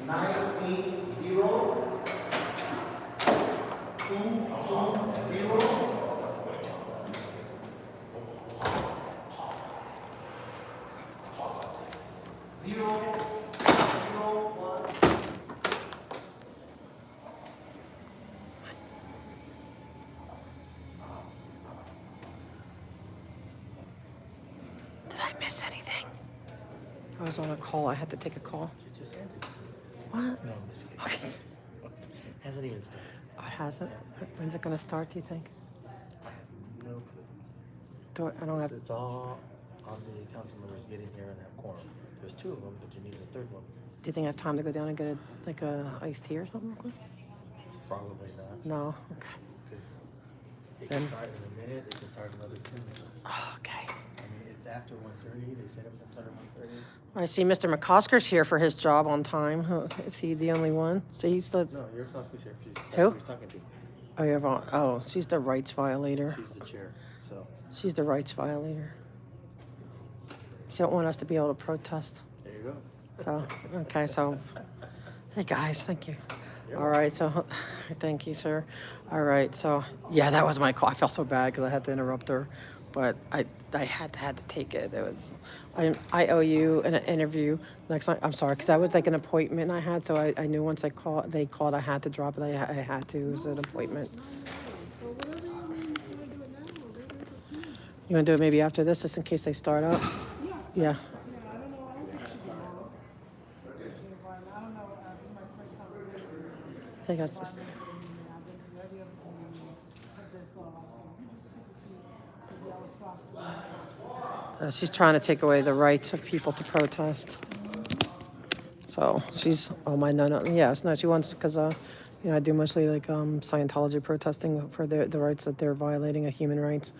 Did I miss anything? I was on a call. I had to take a call. It just ended. What? No, I'm just kidding. Okay. Hasn't even started. Oh, it hasn't? When's it going to start, do you think? I have no clue. I don't have... It's all on the council members getting here and have quorum. There's two of them, but you need a third one. Do you think I have time to go down and get a iced tea or something real quick? Probably not. No? Okay. Because it Then- can start in a minute, it can start another 10 minutes. Oh, okay. I mean, it's after 1:30. They said it was start at 1:30. I see Mr. McCosker's here for his job on time. Oh, is he the only one? So he's the... No, your council's here. That's Who? who he's talking to. Oh, you have... Oh, she's the rights violator. She's the chair, so She's the rights violator. She don't want us to be able to protest. there you go. So, okay, so... Hey, guys, thank you. You're All right, so... Thank you, sir. All right, so... Yeah, that was my call. I felt so bad because I had to interrupt her. But I had to take it. It was... I owe you an interview next night. I'm sorry, because that was like an appointment I had. So I knew once they called, I had to drop it. I had to. It was an appointment. You want to do it maybe after this, just in case they start up? Yeah. I don't know. I don't think she's involved. I don't know. My first time with her. I think that's just... She's trying to take away the rights of people to protest. So she's, oh my, no, yes, no, she wants, because, you know, I do mostly like Scientology protesting for the rights that they're violating of human rights.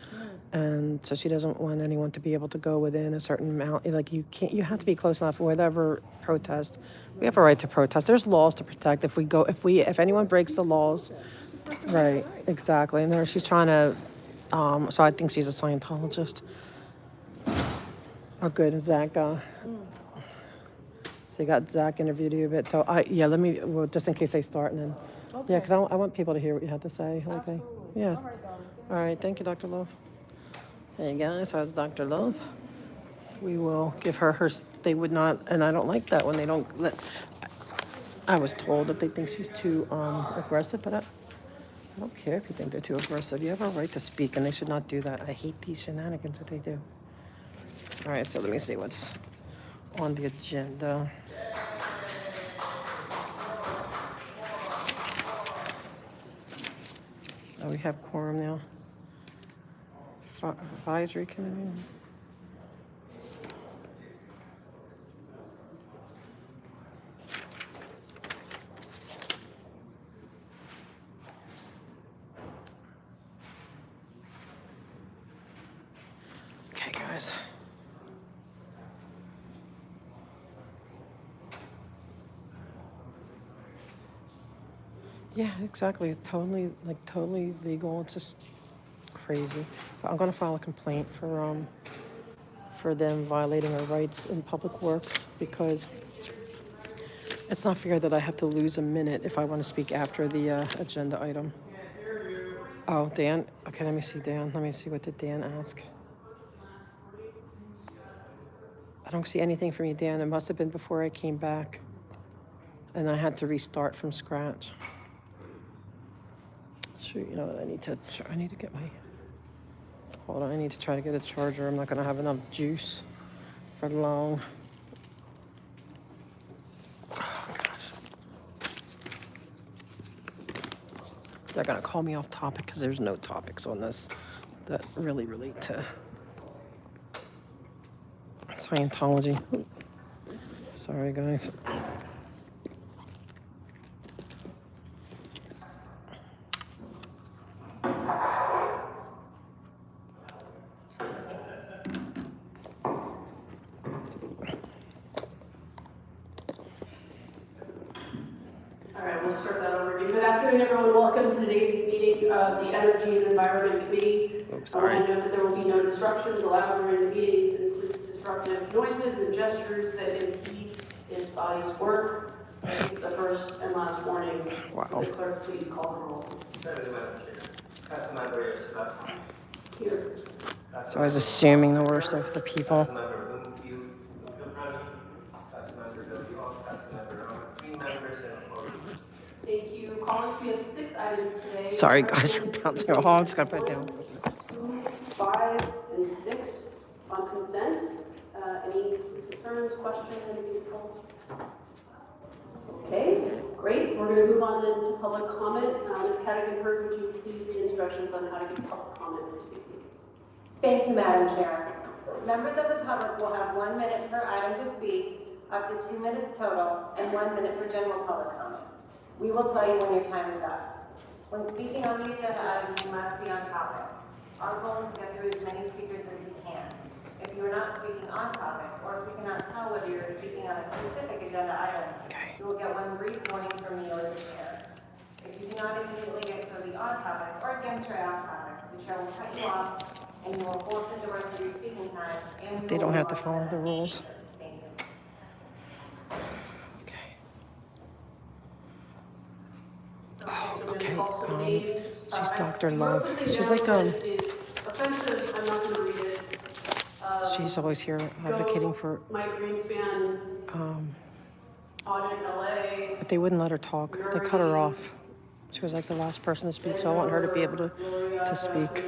And so she doesn't want anyone to be able to go within a certain amount. Like you can't, you have to be close enough, whatever protest. We have a right to protest. There's laws to protect. If anyone breaks the laws, right, exactly. And there she's trying to, so I think she's a Scientologist. Oh, good. Zach, so you got Zach interviewed you a bit. So yeah, well, just in case they start and then, okay. Yeah, because I want people to hear what you have to say. Okay. Absolutely. Yes. All right, darling. All right. Thank you, Dr. Love. Hey guys, how's Dr. Love? We will give her, they would not, and I don't like that when they don't let, I was told that they think she's too aggressive, but I don't care if you think they're too aggressive. You have a right to speak, and they should not do that. I hate these shenanigans that they do. All right, so let me see what's on the agenda. Oh, we have quorum now. Advisory committee. Okay, guys. Yeah, exactly. It's totally legal. It's just crazy. But I'm gonna file a complaint for them violating our rights in public works because it's not fair that I have to lose a minute if I want to speak after the agenda item. Oh, Dan. Okay, let me see, Dan. Let me see what did Dan ask. I don't see anything from you, Dan. It must have been before I came back, and I had to restart from scratch. Shoot, you know what? I need to get my. Hold on, I need to try to get a charger. I'm not gonna have enough juice for long. Oh, gosh. They're gonna call me off topic because there's no topics on this that really relate to Scientology. Sorry, guys. Good afternoon, everyone. Welcome to today's meeting of the Energy and Environment Committee. I want to note that there will be no disruptions allowed during the meeting, that includes disruptive noises and gestures that impede this body's work. It's the first and last warning. Wow. Will the clerk please call the roll? Here. So I was assuming the worst of the people. Thank you. College, we have 6 items today. Sorry guys for bouncing a hog. Just gotta put it down. 2, 5, and 6 on consent. Any concerns, questions, anything else? Okay, great. We're going to move on then to public comment. Ms. Cadigan-Hurd, would you please read instructions on how to give public comment to this meeting? Thank you, Madam Chair. Members of the public will have 1 minute per item to speak, up to 2 minutes total, and 1 minute for general public comment. We will tell you when your time is up. When speaking on the agenda items, you must be on topic. Our goal is to get through as many speakers as we can. If you are not speaking on topic, or if we cannot tell whether you're speaking on a specific agenda item, you will get 1 brief warning from me or the chair. If you do not immediately get to the on topic or again try off topic, the chair will cut you off and you will forfeit the rest of your speaking time. And They don't have to follow the rules. Thank you. Okay. Oh, Okay. She's Dr. Love. She's like offensive. I'm not going to read it. she's always here advocating for. Mike Greenspan, audit LA. But they wouldn't let her talk. They cut her off. She was like the last person to speak, so I want her to be able to speak.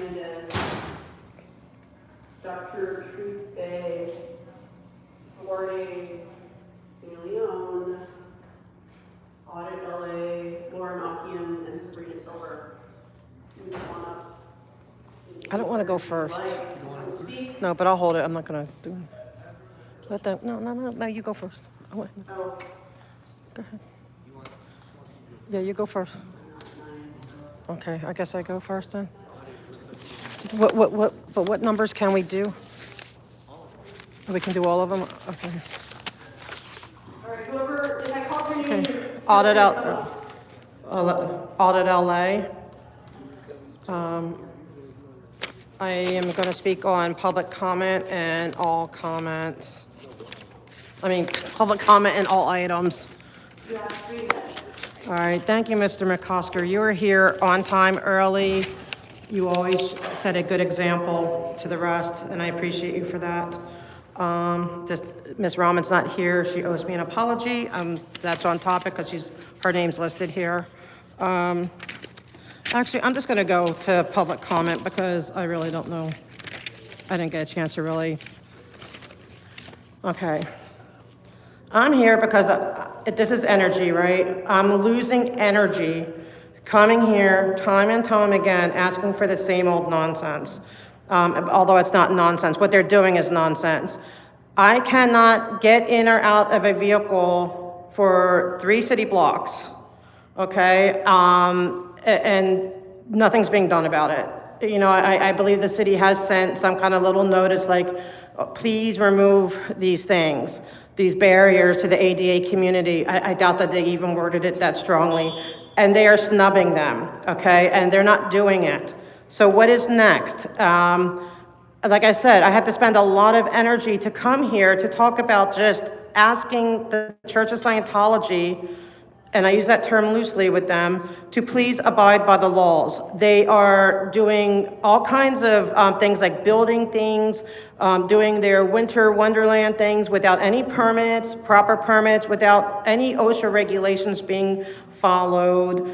Dr. Truth Bay, Jorge De Leon, Audit LA, Laura Malkian, and Sabrina Silver. I don't want to go first. Speak. No, but I'll hold it. I'm not gonna do. Let them. No. You go first. Go ahead. Yeah, you go first. Okay, I guess I go first then. But what numbers can we do? We can do all of them? Okay. All right, whoever, if I call your name. Okay. Audit LA. I am going to speak on public comment and all comments. Public comment and all items. Yeah, 3 minutes. All right, thank you, Mr. McCosker. You were here on time, early. You always set a good example to the rest, and I appreciate you for that. Just Ms. Rahman's not here. She owes me an apology. That's on topic because her name's listed here. Actually, I'm just going to go to public comment because I really don't know. I didn't get a chance to really. Okay. I'm here because this is energy, right? I'm losing energy coming here time and time again asking for the same old nonsense. Although it's not nonsense. What they're doing is nonsense. I cannot get in or out of a vehicle for 3 city blocks, okay? And nothing's being done about it. You know, I believe the city has sent some kind of little notice like, please remove these things, these barriers to the ADA community. I doubt that they even worded it that strongly. And they are snubbing them, okay? And they're not doing it. So what is next? Like I said, I have to spend a lot of energy to come here to talk about just asking the Church of Scientology, and I use that term loosely with them, to please abide by the laws. They are doing all kinds of things like building things, doing their winter wonderland things without any permits, proper permits, without any OSHA regulations being followed.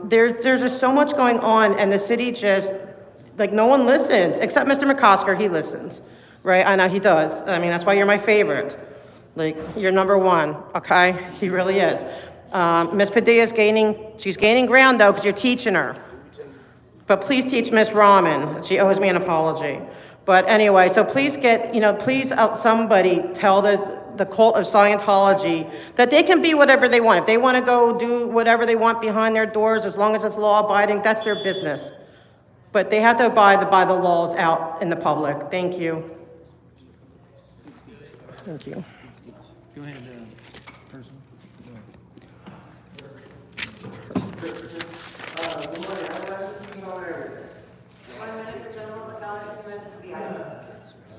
There's just so much going on, and the city just, like, no one listens, except Mr. McCosker. He listens, right? I know he does. I mean, that's why you're my favorite. Like, you're number one, okay? He really is. Ms. Padilla's she's gaining ground, though, because you're teaching her. But please teach Ms. Rahman. She owes me an apology. But anyway, so please please somebody tell the cult of Scientology that they can be whatever they want. If they want to go do whatever they want behind their doors, as long as it's law-abiding, that's their business. But they have to abide by the laws out in the public. Thank you. Thank you. Go ahead, person. Good morning. I would like to speak on everything. 1 minute for general public, 2 minutes for the item.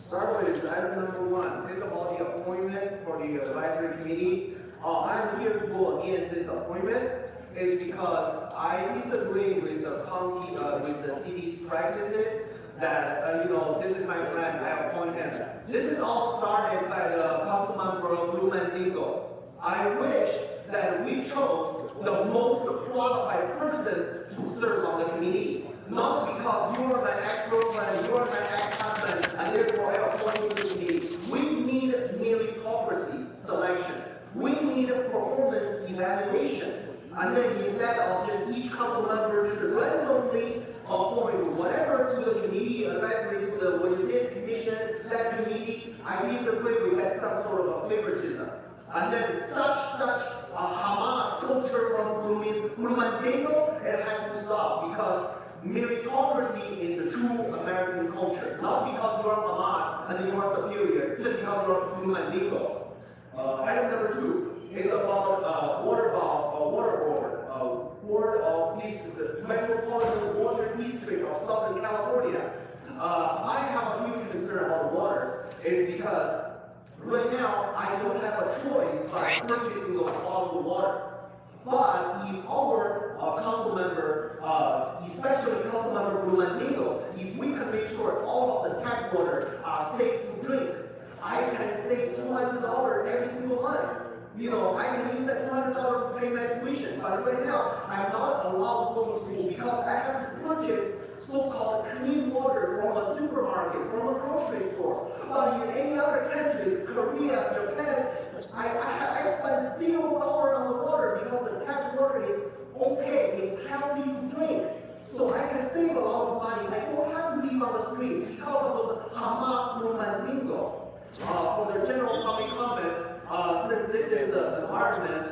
Start with item number 1. Think about the appointment for the advisory committee I'm here to go against this appointment is because I disagree with the county, with the city's practices that, this is my friend, I appoint him. This is all started by the councilmember Blumenthal. I wish that we chose the most qualified person to serve on the committee. Not because you are my ex-girlfriend, you are my ex-husband, and therefore I appoint you to the committee. We need meritocracy selection. We need a performance evaluation. And then instead of just each council member just randomly appoint whatever to the committee, advisory to the this commission, that committee, I disagree with that some sort of a favoritism. And then such a Hamas culture from Blumenthal, it has to stop because meritocracy is the true American culture. Not because you are Hamas and you are superior, just because you are Blumenthal. Item number 2 is about water board of the Metropolitan Water District of Southern California. I have a huge concern about water, is because right now I don't have a choice by purchasing those bottled water. But if our council member, especially council member Blumenthal, if we can make sure all of the tap water are safe to drink, I can save $200 every single month. I can use that $200 to pay my tuition, but right now, I'm not allowed to go to school because I have to purchase so-called clean water from a supermarket, from a grocery store. But in any other countries, Korea, Japan, I spend $0 on the water because the tap water is okay, it's healthy to drink. So I can save a lot of money. I don't have to live on the street because of those Hamas Blumenthal. For the general public comment, since this is the environment,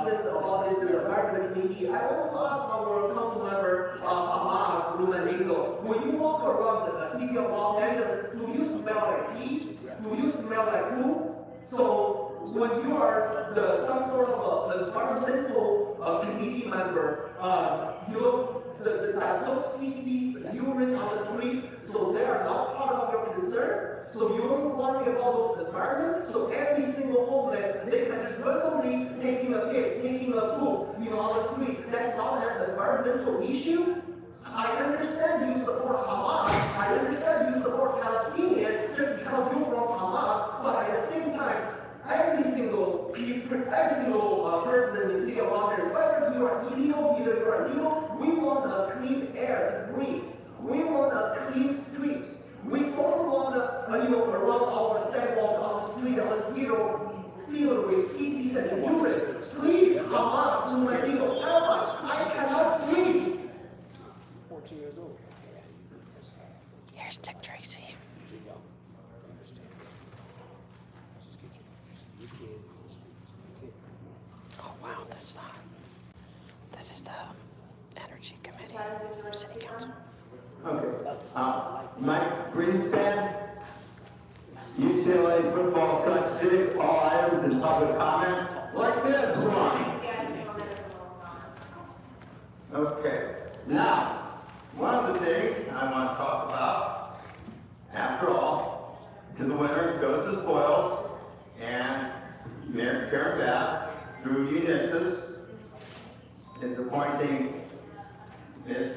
since about this is the environment committee, I want to ask our council member, Hamas Blumenthal, when you walk around the city of Los Angeles, do you smell like pee? Do you smell like poop? So when you are some sort of an environmental committee member, those feces, urine on the street, so they are not part of your concern. So you don't worry about those environment. So every single homeless, they can just randomly taking a piss, taking a poop, on the street. That's not an environmental issue. I understand you support Hamas. I understand you support Palestinians just because you're from Hamas. But at the same time, every single person in the city of Los Angeles, whether you are illegal, either you are legal, we want a clean air to breathe. We want a clean street. We don't want around our sidewalk, on the street, a mosquito filled with feces and urine. Please, Hamas, Blumenthal, help us. I cannot breathe. 14 years old. Here's Dick Tracy. Too young. I understand. Just get you. Just be a kid. Go to school. Just be a kid. Oh wow, this is the Energy Committee, City Council. Okay. Mike Greenspan, UCLA football sucks dick, all items in public comment, like this one. Okay. Now, one of the things I want to talk about, after all, to the winner goes the spoils, and Mayor Karen Bass, through Unisys, is appointing Ms.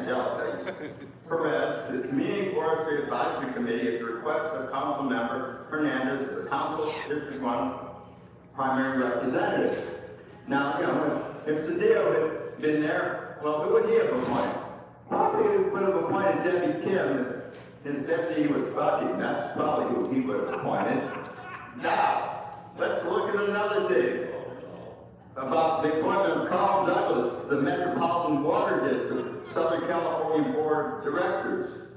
Angelica Perez to the Community Forestry Advisory Committee at the request of Council Member Hernandez, the Council District 1 primary representative. Now, if Cedillo had been there, well, who would he have appointed? Probably he would have appointed Debbie Kim as his deputy was Bucky. That's probably who he would have appointed. Now, let's look at another thing about the appointment of Carl Douglas to the Metropolitan Water District, Southern California Board of Directors.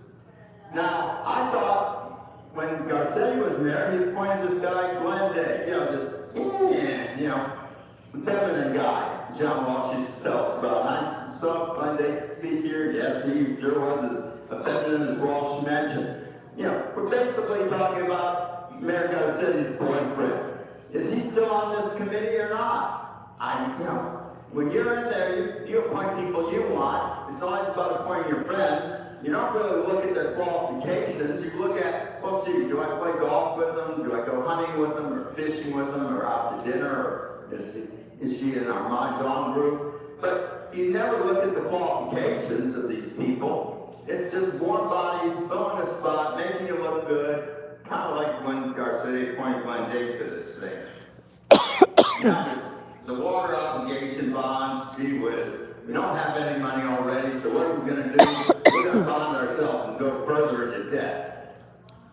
Now, I thought when Garcetti was mayor, he appointed this guy, Glenn Day, the feminine guy, John Walsh used to tell us about. I saw Glenn Day speak here, yes, he sure was as feminine as Walsh mentioned. We're basically talking about Mayor Garcetti's boyfriend. Is he still on this committee or not? When you're in there, you appoint people you want. it's always about appointing your friends. You don't really look at their qualifications. You look at, well, gee, do I play golf with them? Do I go hunting with them, or fishing with them, or out to dinner, or is she in our mahjong group? But you never look at the qualifications of these people. It's just warm bodies, filling a spot, making you look good. Kind of like when Garcetti appointed Glenn Dave to this thing. Now, the water obligation bonds, gee whiz, we don't have any money already, so what are we going to do? We're going to bond ourselves and go further into debt.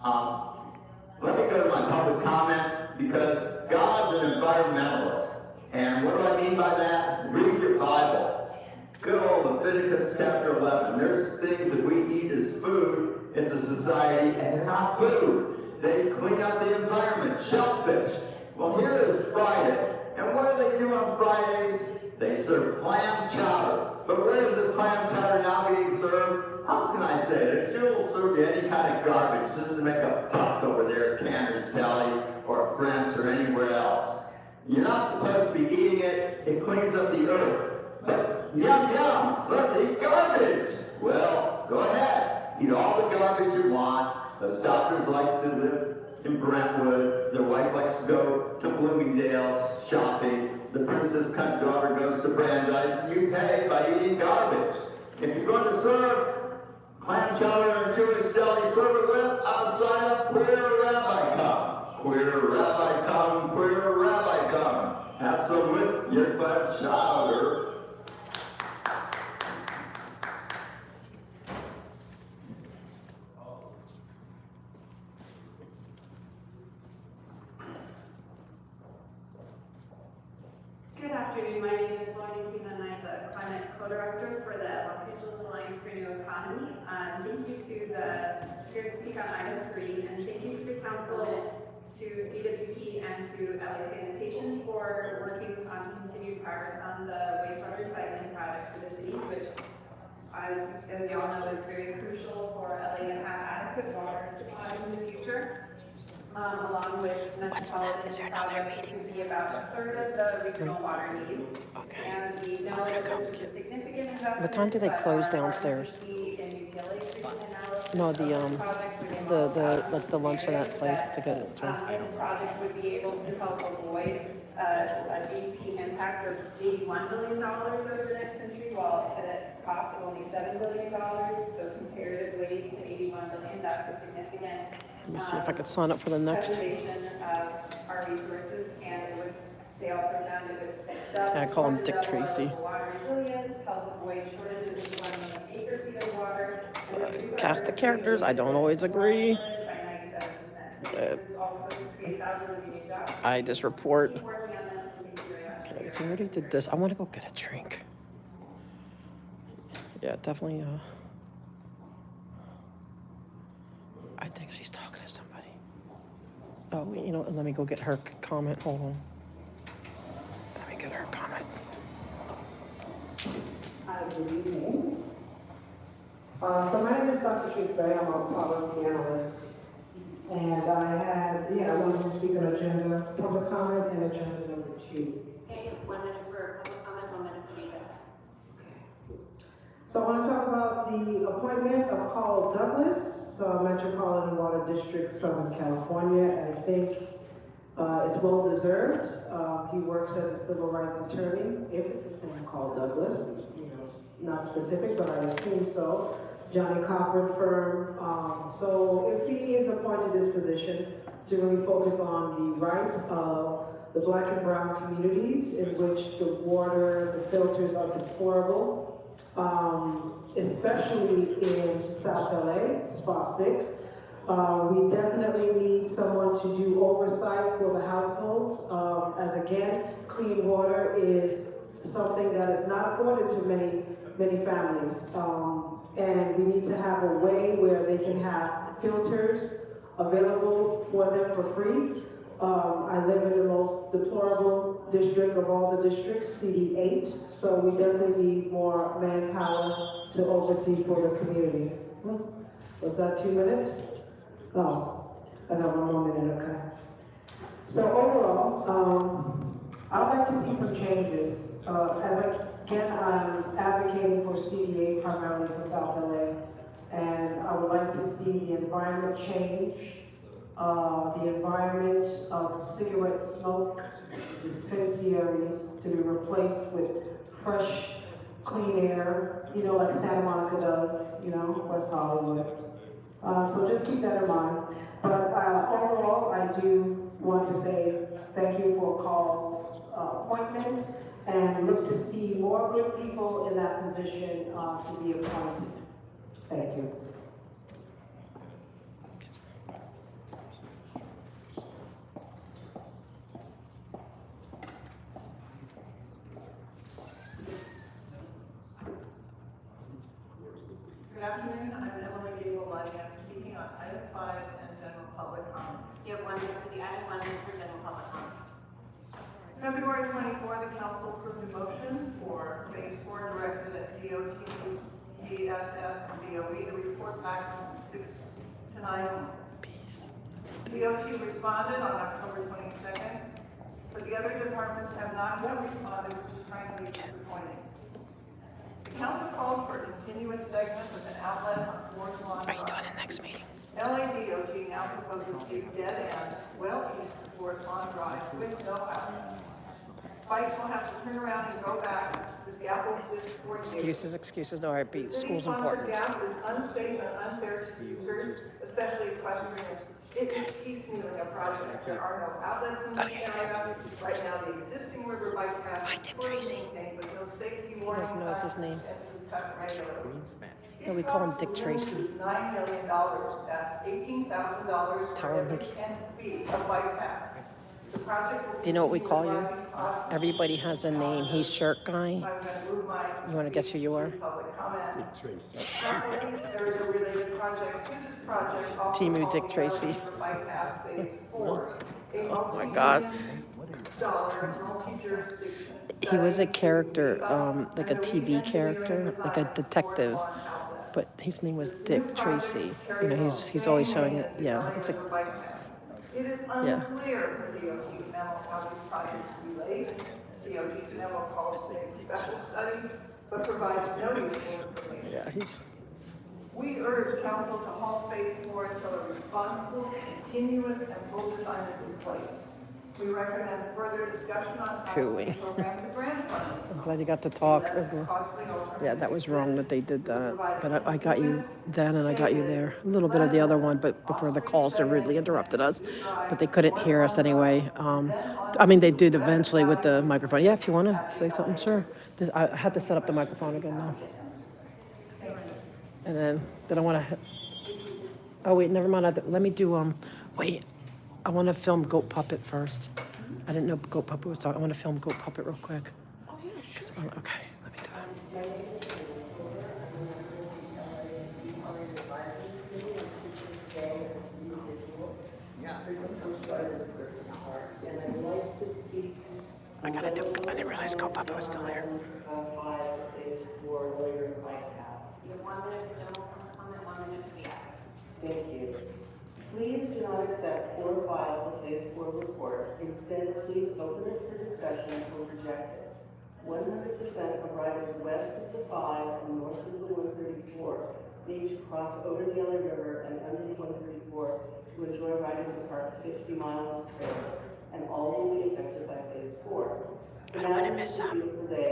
Let me go to my public comment, because God's an environmentalist. And what do I mean by that? Read your Bible. Good old Leviticus chapter 11. There's things that we eat as food as a society, and they're not food. They clean up the environment. Shellfish. Well, here is Friday. And what do they do on Fridays? They serve clam chowder. But where is this clam chowder now being served? How can I say it? Jill will serve you any kind of garbage just to make a buck over there at Cantor's Deli or Brent's or anywhere else. You're not supposed to be eating it. It cleans up the earth. But yum yum, let's eat garbage. Well, go ahead. Eat all the garbage you want. Those doctors like to live in Brentwood. Their wife likes to go to Bloomingdale's shopping. The princess cunt daughter goes to Brandeis, and you pay by eating garbage. If you're going to serve clam chowder and Jewish deli, serve it with a side of queer rabbi come. Queer rabbi come, queer rabbi come. Have some with your clam chowder. Good afternoon, my name is Lauren and I'm the Climate Co-Director for the Los Angeles Alliance for New Economy. Thank you to the here to speak on item 3, and thank you to the council, to DWP and to LA Sanitation for working on continued progress on the wastewater recycling project for the city, which as you all know is very crucial for LA to have adequate water supply in the future. Along with metropolitan projects to be about a third of the regional water needs. Okay. And we know that this is a significant investment. What time do they close downstairs? No, like the lunch in that place to get it. This project would be able to help avoid a GDP impact of $81 billion over the next century, while at a cost of only $7 billion. So comparatively to $81 billion, that's a significant. Let me see if I could sign up for the next. Preservation of our resources, and it would, they also found it would I call him Dick Tracy. Water resilience, help avoid shortages of 1 million acre-feet of water. Cast the characters. I don't always agree. I just report. Okay, so we already did this. I want to go get a drink. Yeah, definitely. I think she's talking to somebody. Oh, you know, let me go get her comment. Hold on. Let me get her comment. Hi, good evening. So my name is Dr. Tracy. I'm a policy analyst. And I wanted to speak on agenda, public comment, and agenda number 2. Okay, 1 minute for public comment, 1 minute for feedback. So I want to talk about the appointment of Paul Douglas, Metropolitan Water District, Southern California. And I think it's well deserved. He works as a civil rights attorney, if it's the same called Douglas, not specific, but I assume so. Johnny Cochran firm. So if he is appointed this position to really focus on the rights of the Black and brown communities in which the water, the filters are deplorable, especially in South LA, Spot 6. We definitely need someone to do oversight for the households, as again, clean water is something that is not afforded to many families. And we need to have a way where they can have filters available for them for free. I live in the most deplorable district of all the districts, CD8, so we definitely need more manpower to oversee for the community. Was that 2 minutes? Oh, I got 1 more minute, okay. So overall, I'd like to see some changes. As I Again, I'm advocating for CDA primarily for South LA, and I would like to see the environment change, the environment of cigarette smoke dispensaries to be replaced with fresh, clean air, you know, like Santa Monica does, you know, West Hollywood. So just keep that in mind. But overall, I do want to say thank you for Carl's appointment, and look to see more good people in that position to be appointed. Thank you. Good afternoon, I'm Emily Gable-Lutty. I'm speaking on item 5 and general public comment. You have 1 minute for the item, 1 minute for general public comment. February 24, the council approved a motion for phase 4 directed at DOT, DSS, and DOE to report back on 6 to 9 months. DOT responded on October 22nd, but the other departments have not yet responded, which is frankly disappointing. The council called for a continuous segment with an outlet on Fourth Lawn Drive. Are you doing it next meeting? LA DOT now proposes a dead end well east of Fourth Lawn Drive with no outlet. Bikes will have to turn around and go back. The scaffold is for years. Excuses. No, all right, The school's city-sponsored important. gap is unsafe and unfair to users, especially equestrians. It is piecemealing a project. There are no outlets in this area. Right now, the existing river bike path is poorly maintained with no safety warning doesn't know it's his signs name. and is cut regularly. No, we call him Dick Tracy. $9 million, that's $18,000 Tell for him every 10 feet of bike path. The project will Do you know what we call you? continue with rising costs. Everybody has a name. He's Shirt Guy. I'm gonna move my You want to guess who you are? public comment. Currently, there is a related project to this project. also Timu called Dick the Tracy. River Bike Path Phase 4. Oh my God. Dollar multi-jurisdiction. He was a character, like a TV character, like a detective, but his name was Dick Tracy. You know, he's always showing it. Yeah, it's a It is Yeah. unclear for DOT's memo how these projects relate. DOT's memo calls it a special study, but provides no useful information. yeah. We urge council to halt phase 4 until a responsible, continuous, and full design is in place. We recommend further discussion on how to Cooey. program the grant funding. I'm glad you got to talk. Less costly alternative Yeah, that was wrong that they did that. But I got you then and I got you there. A little bit of the other one, but before the calls, they rudely interrupted us. But they couldn't hear us anyway. I mean, they did eventually with the microphone. Yeah, if you want to say something, sure. I had to set up the microphone again now. And then I want to. Oh wait, never mind. Let me do. Wait, I want to film Goat Puppet first. I didn't know Goat Puppet was talking. I want to film Goat Puppet real quick. Oh, yeah, sure. Okay, let me do it. I didn't realize Goat Puppet was still there. You have 1 minute for general public comment, 1 minute for the item. Thank you. Please do not accept or file the phase 4 report. Instead, please open it for discussion or reject it. 100% of riders west of the 5 and north of the 134 need to cross over the LA River and under the 134 to enjoy riding the park's 50 miles of trails, and all will be affected by phase 4. I don't want to miss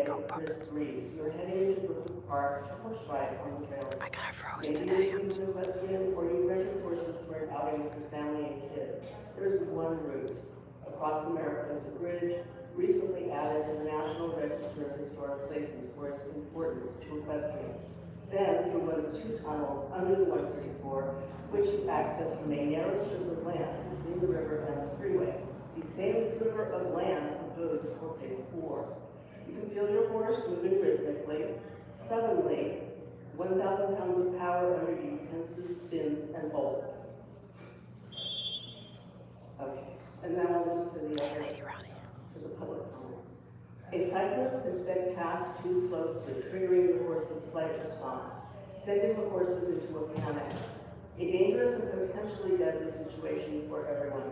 Goat Puppets. You're heading into Brooklyn Park to horse ride on the trails. I kind of froze Maybe today. you're using the equestrian or you rented horses for an outing with your family and kids. There is one route across the Mariposa Bridge, recently added to the National Register of Historic Places for its importance to equestrians. Then through one of 2 tunnels under the 134, which is accessed from a narrow strip of land between the river and the freeway. The same sliver of land proposed for phase 4. You can feel your horse moving rhythmically. Suddenly, 1,000 pounds of power under you tenses, spins, and bolts. Okay, and now we'll move to the other, to the public comments. A cyclist can sped past too closely, triggering the horse's flight response, sending the horses into a panic. A dangerous and potentially deadly situation for everyone.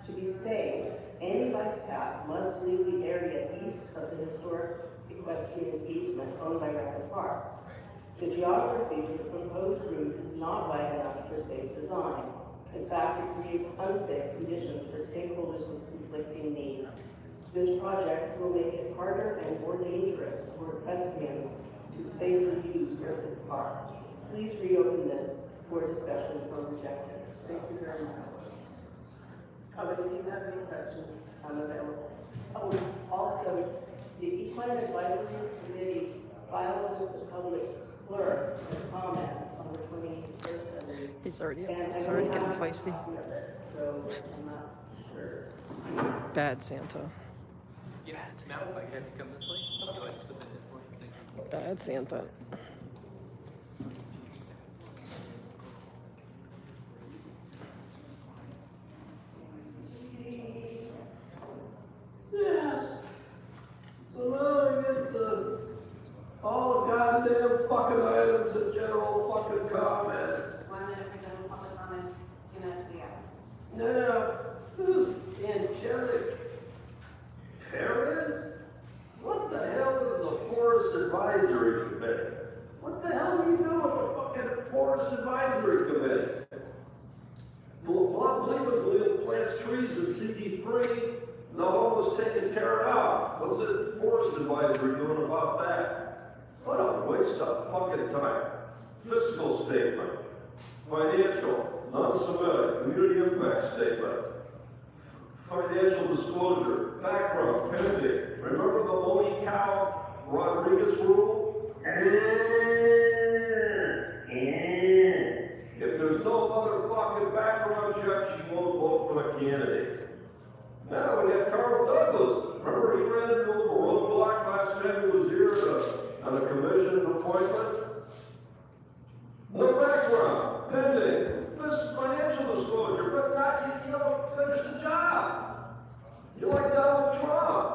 To be safe, any bike path must leave the area east of the historic equestrian easement owned by Racket Park. The geography of the proposed route is not wide enough for safe design. In fact, it creates unsafe conditions for stakeholders with conflicting needs. This project will make it harder and more dangerous for equestrians to safely use Griffith Park. Please reopen this for discussion or rejection. Thank you very much. If you have any questions, I'm available. Oh, also, the Equine Advisory Committee filed with the public clerk a comment on the 21st. He's already getting feisty. So I'm not sure. Bad Santa. Yeah, now if I can come this way, I'll like submit it for you. Thank you. Bad Santa. Yes. So now I get all the goddamn fucking items of general fucking comment. 1 minute for general public comment, 2 minutes for the app. Now, who's angelic parents? What the hell is the Forest Advisory Committee? What the hell are you doing with the fucking Forest Advisory Committee? Believe plants trees in CD3, no one was taken care of. What's the Forest Advisory doing about that? What a waste of fucking time. Fiscal statement, financial, non-Semitic, community impact statement, financial disclosure, background, pending. Remember the Moni Cow Rodriguez rule? If there's no motherfucking background check, she won't vote for the candidate. Now we have Carl Douglas. Remember he ran into a roadblock last time he was here on a commission appointment? No background, pending. This is financial disclosure, but not, you don't finish the job. You're like Donald Trump.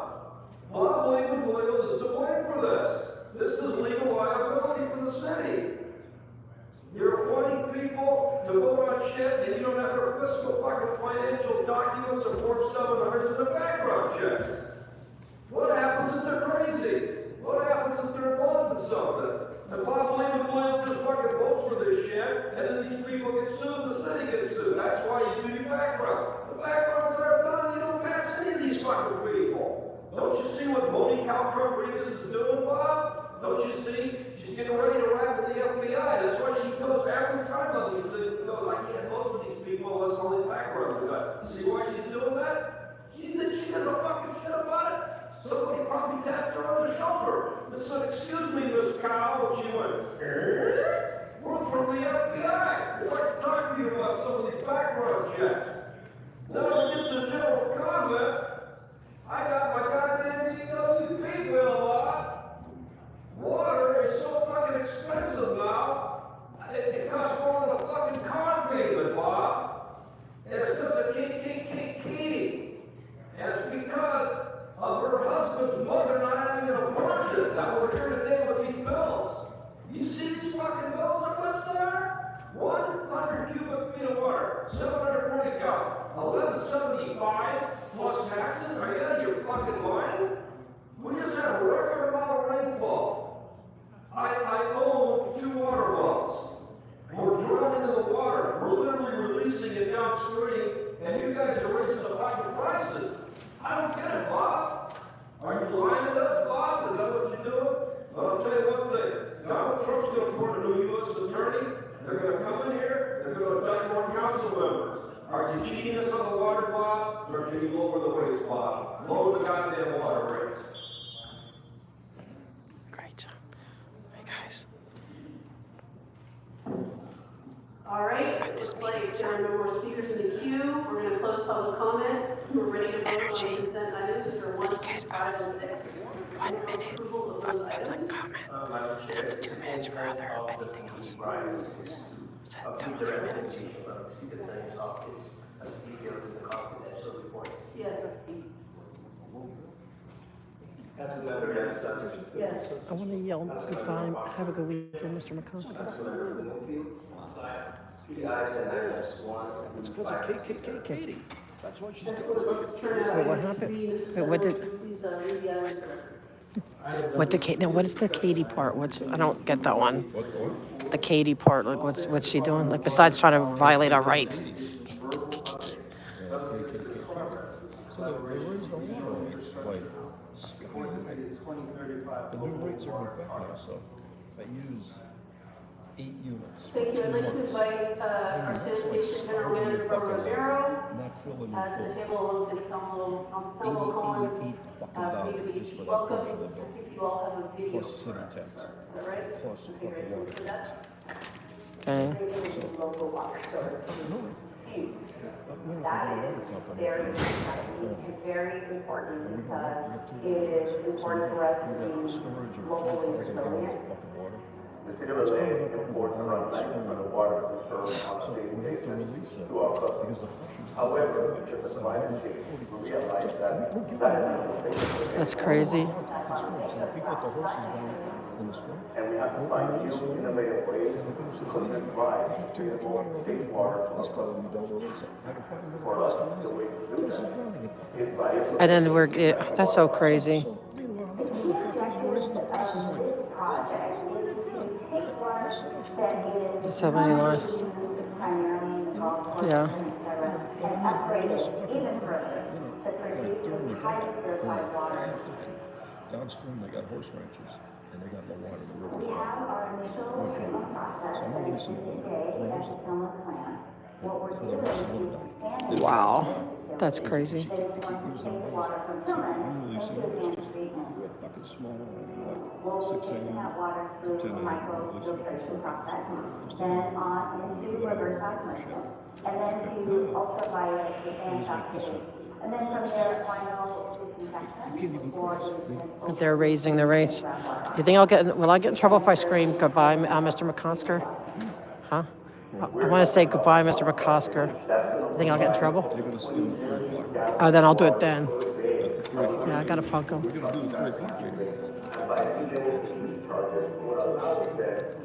Unbelievable is to blame for this. This is legal liability for the city. You're appointing people to vote on shit and you don't have their fiscal fucking financial documents or Form 700s in the background checks. What happens if they're crazy? What happens if they're involved in something? And Bob Lehman Williams just fucking votes for this shit, and then these people get sued, the city gets sued. That's why you do your background. The backgrounds are done, you don't pass any of these fucking people. Don't you see what Moni Cow Rodriguez is doing, Bob? Don't you see? She's getting ready to write to the FBI. That's why she goes every time on these things and goes, I can't vote for these people unless all these backgrounds are done. See why she's doing that? She does a fucking shit about it. Somebody probably tapped her on the shoulder and said, excuse me, Miss Cow, and she went, we're from the FBI. We'd like to talk to you about some of these background checks. Now let's get to general comment. I got my goddamn DWP bill, Bob. Water is so fucking expensive now. It costs more than a fucking car payment, Bob. And it's because of Katie. And it's because of her husband's mother not having an abortion. Now we're here today with these bills. You see these fucking bills, how much they are? 100 cubic feet of water, 740 gallons, 1175 plus taxes. Are you out of your fucking mind? We just had a record amount of rainfall. I own 2 water wells. We're drowning in the water. We're literally releasing it downstream, and you guys are raising the fucking prices. I don't get it, Bob. Are you lying to us, Bob? Is that what you're doing? Well, I'll tell you one thing. Donald Trump's going to appoint a new U.S. attorney. They're going to come in here. They're going to indict more council members. Are you cheating us on the water, Bob? Or can you lower the rates, Bob? Lower the goddamn water rates. Great job. Hey, guys. All right, looks like there are no more speakers in the queue. We're going to close public comment. We're ready to vote on consent items, which are 1, 2, 5, and 6. 1 minute of public comment, and up to 2 minutes for other anything else. So total 3 minutes. Yes. Yes. I want to yell goodbye. Have a good weekend, Mr. McCoskey. It's because of Katie. That's why she's doing it. Wait, what happened? Wait, what did? Please read the items. What the now? What is the Katie part? I don't get that one. The Katie part. Like, what's she doing? Like, besides trying to violate our rights. So they raised the water rates like sky high. The new rates are in effect now, so I use 8 units. Thank you. I'd like to invite our sanitation general manager from Rivero Not filling to the table. We'll get some little comments. $88 just for that Welcome. portion of the I bill. think you all have a video. Plus city tax. Is that right? Plus the fucking water tax. Okay. Local water source. That is very exciting and very important because it is important for us to be globally resilient. The city of LA imports around 90% of the water we serve on a daily basis to our customers. However, because of climate change, we realize that that is not sustainable. That's crazy. People at the horses down in the street. And we have to find new, innovative ways to provide sustainable state water to our customers. For us, the way to do that is by And then that's so crazy. There's so many lies. Yeah. And upgrade it even further to produce this highly purified water. Downstream, they got horse ranches, and they got no water. The We have our initial treatment process that exists today at the Tacoma plant. What we're doing is expanding. Wow. That's crazy. That is going to take the water from Tillman into advanced treatment. Fucking small, like We'll 6 be taking that a.m. water through a microfiltration process, then on into reverse osmosis, and then to ultraviolet and oxidation. And then from there, final disinfection for the They're raising the rates. You think will I get in trouble if I scream goodbye, Mr. McCosker? Huh? I want to say goodbye, Mr. McCosker. You think I'll get in trouble? Oh, then I'll do it then. Yeah, I gotta punk him.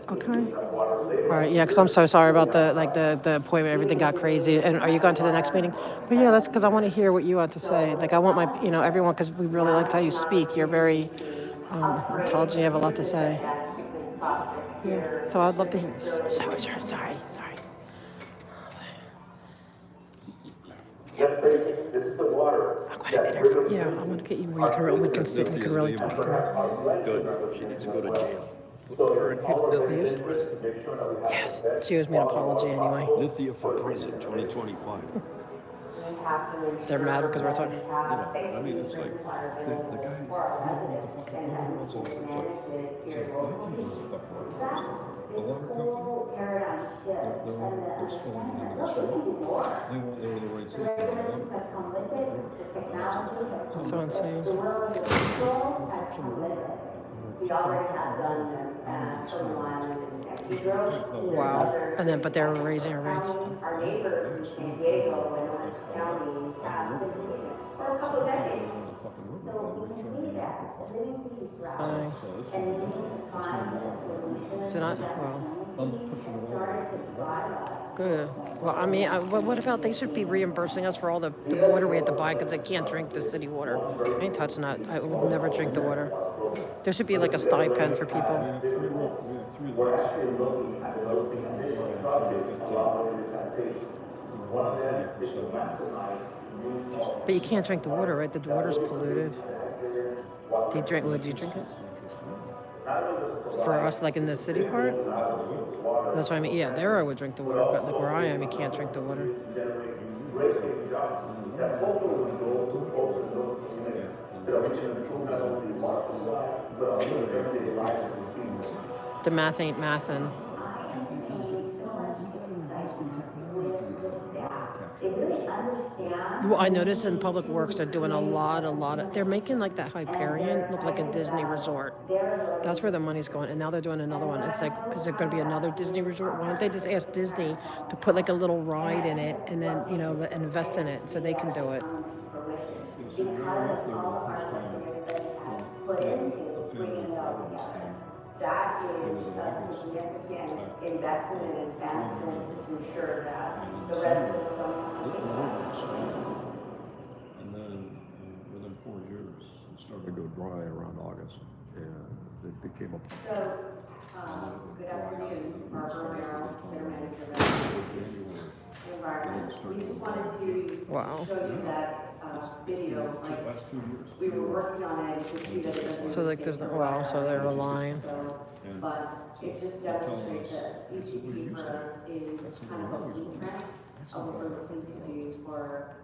Okay. All right. Yeah, because I'm so sorry about the appointment. Everything got crazy. And are you going to the next meeting? But yeah, that's because I want to hear what you have to say. Like I want my, everyone, because we really liked how you speak. You're very intelligent. You have a lot to say. Yeah. So I'd love to hear. Sorry. Yes, basic. This is the water. I'm going to get you where we can sit and we can really talk to her. Good. She needs to go to jail. Yes, she owes me an apology anyway. Lithia for prison 2025. They're mad because we're talking. I mean, it's like the guy, you don't want the fucking, nobody wants a water. It's like, I can't use the fucking water. The water company, they're spilling it into the street. They won't lower the rates. That's so insane. We already have done this at Turtle Island and San Pedro. Wow. And then, but they're raising our rates. Our neighbors in San Diego and Orange County have been doing it for a couple of decades. So we can see that living these routes and we need to find solutions So not, well, I'm pushing it started to drive us. good. Well, I mean, what about they should be reimbursing us for all the water we had to buy because I can't drink the city water. I ain't touching that. I would never drink the water. There should be like a stipend for people. We have 3 lots. But you can't drink the water, right? The water's polluted. Would you drink it? For us, like in the city part? That's what I mean. Yeah, there I would drink the water, but like where I am, you can't drink the water. The math ain't mathin'. Well, I noticed in Public Works they're doing a lot of, they're making like that Hyperion look like a Disney resort. That's where the money's going. And now they're doing another one. It's like, is it going to be another Disney resort? Why don't they just ask Disney to put like a little ride in it and then, invest in it so they can do it? That is a significant investment and advancement to ensure that the residents don't. And then within 4 years, it started to go dry around August. became a. So, good afternoon, Barbara Romero, Center Manager of Environment. We just wanted to Wow. show you that video, like, Last 2 years. we were working on it, you could see that it doesn't. So like there's no, wow, so they're relying. So, but it just demonstrates that DCT for us is kind of a blueprint of what we're looking to do for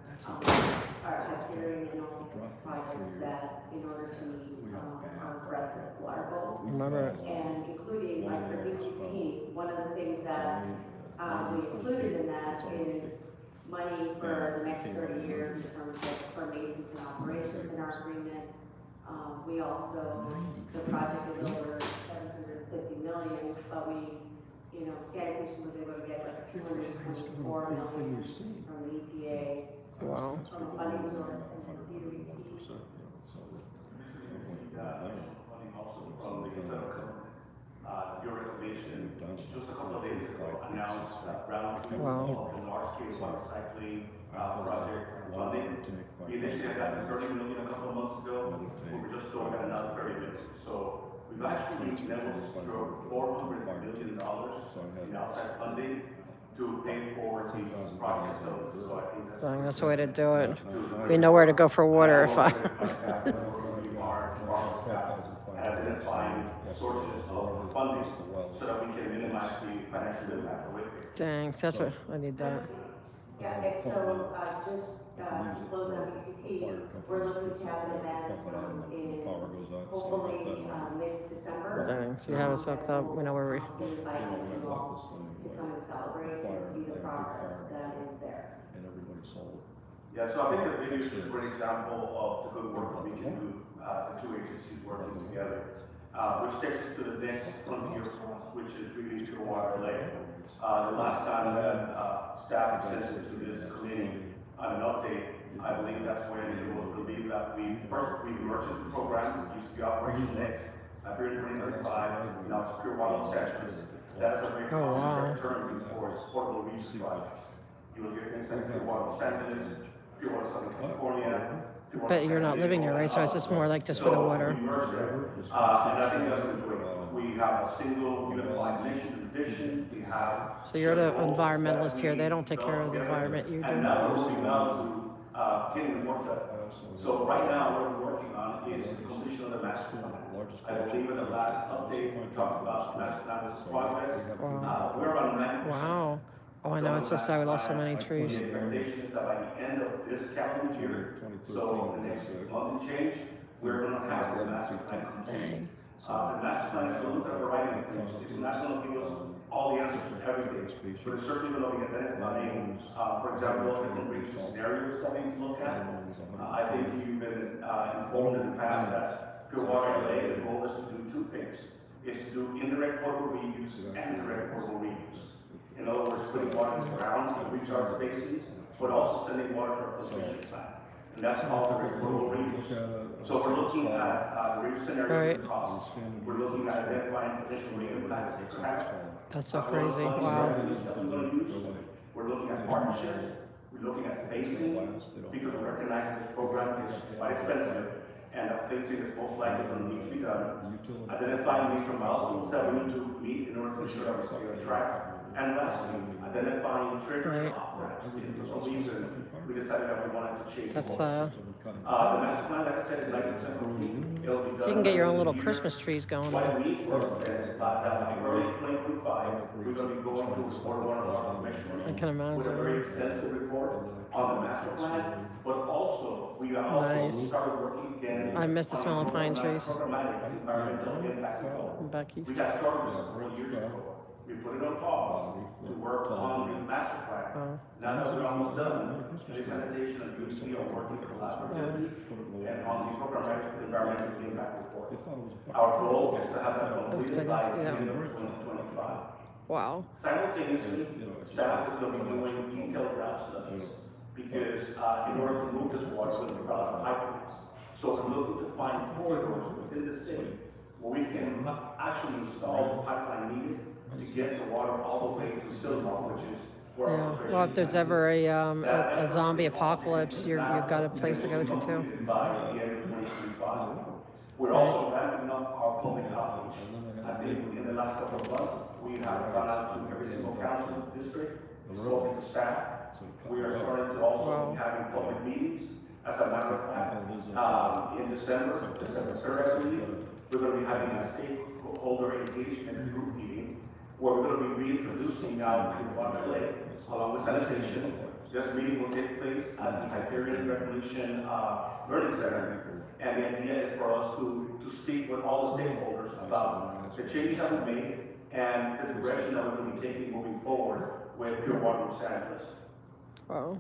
our hearing and all projects that in order to meet our aggressive water goals. Remember, And including like for DCT, one of the things that we included in that is money for the next 30 years in terms of for maintenance and operations in our agreement. We also, the project is over 750 million, but we, you know, sanitation was able to get like 224 million from the EPA. wow. From a funding source and the DOE. Funding also from the your recommendation just a couple of days ago announced that Brownfields Wow. a large-scale water recycling project funding. We initially had gotten 30 million a couple of months ago. We were just going at another 30 million. So we've actually been able to secure $400 million in outside funding to pay for these projects. So I think Dang, that's the way to do it. We know where to go for water if I. identifying sources of funding so that we can minimize the financial impact with it. Dang, that's what I need that. Yeah, and so, just, to close on DCT, we're looking to have an event, in hopefully, mid-December. Dang, so you have us hooked up. We know where we. Invite you all to come and celebrate and see the progress that is there. And everybody sold. Yeah, so I think the video is a great example of the good work that we can do, the two agencies working together. Which takes us to the next frontier for us, which is really pure water lake. The last time that staff presented to this committee on an update, I believe that's when it was believed that we merged the program, it used to be Operation Next, here in 2035, now it's Pure Water Los Angeles. That's a very common term for portable reuse projects. You will hear things like Pure Water Los Angeles, Pure Water Southern California. But you're not living there, right? So it's just more like just for the water. And I think that's been great. We have a single unified mission and vision. We have. So you're the environmentalist here. They don't take care of the environment. You And do. now we're moving on to getting the work done. So right now, what we're working on is the completion of the master plan. I believe in the last update, we talked about master plan as progress. We're on 90%. Wow. Oh, I know. It's so sad. We lost so many trees. The expectation is that by the end of this calendar year, so the next month and change, we're gonna have the master plan complete. The master plan is gonna look at a variety of things. It's not gonna give us all the answers to everything, but it's certainly gonna be identifying, for example, different region scenarios that we can look at. I think you've been informed in the past that Pure Water LA, the goal is to do two things. Is to do indirect potable reuse and direct potable reuse. In other words, putting water in the ground to recharge basins, but also sending water to our filtration plant. And that's all direct potable reuse. So we're looking at the reuse scenarios and costs. We're looking at identifying potential rate impacts that could happen. That's so crazy. Wow. We're looking at partnerships. We're looking at phasing, because we recognize this program is quite expensive, and that phasing is most likely going to need to be done. Identifying major milestones that we need to meet in order to ensure that we stay on track. And lastly, identifying triggers off ramps. If for some reason we decided that we wanted to change. That's the master plan, like I said, is 90% complete. It'll be done. So you can get your own little Christmas trees going. What it means for us is that by early 2025, we're going to be going to report one of our commissioners. I can imagine. With a very extensive report on the master plan, but also, we are also Nice. started working again. I miss the smell of pine trees. Programmatic environmental impact report. Back east. We got started with this 4 years ago. We put it on pause to work on the master plan. Now that we're almost done, the sanitation and UC are working collaboratively and on the programmatic environmental impact report. Our goal is to have that completed by the end of 2025. Wow. Simultaneously, staff is going to be doing detailed route studies because in order to move this water, we're going to develop pipelines. So we're looking to find corridors within the city where we can actually install the pipeline needed to get the water all the way to Sidewalk, which is where Yeah. our Well, if there's ever a zombie apocalypse, you've got a place to go to too. by the end of 2025. We're also ramping up our public outreach. I think in the last couple of months, we have gone out to every single council district, spoken to staff. We are starting to also be having public meetings. As a matter of fact, in December 3rd, I believe, we're going to be having a stakeholder engagement group meeting where we're going to be reintroducing now in Waterlake, along with sanitation. This meeting will take place at the Hyperion Recreation Learning Center. And the idea is for us to speak with all the stakeholders about the changes that we made and the direction that we're going to be taking moving forward with Pure Water Los Angeles. Wow.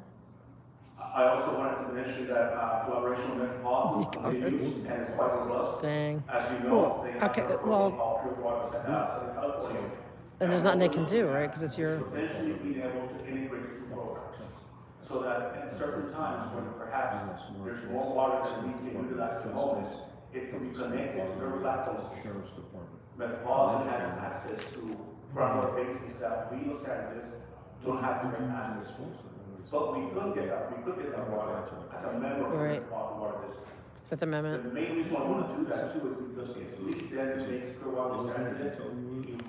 I also wanted to mention that collaboration with Metropolitan continues and is quite robust. Dang. As you know, they have Okay, a program called Pure Water Southern California. And there's nothing they can do, right? Because it's your. Potentially being able to integrate the two programs. So that at certain times when perhaps there's more water than we can utilize to homeless, it can be connected to their backbone system. Metropolitan has access to front-door bases that we Los Angeles don't have direct access to. But we could get that water as a member of the Metropolitan Water District. Fifth Amendment. The main reason I want to do that too is because if we then makes Pure Water Los Angeles a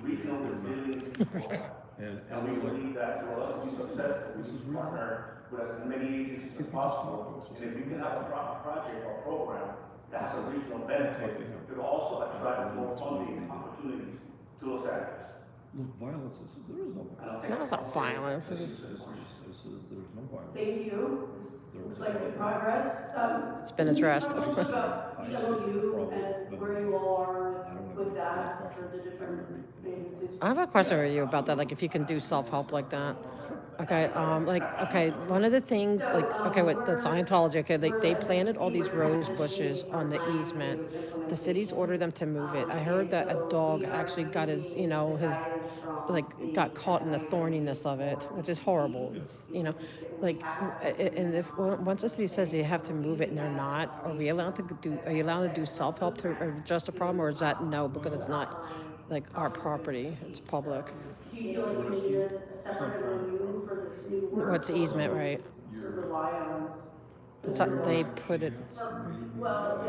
regional resiliency program. And we believe that for us to be successful, we should partner with as many agencies as possible. And if we can have a project or program that has a regional benefit, it could also attract more funding opportunities to Los Angeles. Look, violence, there is no violence. That was not violence. There's no violence. Thank you. This looks like good progress. It's been addressed. Talk about PW and where you all are with that for the different agencies. I have a question for you about that. Like, if you can do self-help like that. Okay, one of the things, with the Scientology, they planted all these rose bushes on the easement. The cities ordered them to move it. I heard that a dog actually got got caught in the thorniness of it, which is horrible. It's, and if once the city says you have to move it and they're not, are you allowed to do self-help to address the problem, or is that no, because it's not like our property, it's public? Do you feel like you need a separate review for this new work? What's easement, right? To rely on. They put it. Well,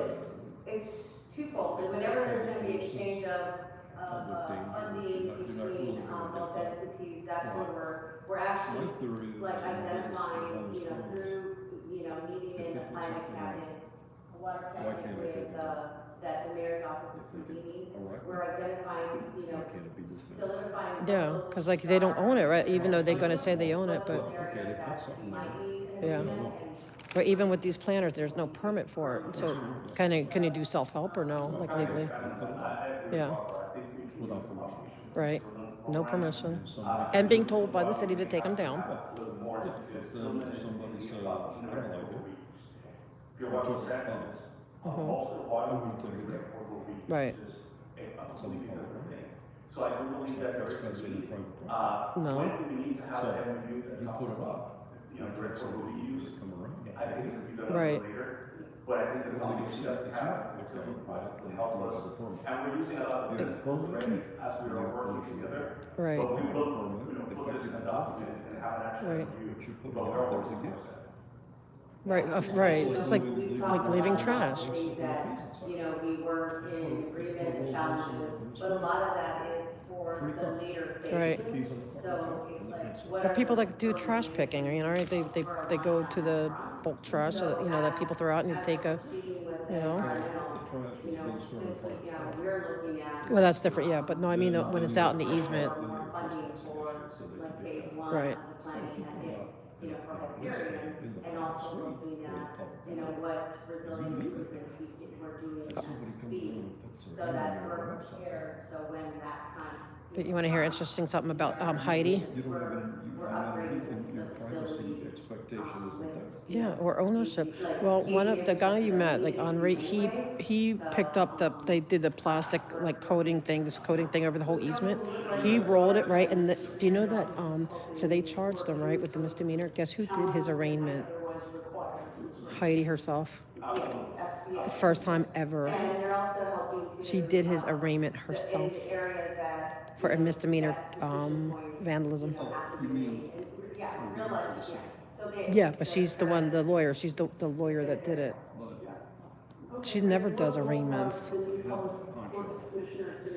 it's twofold. Whenever there's going to be a exchange of funding between both entities, that's when we're actually identifying, through, meeting in the planning cabinet, a lot of cabinet with, that the mayor's office is convening. We're identifying, solidifying. Yeah, because they don't own it, right? Even though they're going to say they own it, but yeah. But even with these planners, there's no permit for it. So can you do self-help or no, like legally? Yeah. Right. No permission. And being told by the city to take them down. Right. So I do believe that there is a need. No. When we need to have that review that talks about, for reuse, I think it could be done later. But I think the conversation that we have will help us. And we're using a lot of this already as we are working together. Right. But we will, put this in a document and have an actual review. But we're all working together. Right, right. It's just like leaving trash. That, we were in agreement and challenges, but a lot of that is for the later phases. Right. So it's like, what But people that do trash picking, right? They go to the bulk trash, that people throw out, and you take a, we're looking at. Well, that's different, yeah. But no, I mean when it's out in the easement. Funding for like phase one Right. of the planning for Hyperion, and also looking at, what resilient improvements we're doing at speed, so that we're prepared, so when that time. But you want to hear interesting something about Heidi? You don't have your privacy expectation isn't there. Yeah, or ownership. Well, one of the guy you met, like Henri, he picked up they did the plastic coating thing, this coating thing over the whole easement. He rolled it, right? And do you know that? So they charged him, right, with the misdemeanor. Guess who did his arraignment? Heidi herself. The first time ever. She did his arraignment herself for a misdemeanor vandalism. Yeah, but she's the lawyer. She's the lawyer that did it. She never does arraignments.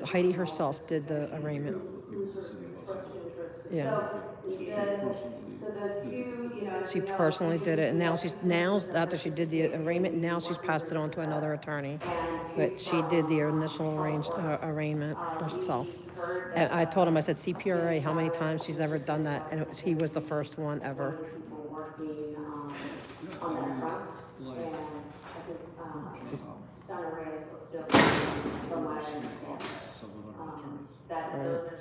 Heidi herself did the arraignment. Yeah. So the two, you know. She personally did it, and now after she did the arraignment, now she's passed it on to another attorney. But she did the initial arraignment herself. And I told him, I said, CPRA, how many times she's ever done that? And he was the first one ever. Working on that front, and I think Donna Reyes will still, from what I understand, that those are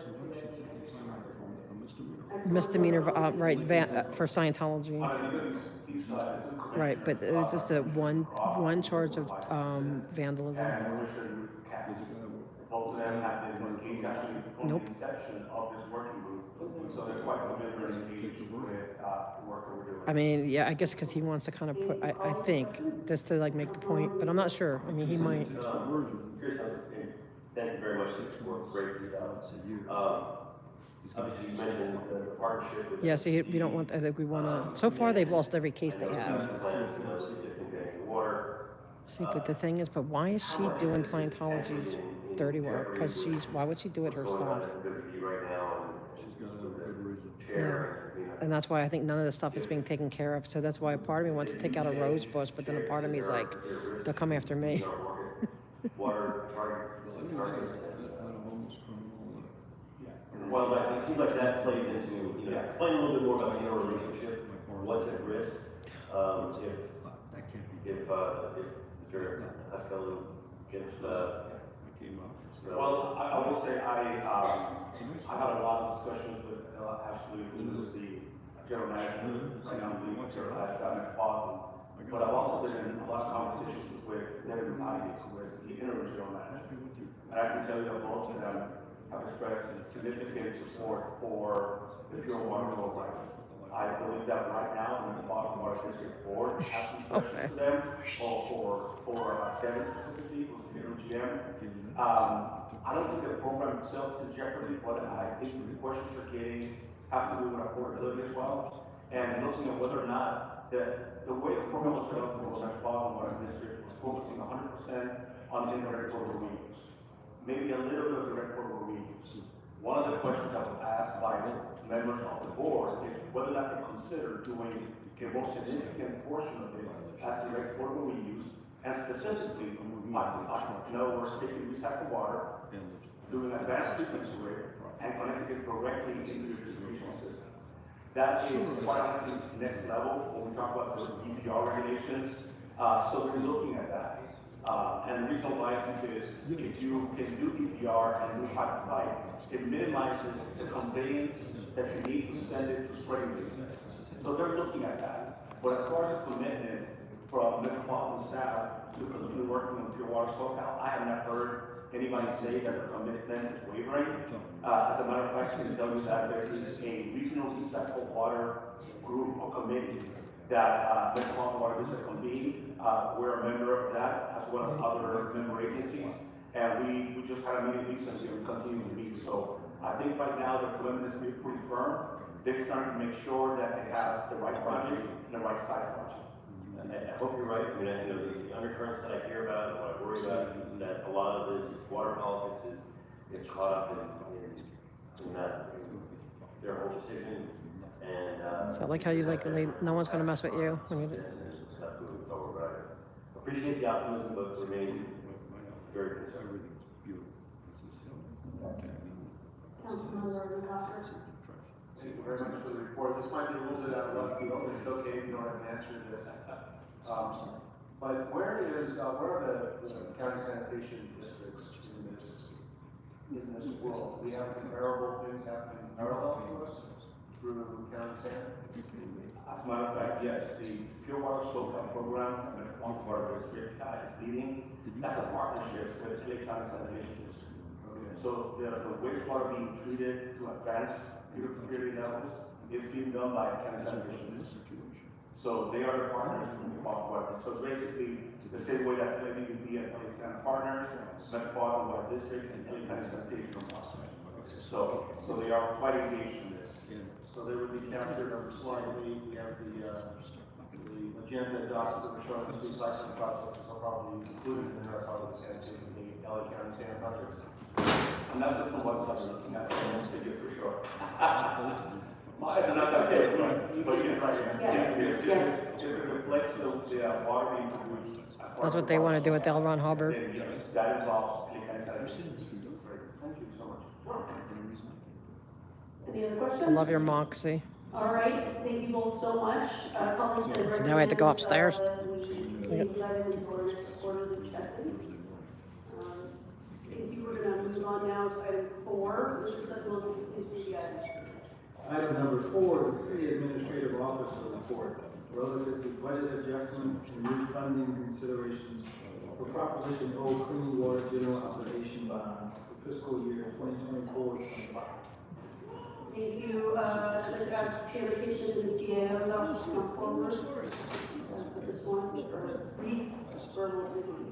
Misdemeanor, right, for Scientology. Right, but it was just a one charge of vandalism. Nope. I mean, yeah, I guess because he wants to kind of put, I think, just to like make the point, but I'm not sure. I mean, he might. Thank you very much for great stuff. Obviously, you mentioned the partnership with. Yeah, see, we don't want, I think we want to, so far they've lost every case they have. See, but the thing is, but why is she doing Scientology's dirty work? Because why would she do it herself? Yeah, and that's why I think none of this stuff is being taken care of. So that's why a part of me wants to take out a rose bush, but then a part of me is like, they'll come after me. Well, it seems like that plays into, you know, explain a little bit more about the interrelationship, what's at risk, if Mr. Pascal gets, Well, I will say, I had a lot of discussions with Ashley, who is the general manager, right now, at Boston. But I've also been in a lot of conversations with Devin Ivey, who is the interim general manager. And I can tell you that both of them have expressed significant support for the pure water program. I believe that right now, in the Boston Water District Board, has some questions to them, or for Devin specifically, who's the interim GM. I don't think the program itself is in jeopardy, but I think the questions you're getting have to do with affordability as well. And looking at whether or not the way the program was set up for the Boston Water District was focusing 100% on indirect water reuse. Maybe a little bit of direct water reuse. One of the questions that was asked by members of the board is whether or not they consider doing a more significant portion of it as direct water reuse, and specifically, in other words, taking recycled water, doing advanced treatment to it, and connecting it directly into your distribution system. That is quite the next level when we talk about the EPR regulations. So we're looking at that. And the reason why I think is if you can do EPR and do pipe, it minimizes the conveyance that you need to send it to spraying business. So they're looking at that. But as far as a commitment from metropolitan staff to continue working on pure water SoCal, I have not heard anybody say that the commitment is wavering. As a matter of fact, I can tell you that there is a regional recycled water group or committee that Metropolitan Water District convened. We're a member of that, as well as other member agencies. And we just had a meeting recently, we continue to meet. So I think right now the commitment is pretty firm. They're starting to make sure that they have the right project and the right size project. I hope you're right. I mean, you know, the undercurrents that I hear about, and what I worry about, is that a lot of this water politics is caught up in that, their whole decision. And So I like how you like, no one's going to mess with you when you do. That's moving forward, right? Appreciate the optimism, but remain very concerned. Councilmember Oscar. Thank you very much for the report. This might be a little bit out of left field, but it's okay if you don't have an answer to this. But where are the county sanitation districts in this world? We have comparable things happening parallel to us through county sanitation? As a matter of fact, yes, the Pure Water SoCal program, the Metropolitan Water District is leading. That's a partnership with the county sanitation district. So the wastewater being treated to advanced purity levels is being done by county sanitation district. So they are the partners in the water. So basically, the same way that LADB and LA Santa partners, Metropolitan Water District, and LA County Sanitation partners. So they are quite engaged in this. So there would be captured on the slide. We have the magenta dots that were shown as recycling projects are probably included in there as part of the sanitation, the LA County Santa projects. And that's what the website is looking at, and that's figure for sure. And that's okay, but yes, yes, if it reflects the water being produced. That's what they want to do with L. Ron Hubbard. Then yes, that involves paying attention. Thank you so much. Any other questions? I love your moxie. All right, thank you both so much. Colleagues that So now I have to go upstairs. we decided we ordered the check-in. If you were gonna move on now to item 4, Mr. Sutton, please read the Item number 4 is the City Administrative Officer report relative to budget adjustments and refunding considerations for Proposition O Clean Water General Obligation Bonds for fiscal year 2024-25. Thank you, let's ask sanitation to the CAO's office to come forward. For this one, for brief verbal review.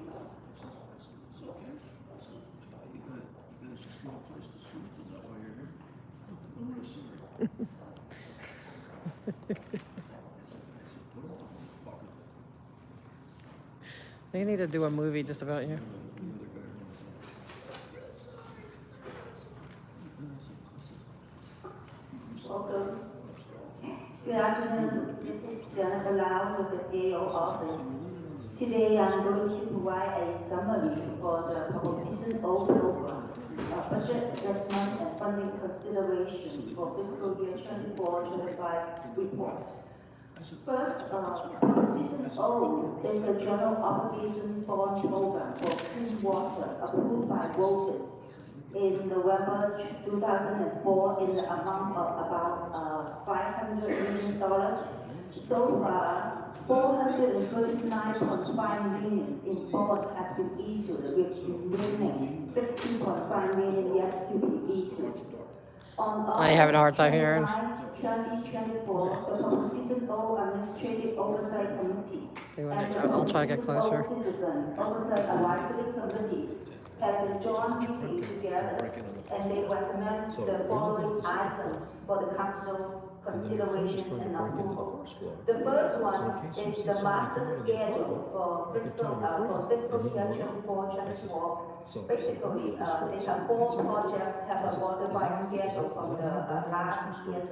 They need to do a movie just about you. Welcome. Good afternoon. This is Jennifer Lau with the CAO office. Today I'm going to provide a summary for the Proposition O program, budget adjustment and funding consideration for fiscal year 24-25 report. First, Proposition O is the general obligation bond program for clean water approved by voters in November 2004 in the amount of about $500 million. So far, $439.5 million in bonds has been issued, with remaining $16.5 million yet to be issued. I having a hard time hearing. 2024, the Proposition O Administrative Oversight Committee I'll try to get closer. Citizen Oversight Advisory Committee has a joint meeting together, and they recommend the following items for the council consideration and approval. The first one is the master schedule for fiscal year 24-24. Basically, they have 4 projects have a modified schedule from the last year's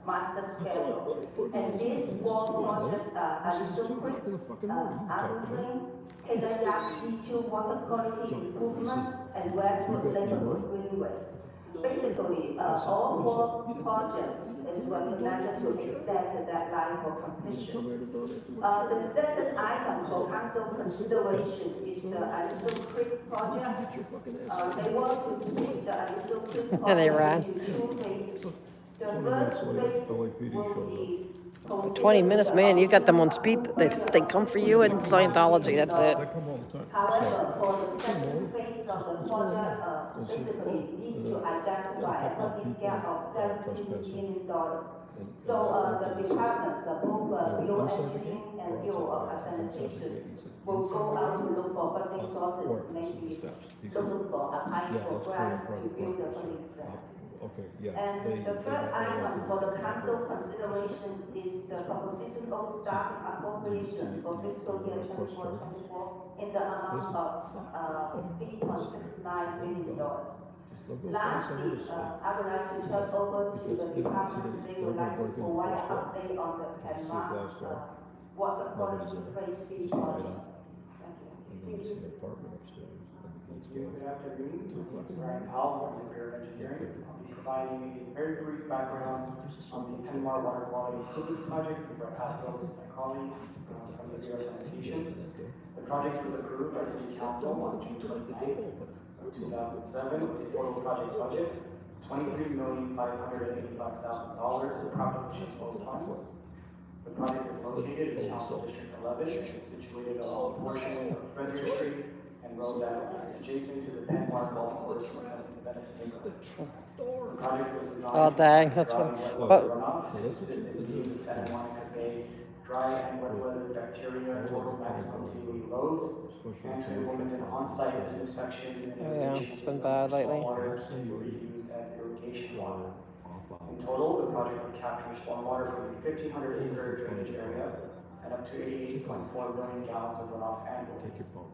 master schedule. And these 4 projects are Sucre, Appleton, Kedayak C2 water quality improvement, and Westwood Neighborhood Greenway. Basically, all 4 projects is recommended to extend the deadline for completion. The second item for council consideration is the Aliso Creek project. They want to split the Aliso Creek project And they ran. into 2 phases. The first phase will be 20 minutes, man. You got them on speed. They come for you in Scientology. That's it. However, for the second phase of the project, basically need to identify a funding gap of $17 million. So the departments, both Bureau of Engineering and Bureau of Sanitation, will go out to look for funding sources, maybe looking for applying for grants to build the funding plan. And the third item for the council consideration is the Proposition O staff appropriation for fiscal year 24-24 in the amount of $3.69 million. Lastly, I would like to turn over to the department. They would like to provide an update on the Panama water quality phase 3 project. Thank you. Good afternoon. Brian Powell from the Bureau of Engineering. I'll be providing a very brief background on the Panama water quality improvement project before I pass it over to my colleague from the Bureau of Sanitation. The project was approved by City Council on June 29th, 2007, with a total project budget $23,585,000 in Proposition O funds. The project is located in Council District 11 and is situated on portions of Frederick Street and Rose Avenue, adjacent to the Penmark Golf Course in the Venice neighborhood. The project was designed Oh, dang. That's to what. runoff to assist in meeting the Santa Monica Bay dry and wet weather bacteria total maximum daily loads, and to implement an on-site disinfection and Yeah, it's been bad lately. stormwater to be reused as irrigation water. In total, the project would capture stormwater from a 1,500-acre drainage area and and up to 88.4 billion gallons of runoff annually. Take your phone.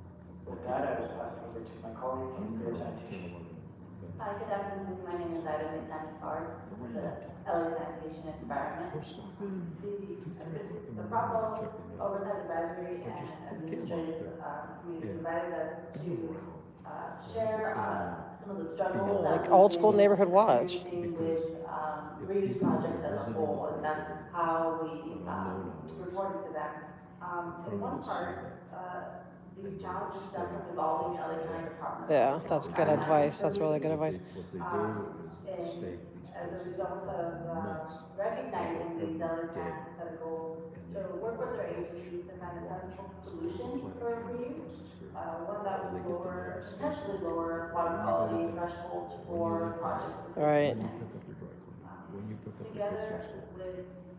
With that, I will pass it over to my colleague from the sanitation. Hi, good afternoon. My name is Ida Misanifard, the LA Sanitation and Environment. The Bravo Oversight Advisory and Administrative Committee invited us to share some of the struggles that Like old school neighborhood watch. experiencing with reuse projects as a whole, and that's how we reported to them. In one part, these challenges stem from evolving LA County Department. Yeah, that's good advice. That's really good advice. What they do is state these As a places result of recognizing these LA County set a goal to work with their agencies to find a sensible solution for reuse, one that would potentially lower water quality thresholds for projects. Right. When you pick up your kids from school,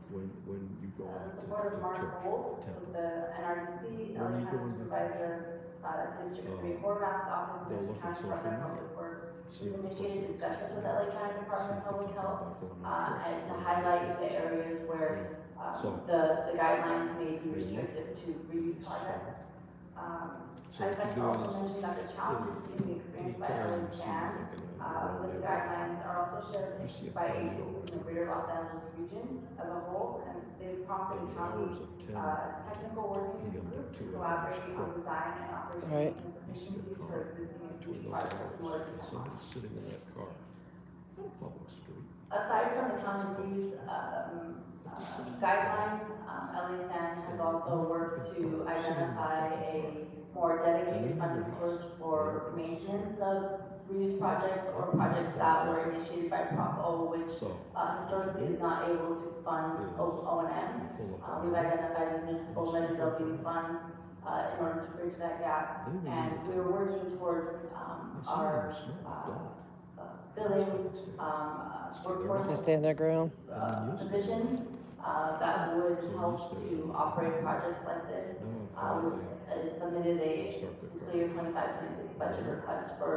With when you go out to support of Mark church, Gold, temple, the NRDC, when LA you go County on Supervisor, District 3 Formats Office, they'll and look at County social Department of media, Public Works. see We've what the initiated person discussions with says, LA County Department of Public Health, and to trip. highlight the areas where So, the guidelines may be they look restrictive to reuse projects. So I'd what like you to do also is, mention that the challenges being experienced by anytime LA you see CAN like with the guidelines are also shared you see a by tornado agencies in the greater Los Angeles region as a whole, and they've prompted in the county hours of 10 technical working p.m. to groups to 2 a.m. collaborate is on quick. design and operation Right. You see a efficiencies car for existing and between future those projects hours, similar to and this one. somebody's sitting in that car, not a public street. Aside from the county reuse guidelines, LASAN has also worked to identify a more dedicated funding source for maintenance of reuse projects or projects that were initiated by Prop O, which historically is not able to fund O&M. We've identified municipal levy funds in order to bridge that gap, and we're working towards our filling workforce They stand their ground. positions that would help to operate projects like this. Submitted a fiscal year 25-26 budget request for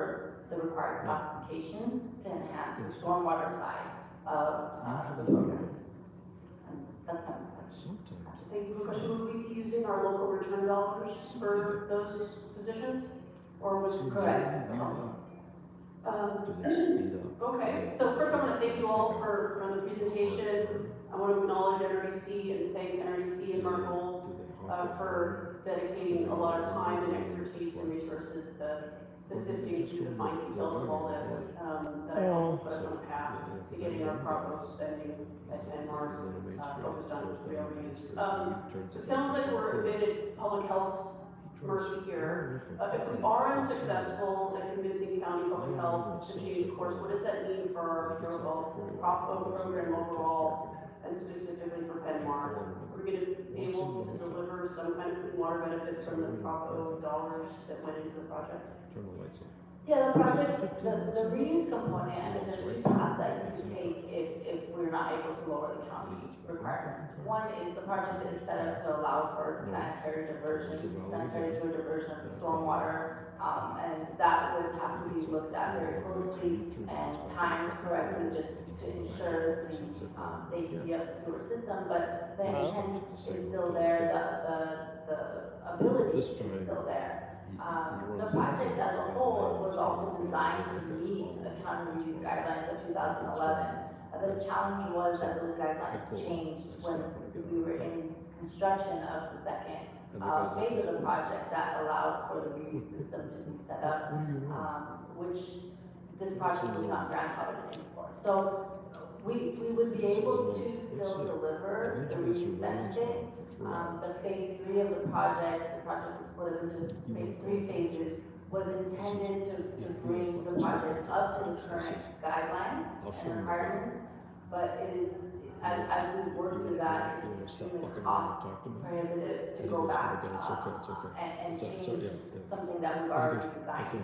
the required classifications to enhance the stormwater side of the program. And that's my question. Thank you for the question. Would we be using our local return dollars for those positions? Or was it correct? Do they speed up? Okay, so first I want to thank you all for the presentation. I want to acknowledge NRDC and thank NRDC and Mark Gold for dedicating a lot of time and expertise and resources to sifting through the fine details of all this that I hope put us on a path to getting our proper spending and Mark focused on real reuse. It sounds like we're a bit at public health's mercy here. If we are unsuccessful at convincing county public health to change course, what does that mean for our Prop O program overall, and specifically for Penmar? We're going to be able to deliver some kind of clean water benefit from the Prop O dollars that went into the project? Turn the lights on. Yeah, the project, the reuse component, I mean, there's two paths that you can take if we're not able to lower the county requirements. One is the project is set up to allow for sanitary diversion, sanitary sewer diversion of stormwater, and that would have to be looked at very closely and timed correctly just to ensure the safety of the sewer system, but the intent is still there, the ability is still there. The project as a whole was also designed to meet the county reuse guidelines of 2011. The challenge was that those guidelines changed when we were in construction of the second phase of the project that allowed for the reuse system to be set up, which this project was not grandfathered in for. So we would be able to still deliver the reuse benefit. The phase 3 of the project was split into 3 phases, was intended to bring the project up to the current guidelines and requirements, but it is, as we work through that, it's extremely cost prohibitive to go back and change something that we've already designed to.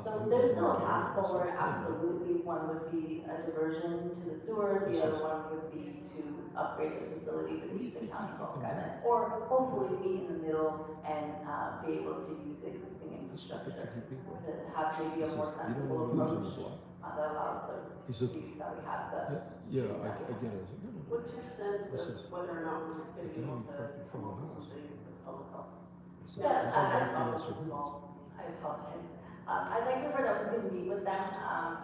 So there's still a path forward. Absolutely, one would be a diversion to the sewer, the other one would be to upgrade the facility to meet the county health guidelines, or hopefully meet in the middle and be able to use the existing infrastructure to have maybe a more sensible approach that allows the use that we have. Yeah, I get it. No, What's your sense This of is whether or not we're the going to be guy able who to parked in come front up of with the house. something with public health? This is, Yeah, these are that's right all here, as well. so I apologize. I'd like to heard that we did meet with them,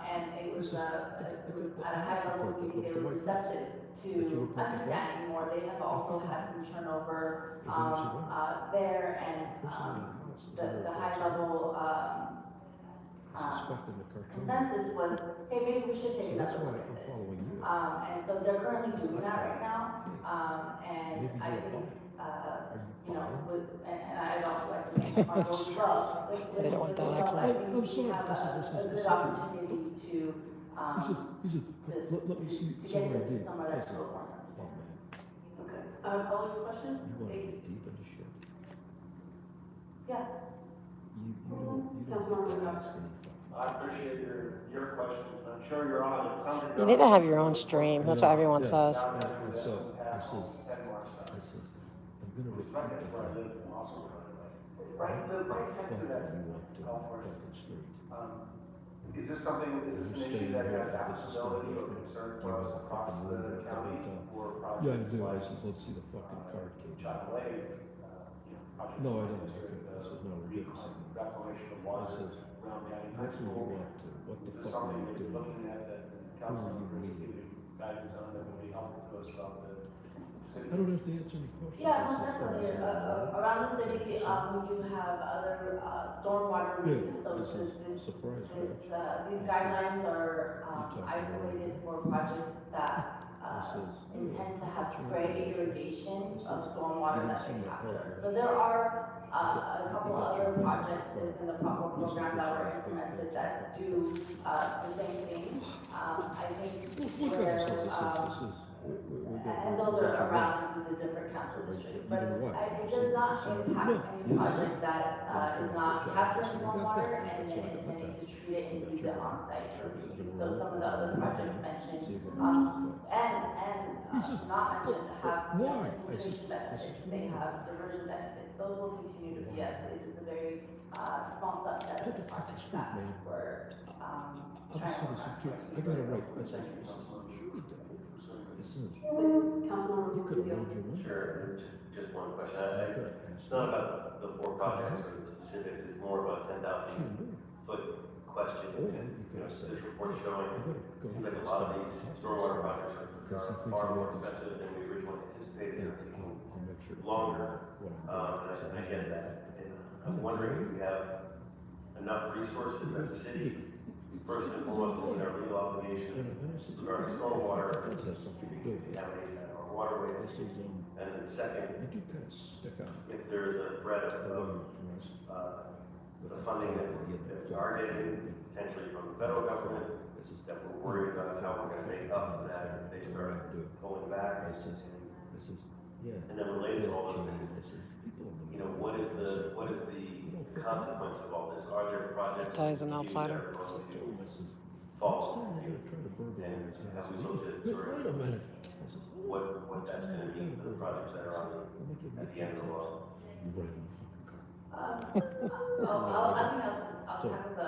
and it was, This is- at a high level meeting, they were receptive to that you were parked in front? understanding more. They have also had some turnover, Is that what she wants? there, The and, person in that house is the a high level, I suspect in the cartoon. consensus was, hey, maybe we should So take that's another why look at I'm this. following you. And so they're currently Because doing I that thought, right now, and maybe I you're think, Are you you know, buying? with, and I'd also like to make our goals as well. They don't want that, I actually. think I'm we sorry, have this is- a this good is- opportunity to, He says, let me see to some get ID. this somewhere I that's a said, little more oh sensible. man, Okay. All these questions? you want to Thank you. get deep into shit. Yeah. You don't get to ask any fucking. I appreciate your questions, I'm sure you're on, it sounds like. You need to have your own stream. That's what everyone says. So, I says, I'm gonna repeat again. Right, What the right fuck next to are that you up to on golf that course. fucking street? Is this something, is this an issue that has applicability or concern Do you for have us a across fucking the room at the county hotel? for Yeah, I projects do. I like, says, let's see the fucking card key. Child Lake, projects No, I like don't. Okay, I says, no, we're good. reclamation of I water says, around the Adding what High were you School. up to? What the Is this fuck were something you that you're doing? looking at that the Who council were you would meeting? guidance on that would be helpful to us about the city? I don't have to answer any questions. Yeah, I most says, definitely. all right, Around the city, we do have other, stormwater Yeah, reviews, so this is this, surprise, this, bitch. these guidelines are, talking isolated about- for projects that, This is- intend to have That's your spray information. irrigation This of is- stormwater you didn't that see they my capture. part, So there are, You a couple got other your money projects for it. within the proper Just in program case that you were have fake implemented dates that and do, the same thing. I think Look at where, this, this is, we got, and those are around the different council districts, but Even what? it does not impact any project that, is not capturing stormwater and then intending to treat it and use it on site for reuse. So some of the other projects mentioned, not mentioned have why? conservation benefits, they have diversion benefits, those will continue to be, this is a very, small subset of the projects that we're, I'm trying a to work citizen on. too. I got it right. I said, this is, sure you do. This is, Councilmember you could have Rubio. rolled your window. Sure, just one question. You could have asked It's not me. about the four projects or the specifics, it's more about 10,000 foot question. Or Because, you could have said, this report's hey, showing, I better go seems to like a this lot of guy. these stormwater projects Because he are thinks far I'm more looking for expensive than we originally anticipated. And They're taking I'll make sure to tell you longer, what I'm doing. So and I he's get not that. looking And I'm wondering if we have enough resources at the city, first and foremost, to meet our legal obligations regarding stormwater, It does have something to do with it. contamination of our waterways. This is, And then second, you do kind of stick out if there is a threat the way of, you're dressed. the funding that we are getting potentially from the federal government, that we're worried about how we're gonna make up for that if they start pulling back. This is, yeah. And then related to all those things, This is people in the you know, what is the consequence of all this? Are there projects That is an that outsider. are going to This is, fall? next time you're gonna try to burglarize And houses. have we looked at sort Wait a of minute. I says, what that's gonna mean for the projects that are on let me give you at the end of the road? You ride in a fucking car. I think I'll tackle the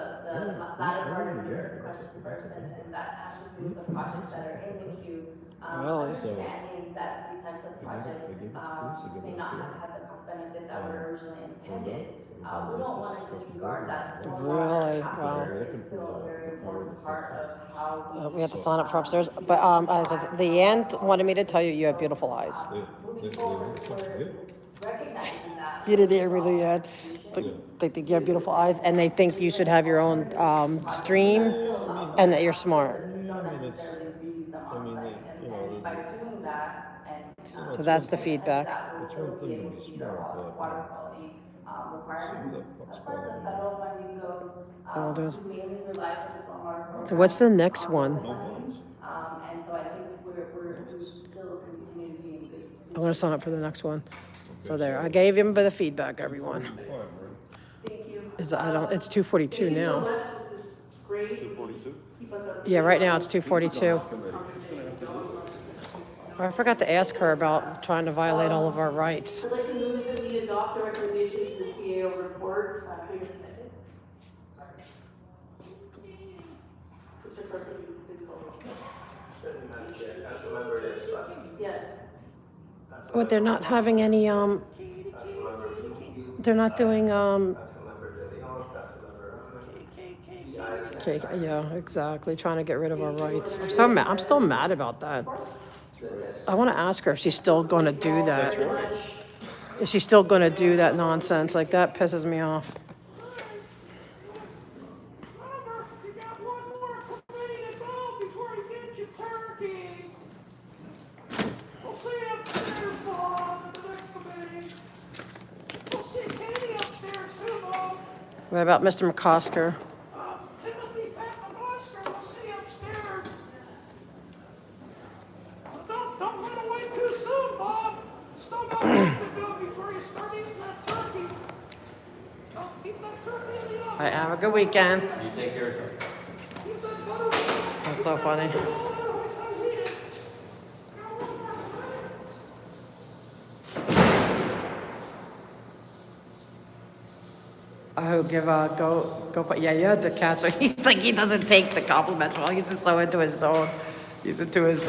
latter part of your question first, and that has to do with the projects that are in the queue. Really? Understanding that these types of projects, may not have had the cost benefit that were originally intended. We don't want to disregard that. Really? Wow. It's still a very important part of how. We have to sign up for upstairs, but as it's, the aunt wanted me to tell you, you have beautiful eyes. Moving forward, we're recognizing that. You didn't hear me, Leanne. They think you have beautiful eyes, and they think you should have your own stream, and that you're smart. By doing that, and. So that's the feedback. It's one thing to be smart, but. Water quality, requirements. As far as the federal funding goes, Oh, it is. we mainly rely on the stormwater program. So what's the next one? And so I think we still continue to be in good. I'm gonna sign up for the next one. So there, I gave him the feedback, everyone. Thank you. It's 2:42 now. This is great. 242? Keep us up. Yeah, right now it's 2:42. I forgot to ask her about trying to violate all of our rights. I'd like to move that we adopt the recommendations in the CAO report. Can I get a second? Mr. President, please call roll. Councilmember Esparza. Yes. But they're not having any, Councilmember they're not doing, Councilmember De Leon, Councilmember Ahmed. okay, yeah, exactly, trying to get rid of our rights. I'm so mad, I'm still mad about that. I want to ask her if she's still going to do that. Is she still going to do that nonsense? Like, that pisses me off. What about Mr. McCosker? Don't run away too soon, Bob. Still got work to do before you start eating that turkey. Don't keep that turkey in the oven. All right, have a good weekend. You take care of yourself. That's so funny. Oh, yeah, you had to catch her. He's like, he doesn't take the compliments well. He's just so into his zone. He's into his,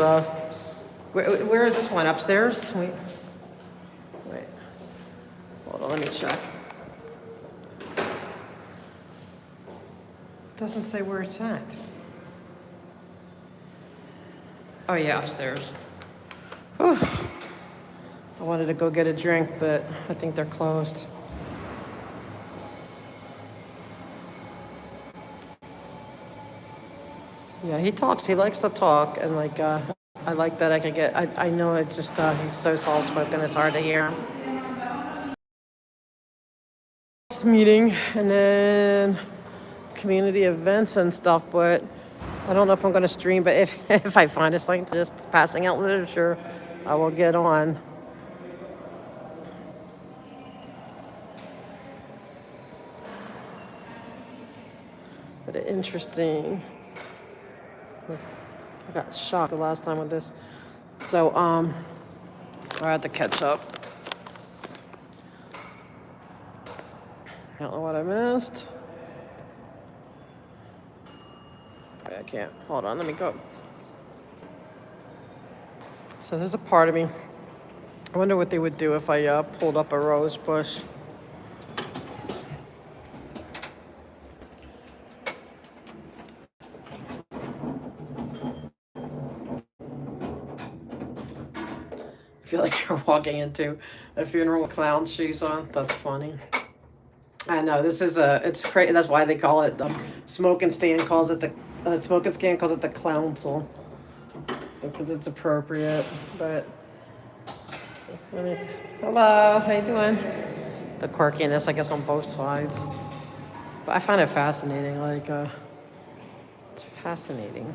where is this one? Upstairs? Wait. Hold on, let me check. It doesn't say where it's at. Oh, yeah, upstairs. Whew. I wanted to go get a drink, but I think they're closed. Yeah, he talks. He likes to talk, and like, I like that I can get. I know it's just he's so soft-spoken. It's hard to hear him. Next meeting, and then community events and stuff. But I don't know if I'm going to stream. But if I find a scientist passing out literature, I will get on. But interesting. I got shocked the last time with this. So, I had to catch up. I don't know what I missed. I can't. Hold on, let me go. So there's a part of me. I wonder what they would do if I pulled up a rose bush. I feel like you're walking into a funeral with clown shoes on. That's funny. I know, this is it's crazy. That's why they call it, Smoking Stand calls it the, Smoking Scan calls it the clownsel. Because it's appropriate, but. Hello, how you doing? The quirkiness, I guess, on both sides. But I find it fascinating, like, it's fascinating.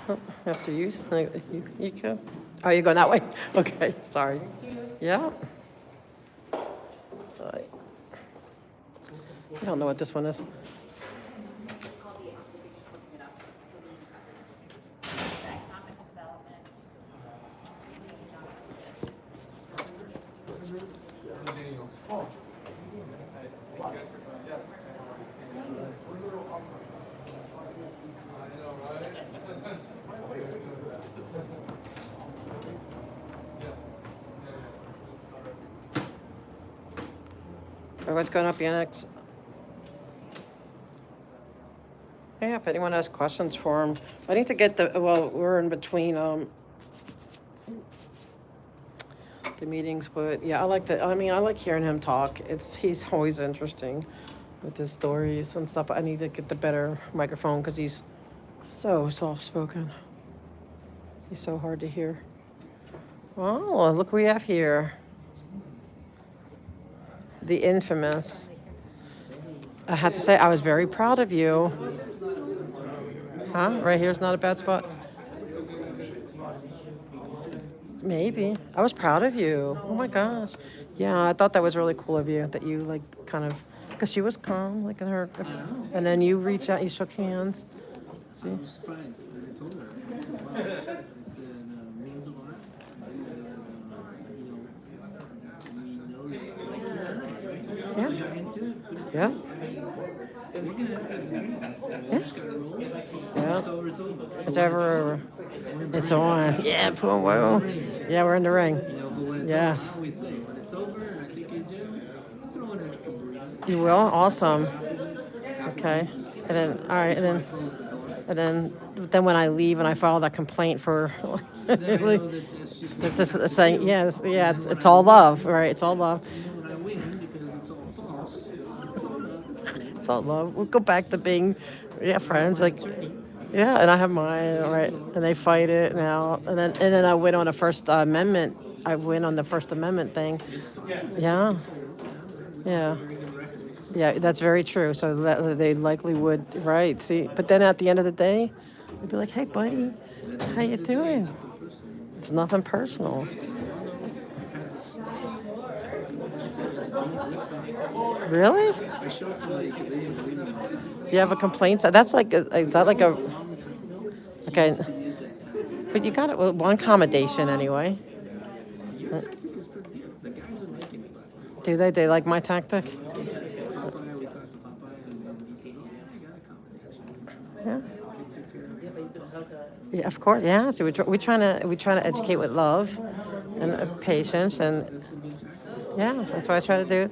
Oh, after you, you can. Oh, you're going that way? Okay, sorry. Yeah. Right. I don't know what this one is. What's going up, Yannick? Yeah, if anyone has questions for him. I need to get well, we're in between the meetings, but yeah, I like I like hearing him talk. He's always interesting with his stories and stuff. I need to get the better microphone because he's so soft-spoken. He's so hard to hear. Oh, look who we have here. The infamous. I have to say, I was very proud of you. Huh? Right here's not a bad spot? Maybe. I was proud of you. Oh my gosh. Yeah, I thought that was really cool of you, that you like kind of, because she was calm, like in her, and then you reached out, you shook hands. See? I was surprised. I told her. Wow. I said, means a lot. I said, we know that, like you and I, right? Yeah. We got into it, but it's Yeah. cool. I mean, We're gonna have this agreement. We just gotta roll. Yeah. It's over, it's over. It's over. It's on. Yeah, boom, whoa. Yeah, we're in the ring. You know, but when it's over, Yes. I always say, when it's over and I take you to jail, throw an extra burrito. You will? Awesome. Okay. And then, all right, and then when I leave and I file that complaint for, it's just saying, yes, yeah, it's all love, right? It's all love. When I win, because it's all false, it's all love, it's cool. It's all love. We'll go back to being, friends. Like, yeah, and I have mine, right? And they fight it now, and then I win on the First Amendment. I win on the First Amendment thing. Yeah. Yeah. Yeah, that's very true. So that they likely would, right? See, but then at the end of the day, they'd be like, "Hey, buddy, how you doing?" It's nothing personal. Really? I showed somebody because they didn't believe me. You have a complaint? That's like, is that like a? Okay. But you got it. Well, one accommodation anyway. Your tactic is pretty good. The guys are liking it. Do they? They like my tactic? Popeye, we talked to Popeye, and he says, "Oh yeah, I got accommodations." Yeah. I'll take care of it. Yeah, of course. Yeah. So we trying to educate with love and patience, and yeah, that's what I try to do.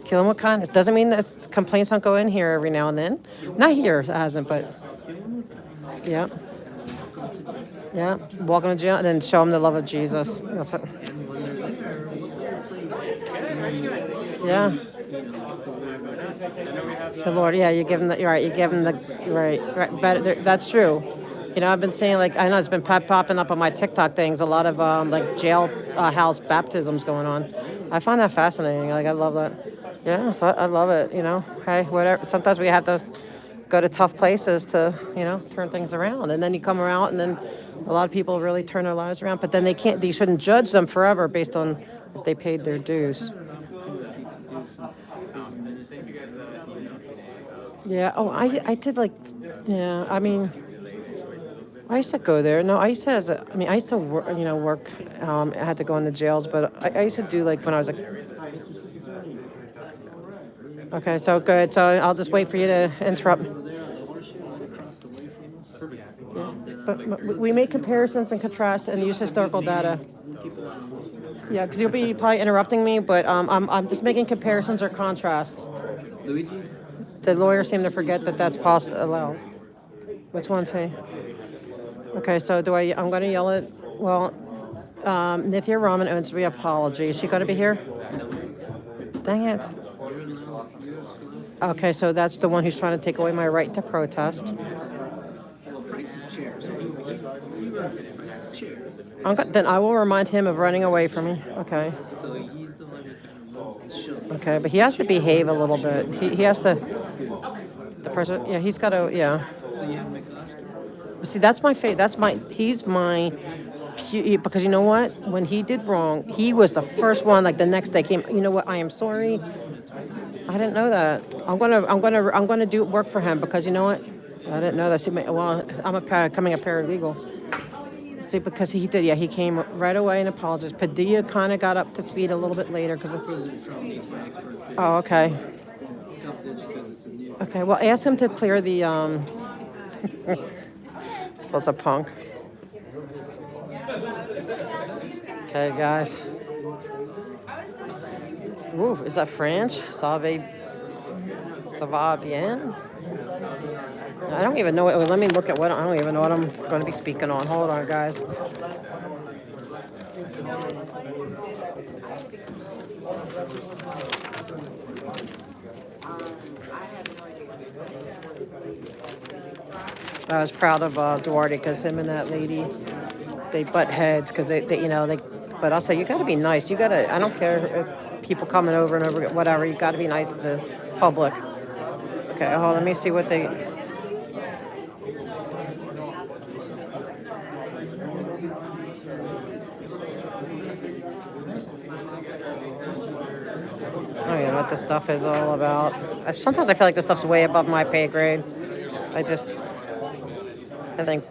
Kill them with kindness. Doesn't mean that complaints don't go in here every now and then. Not here, it hasn't, but yeah. Yeah, walk them to jail and then show them the love of Jesus. That's what. Yeah. The Lord, yeah, you give them the, you're right, you give them the, right, better, that's true. You know, I've been saying, like, I know it's been popping up on my TikTok things, a lot of, like, jail house baptisms going on. I find that fascinating. Like, I love that. Yeah, so I love it, you know. Hey, whatever. Sometimes we have to go to tough places to, turn things around. And then you come around, and then a lot of people really turn their lives around. But then they shouldn't judge them forever based on if they paid their dues. Yeah, oh, I did, like, yeah, I mean, I used to go there. No, I used to work, I had to go into jails, but I used to do, like, when I was like, okay, so good. So I'll just wait for you to interrupt. Yeah. But we make comparisons and contrasts and use historical data. Yeah, because you'll be probably interrupting me, but I'm just making comparisons or contrasts. Luigi? The lawyers seem to forget that that's allowed. Which one's he? Okay, so I'm going to yell it. Well, Nithya Raman owns the apology. Is she going to be here? Dang it. Okay, so that's the one who's trying to take away my right to protest. Well, Price is chair, so he Price is chair. Then I will remind him of running away from me. Okay. So he's the one who kind of runs the show. Okay, but he has to behave a little bit. He has to. The person, yeah, he's got to, yeah. So you have McAllister? See, that's my fate. He's my, because you know what? When he did wrong, he was the first one. Like the next day came. You know what? I am sorry. I didn't know that. I'm gonna do work for him because you know what? I didn't know that. See, well, I'm becoming a paralegal. See, because he did. Yeah, he came right away and apologized. Padilla kind of got up to speed a little bit later because. Oh, okay. Okay, well, ask him to clear the. So it's a punk. Okay, guys. Ooh, is that French? Ça va bien? I don't even know. Let me look at what. I don't even know what I'm going to be speaking on. Hold on, guys. I was proud of Duarte because him and that lady, they butt heads because they. But I'll say you got to be nice. You got to. I don't care if people coming over and over, whatever. You got to be nice to the public. Okay, let me see what they. I don't even know what this stuff is all about. Sometimes I feel like this stuff's way above my pay grade. I think.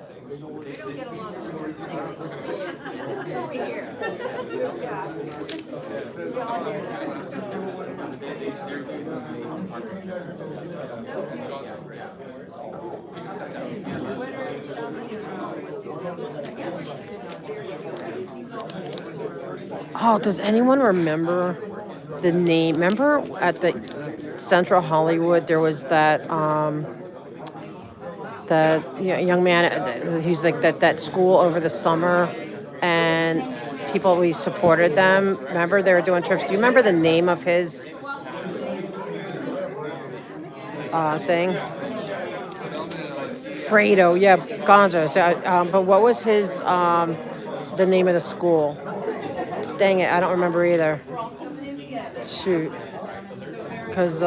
Oh, does anyone remember the name? Remember at the Central Hollywood, there was that young man. He's like that school over the summer, and we supported them. Remember they were doing trips. Do you remember the name of his thing? Fredo, yeah, Gonzo. So, but what was his the name of the school? Dang it, I don't remember either. Shoot, because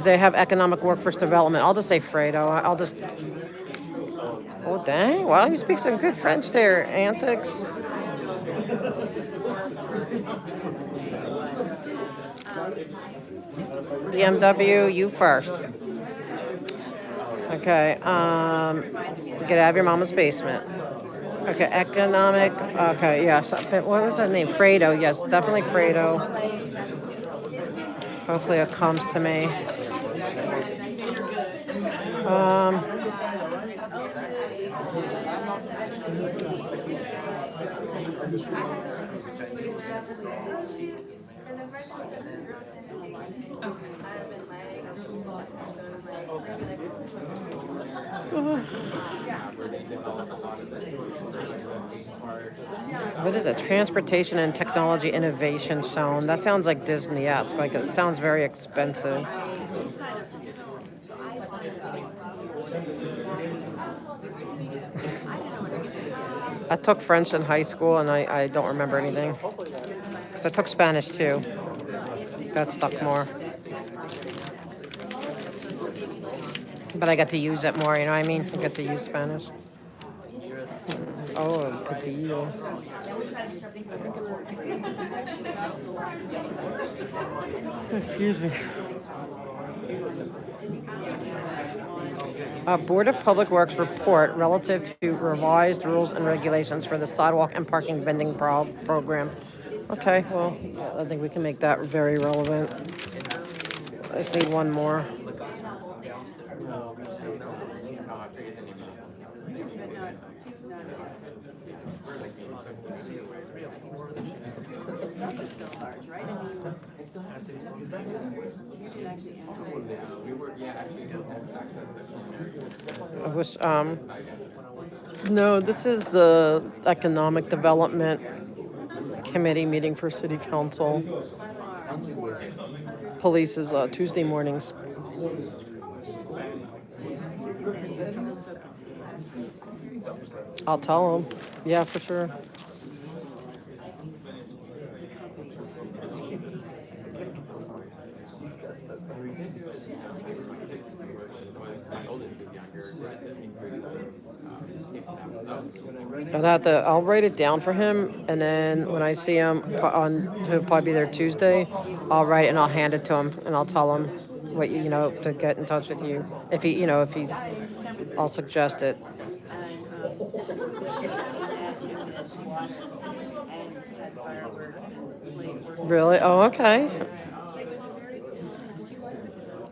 they have economic workforce development. I'll just say Fredo. I'll just. Oh dang! Well, you speak some good French there, Antics. BMW, you first. Okay. Get out of your mama's basement. Okay, economic. Okay, yeah. What was that name? Fredo. Yes, definitely Fredo. Hopefully it comes to me. What is it? Transportation and Technology Innovation Zone. That sounds like Disney-esque. Like it sounds very expensive. I took French in high school and I don't remember anything. Because I took Spanish too. That stuck more. But I got to use it more, you know what I mean? I got to use Spanish. Oh, Padillo. Excuse me. Board of Public Works report relative to revised rules and regulations for the sidewalk and parking vending program. Okay, well, I think we can make that very relevant. I just need one more. I wish, no, this is the Economic Development Committee meeting for City Council. Police is Tuesday mornings. I'll tell them. Yeah, for sure. I'll write it down for him, and then when I see him he'll probably be there Tuesday, I'll write it and I'll hand it to him, and I'll tell him what to get in touch with you. If he's, I'll suggest it. Really? Oh, okay.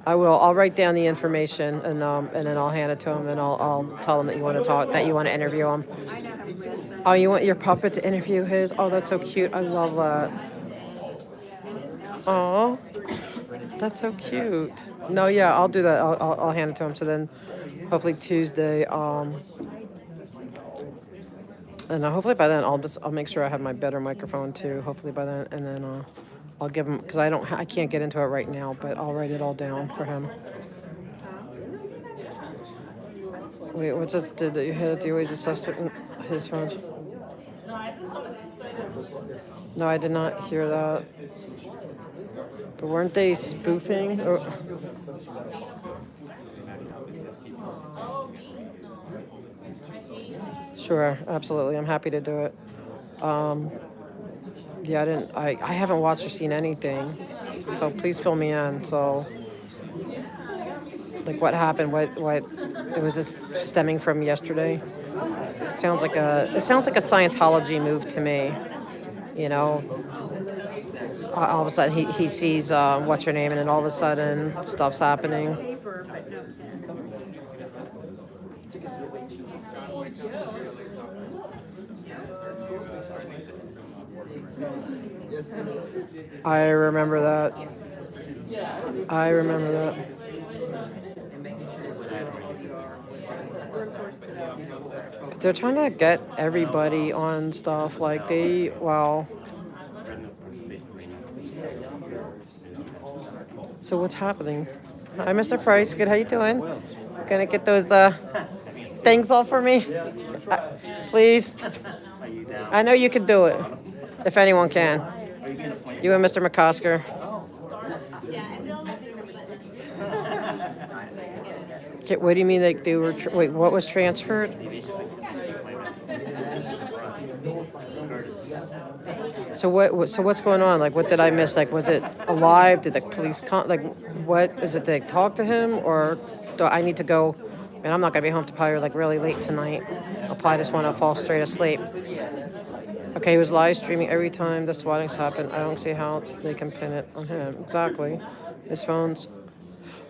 I will. I'll write down the information and then I'll hand it to him and I'll tell him that you want to interview him. Oh, you want your puppet to interview his? Oh, that's so cute. I love that. Oh, that's so cute. No, yeah, I'll do that. I'll hand it to him. So then, hopefully Tuesday. And hopefully by then I'll make sure I have my better microphone too. Hopefully by then, and then I'll give him, because I can't get into it right now, but I'll write it all down for him. Wait, what's this? Did you hear that the always assessed his phone? No, I did not hear that. But weren't they spoofing? Sure, absolutely. I'm happy to do it. Yeah, I haven't watched or seen anything, so please fill me in. So, like, what happened? What was this stemming from yesterday? It sounds like a Scientology move to me. You know, all of a sudden he sees what's her name, and then all of a sudden stuff's happening. Paper, but no pen. I remember that. I remember that. But they're trying to get everybody on stuff like well. So what's happening? Hi, Mr. Price. Good. How you doing? Gonna get those things off for me, please. I know you can do it. If anyone can. You and Mr. McCosker. Okay, what do you mean they were? Wait, what was transferred? So what's going on? Like, what did I miss? Like, was it alive? Did the police what is it? Did they talk to him, or do I need to go? And I'm not gonna be home to probably like really late tonight. I'll probably just want to fall straight asleep. Okay, he was live streaming every time the swattings happened. I don't see how they can pin it on him. Exactly. His phone's.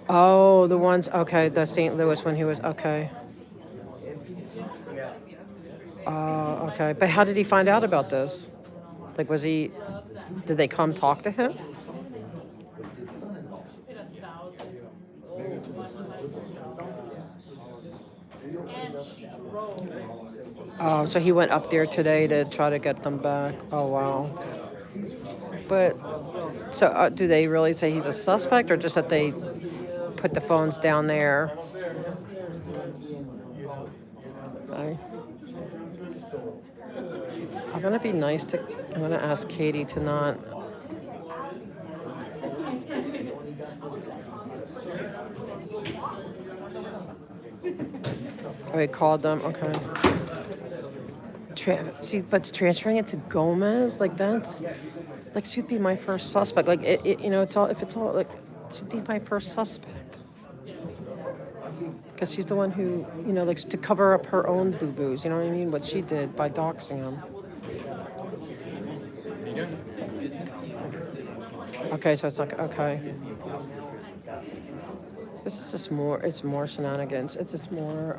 Oh, the ones. Okay, the St. Louis when he was. Okay. Okay. But how did he find out about this? Like, did they come talk to him? Oh, so he went up there today to try to get them back. Oh, wow. But, so do they really say he's a suspect, or just that they put the phones down there? Okay. I'm going to be nice I'm going to ask Katie to not. Oh, he called them. Okay. But transferring it to Gomez, like that's, like should be my first suspect. Like it's all like should be my first suspect. Because she's the one who likes to cover up her own boo-boos. You know what I mean? What she did by doxing him. Okay, so it's like okay. This is just it's more shenanigans. It's just more,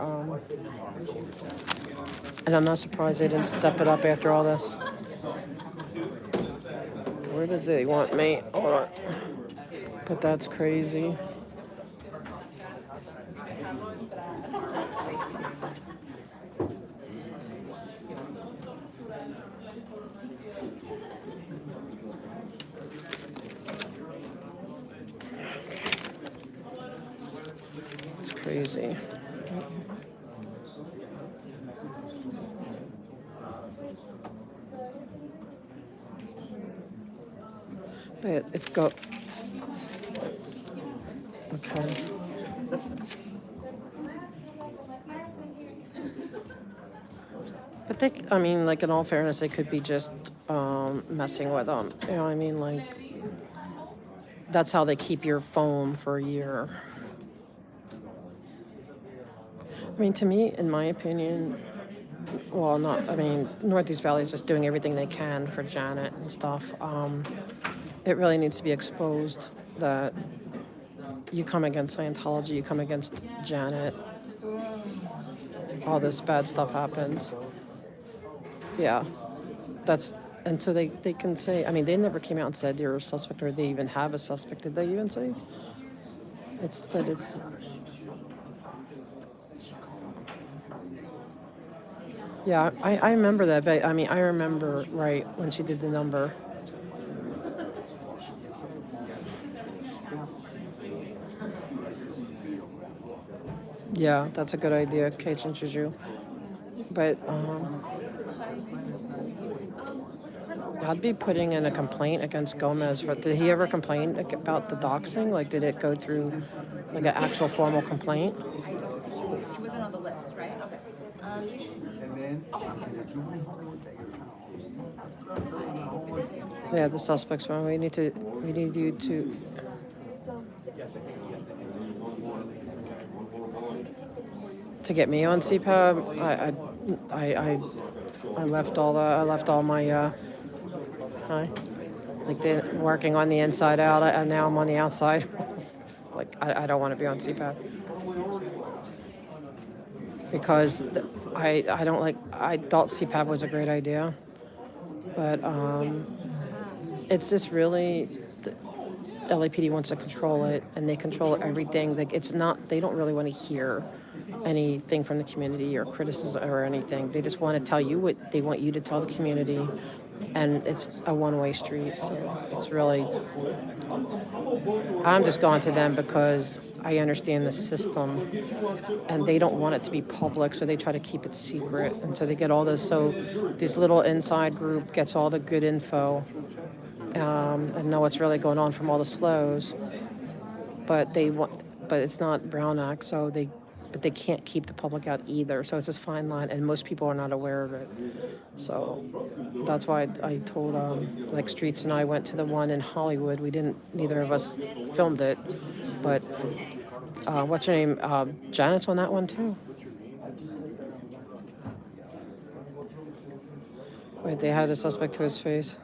and I'm not surprised they didn't step it up after all this. Where does they want me? Hold on. But that's crazy. It's crazy. But okay. But like in all fairness, they could be just messing with them. You know what I mean? Like, that's how they keep your phone for a year. I mean, to me, in my opinion, Northeast Valley is just doing everything they can for Janet and stuff. It really needs to be exposed that you come against Scientology, you come against Janet, all this bad stuff happens. Yeah, and so they can say, they never came out and said you're a suspect, or they even have a suspect. Did they even say? It's. Yeah, I remember that, but I remember right when she did the number. Yeah, that's a good idea, Cajun Juju. But I'd be putting in a complaint against Gomez. Did he ever complain about the doxing? Like, did it go through like an actual formal complaint? She wasn't on the list, right? Okay. Yeah, the suspects one. We need you to. To get me on CPAP, I left all my. Hi. like they're working on the inside out, and now I'm on the outside. Like, I don't want to be on CPAP. Because I don't like, I thought CPAP was a great idea. But it's just really, the LAPD wants to control it, and they control everything. Like, it's not, they don't really want to hear anything from the community or criticism or anything. They just want to tell you what they want you to tell the community, and it's a one-way street. So it's really, I'm just going to them because I understand the system, and they don't want it to be public, so they try to keep it secret. And so they get all this, so this little inside group gets all the good info, and know what's really going on from all the slows. But it's not Brown Act, so but they can't keep the public out either. So it's this fine line, and most people are not aware of it. So that's why I told, like, Streets and I went to the one in Hollywood. Neither of us filmed it, but what's her name? Janet's on that one too. Wait, they had a suspect to his face.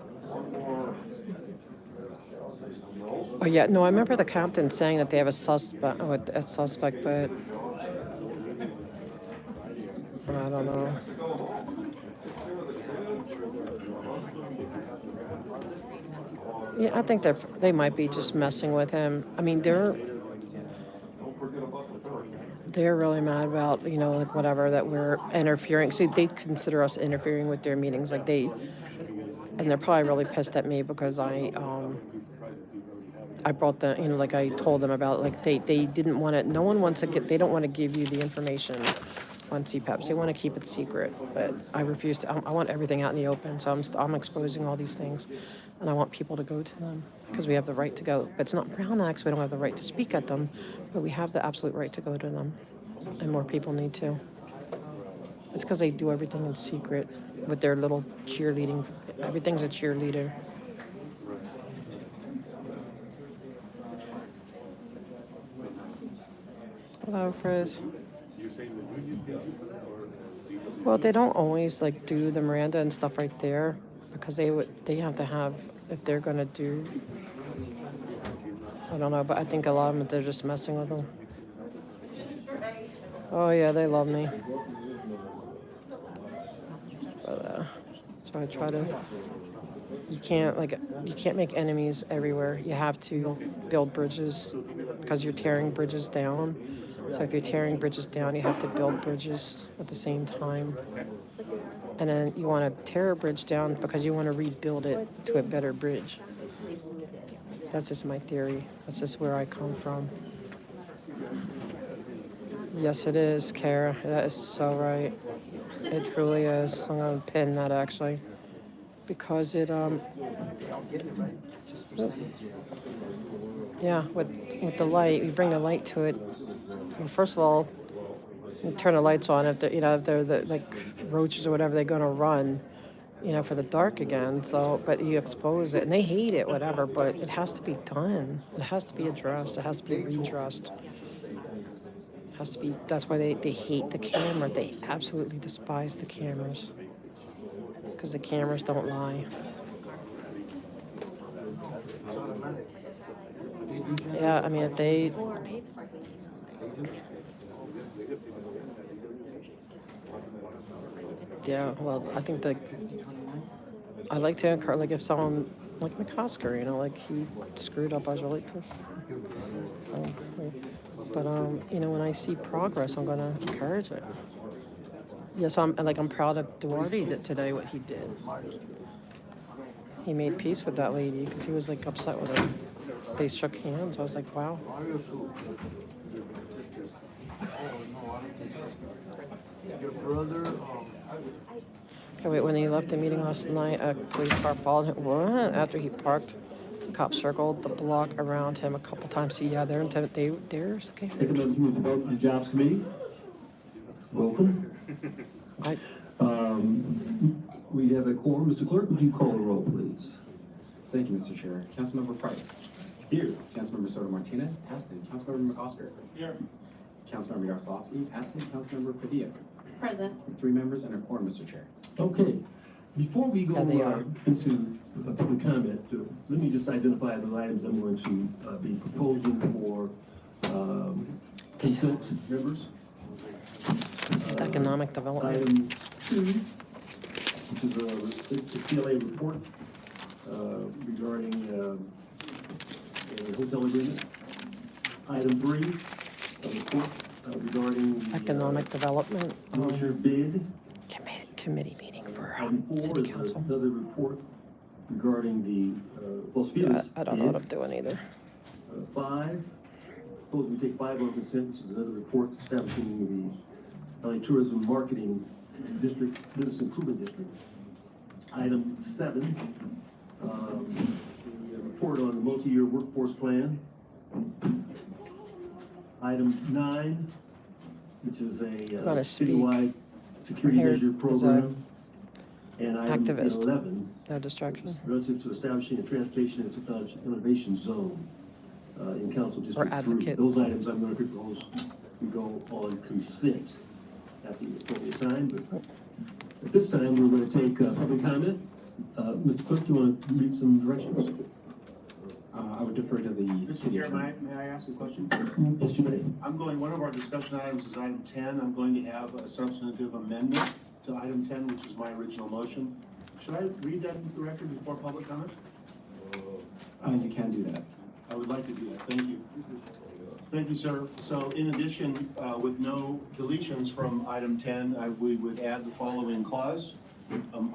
Oh yeah, no, I remember the captain saying that they have a suspect, but I don't know. Yeah, I think they might be just messing with him. I mean, they're really mad about, like, whatever, that we're interfering. See, they consider us interfering with their meetings, like and they're probably really pissed at me because I brought the, like, I told them about, like, they didn't want it. No one wants to they don't want to give you the information on CPAPs. They want to keep it secret, but I refuse to. I want everything out in the open, so I'm exposing all these things, and I want people to go to them because we have the right to go. But it's not Brown Act, so we don't have the right to speak at them, but we have the absolute right to go to them, and more people need to. It's because they do everything in secret with their little cheerleading. Everything's a cheerleader. Hello, Frizz. Well, they don't always, like, do the Miranda and stuff right there because they have to have, if they're gonna do, I don't know, but I think a lot of them, they're just messing with them. Oh yeah, they love me. But that's why I try to. You can't make enemies everywhere. You have to build bridges because you're tearing bridges down. So if you're tearing bridges down, you have to build bridges at the same time. And then you want to tear a bridge down because you want to rebuild it to a better bridge. That's just my theory. That's just where I come from. Yes, it is, Kara. That is so right. It truly is. I'm going to pin that, actually. Because it, yeah, with the light, you bring the light to it. Well, first of all, you turn the lights on. If they're like roaches or whatever, they're going to run, for the dark again. So, but you expose it, and they hate it, whatever. But it has to be done. It has to be addressed. It has to be redressed. It has to be. That's why they hate the camera. They absolutely despise the cameras because the cameras don't lie. Yeah, I mean, if they. Yeah, well, I think that I like to encourage, like, if someone, like McCosker, like, he screwed up, I was really pissed. But when I see progress, I'm going to encourage it. Yes, I'm proud of Duarte today, what he did. He made peace with that lady because he was, like, upset with her. They shook hands. I was like, wow. Your brother, Okay, wait, when he left the meeting last night, a police car followed him. What? After he parked, the cops circled the block around him a couple times. So, yeah, they're scared. Committee Development and Jobs Committee. Welcome. We have a quorum. Mr. Clerk, would you call the roll, please? Thank you, Mr. Chair. Councilmember Price. Here. Councilmember Soto Martinez, absent. Councilmember McCosker. Here. Councilmember Yaroslavsky, absent. Councilmember Padilla. Present. 3 members and a quorum, Mr. Chair. Okay. Before we go into public comment. Let me just identify the items I'm going to be proposing for consent members. This is economic development. Item 2, which is a PLA report regarding a hotel agreement. Item 3, a report regarding the Economic development. merger bid. Committee meeting for Item 4 city is council. another report regarding the Los Yeah, Feliz I don't know what bid. I'm doing either. 5, suppose we take 5 on consent, which is another report establishing the LA Tourism Marketing District, Business Improvement District. Item 7, the report on the multi-year workforce plan. Item 9, which is a Gonna speak. citywide security Here measure is a program. And item activist. 11, No distraction. relative to establishing a transportation and technology innovation zone in Council District 3. advocate. Those items I'm going to propose we go on consent at the appropriate time. But at this time, we're going to take public comment. Mr. Clerk, you want to read some directions? I would defer to the Mr. city Chair, attorney. may I ask a question? Yes, you may. One of our discussion items is item 10. I'm going to have a substantive amendment to item 10, which is my original motion. Should I read that into the record before public comment? You can do that. I would like to do that. Thank you. Thank you, sir. So in addition, with no deletions from item 10, we would add the following clause.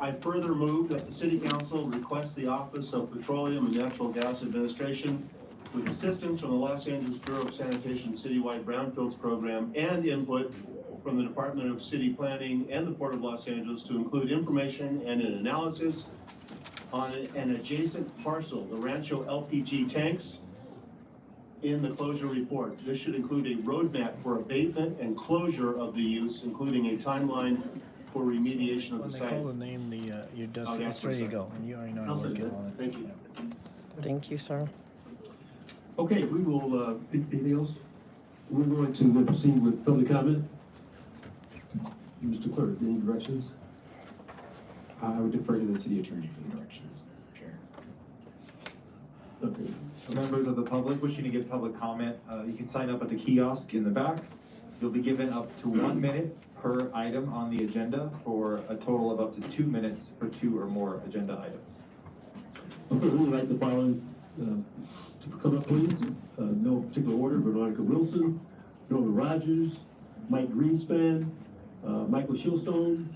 I further move that the City Council request the Office of Petroleum and Natural Gas Administration, with assistance from the Los Angeles Bureau of Sanitation citywide Brownfields program and input from the Department of City Planning and the Port of Los Angeles, to include information and an analysis on an adjacent parcel, the Rancho LPG tanks, in the closure report. This should include a roadmap for abatement and closure of the use, including a timeline for remediation of When the they site. call the name, your desk, I'll it's ask for a ready to second. go, and you already know I'll I'm send working it. on it. Thank you. Thank you, sir. Okay, we will, anything else? We're going to proceed with public comment. Mr. Clerk, any directions? I would defer to the city attorney for the directions, Chair. Okay. Members of the public wishing to give public comment, you can sign up at the kiosk in the back. You'll be given up to 1 minute per item on the agenda, for a total of up to 2 minutes for 2 or more agenda items. Okay, we would like the following to come up, please. No particular order: Veronica Wilson, Norman Rogers, Mike Greenspan, Michael Shillstone,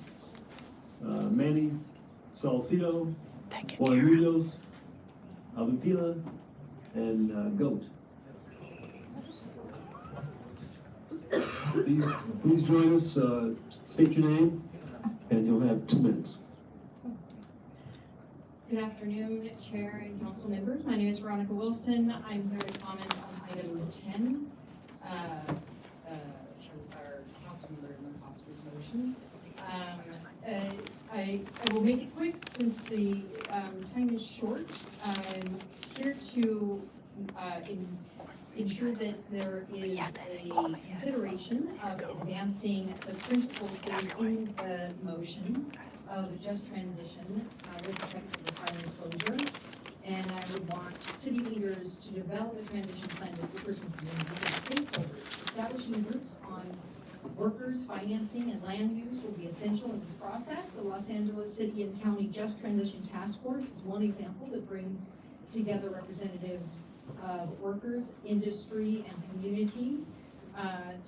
Manny Salcido, Juan Munoz, Alupila, and Goat. Please join us, state your name, and you'll have 2 minutes. Good afternoon, Chair and Council members. My name is Veronica Wilson. I'm here to comment on item 10, our Councilmember Foster's motion. I will make it quick since the time is short. I'm here to ensure that there is a consideration of advancing the principles that are in the motion of a just transition with respect to the silent closure. And I would want city leaders to develop a transition plan with workers and community and stakeholders. Establishing groups on workers, financing, and land use will be essential in this process. The Los Angeles City and County Just Transition Task Force is one example that brings together representatives of workers, industry, and community